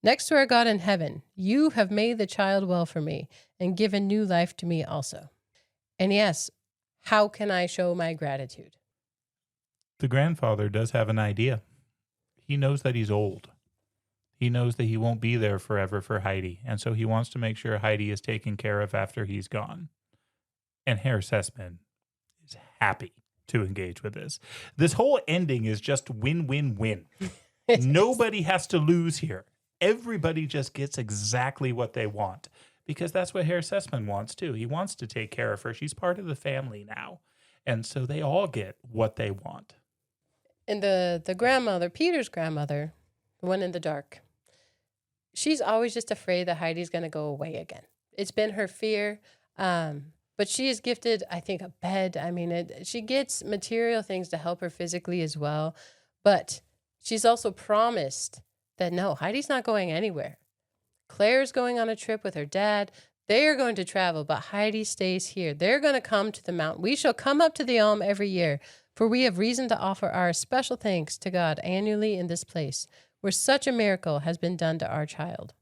Next to our God in heaven, you have made the child well for me and given new life to me also. And yes, how can I show my gratitude? The grandfather does have an idea. He knows that he's old. He knows that he won't be there forever for Heidi, and so he wants to make sure Heidi is taken care of after he's gone. And Herr Sesemann is happy to engage with this. This whole ending is just win-win-win. Nobody has to lose here. Everybody just gets exactly what they want, because that's what Herr Sesemann wants too. He wants to take care of her. She's part of the family now, and so they all get what they want. And the grandmother, Peter's grandmother, the one in the dark, she's always just afraid that Heidi's going to go away again. It's been her fear, but she is gifted, I think, a bed. I mean, she gets material things to help her physically as well, but she's also promised that no, Heidi's not going anywhere. Claire's going on a trip with her dad. They are going to travel, but Heidi stays here. They're going to come to the mountain. We shall come up to the Alm every year, for we have reason to offer our special thanks to God annually in this place, where such a miracle has been done to our child.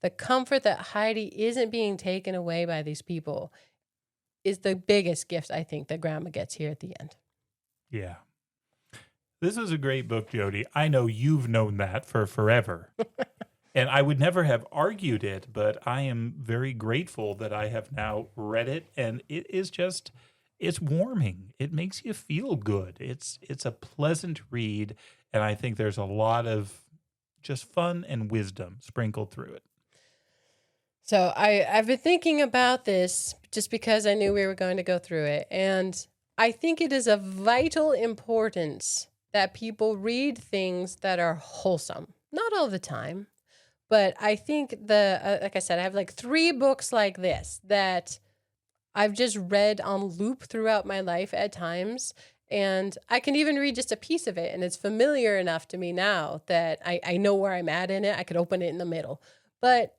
The comfort that Heidi isn't being taken away by these people is the biggest gift, I think, that Grandma gets here at the end. Yeah. This is a great book, Jody. I know you've known that for forever. And I would never have argued it, but I am very grateful that I have now read it. And it is just, it's warming. It makes you feel good. It's a pleasant read. And I think there's a lot of just fun and wisdom sprinkled through it. So I've been thinking about this just because I knew we were going to go through it. And I think it is of vital importance that people read things that are wholesome. Not all the time, But I think like I said, I have like 3 books like this that I've just read on loop throughout my life at times. And I can even read just a piece of it, and it's familiar enough to me now that I know where I'm at in it. I could open it in the middle. But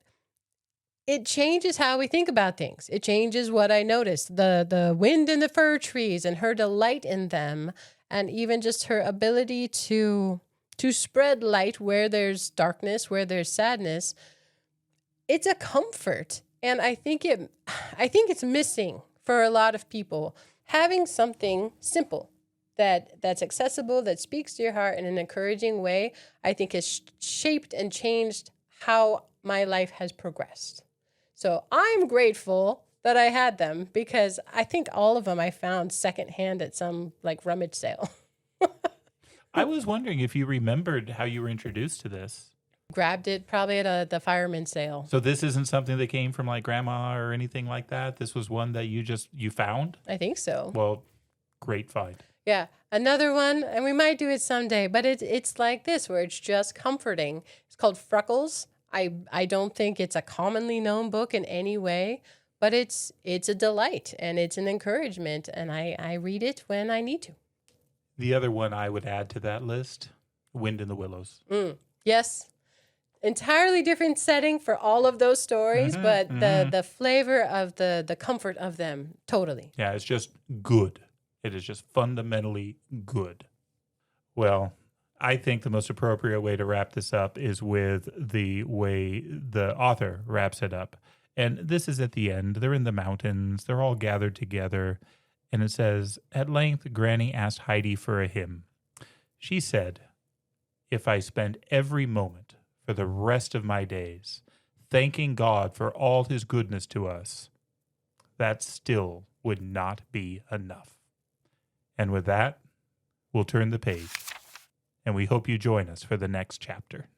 it changes how we think about things. It changes what I notice. The wind in the fir trees and her delight in them, and even just her ability to spread light where there's darkness, where there's sadness. It's a comfort. And I think it's missing for a lot of people. Having something simple that's accessible, that speaks to your heart in an encouraging way, I think has shaped and changed how my life has progressed. So I'm grateful that I had them, because I think all of them I found secondhand at some like rummage sale. I was wondering if you remembered how you were introduced to this. Grabbed it probably at the fireman sale. So this isn't something that came from like grandma or anything like that? This was one that you found? I think so. Well, great find. Yeah. Another one, and we might do it someday, but it's like this, where it's just comforting. It's called Freckles. I don't think it's a commonly known book in any way, but it's a delight and it's an encouragement, and I read it when I need to. The other one I would add to that list, Wind in the Willows. Yes. Entirely different setting for all of those stories, but the flavor of the comfort of them, totally. Yeah, it's just good. It is just fundamentally good. Well, I think the most appropriate way to wrap this up is with the way the author wraps it up. And this is at the end. They're in the mountains. They're all gathered together. And it says, "At length, Granny asked Heidi for a hymn. She said, 'If I spent every moment for the rest of my days thanking God for all his goodness to us, that still would not be enough.'" And with that, we'll turn the page, and we hope you join us for the next chapter.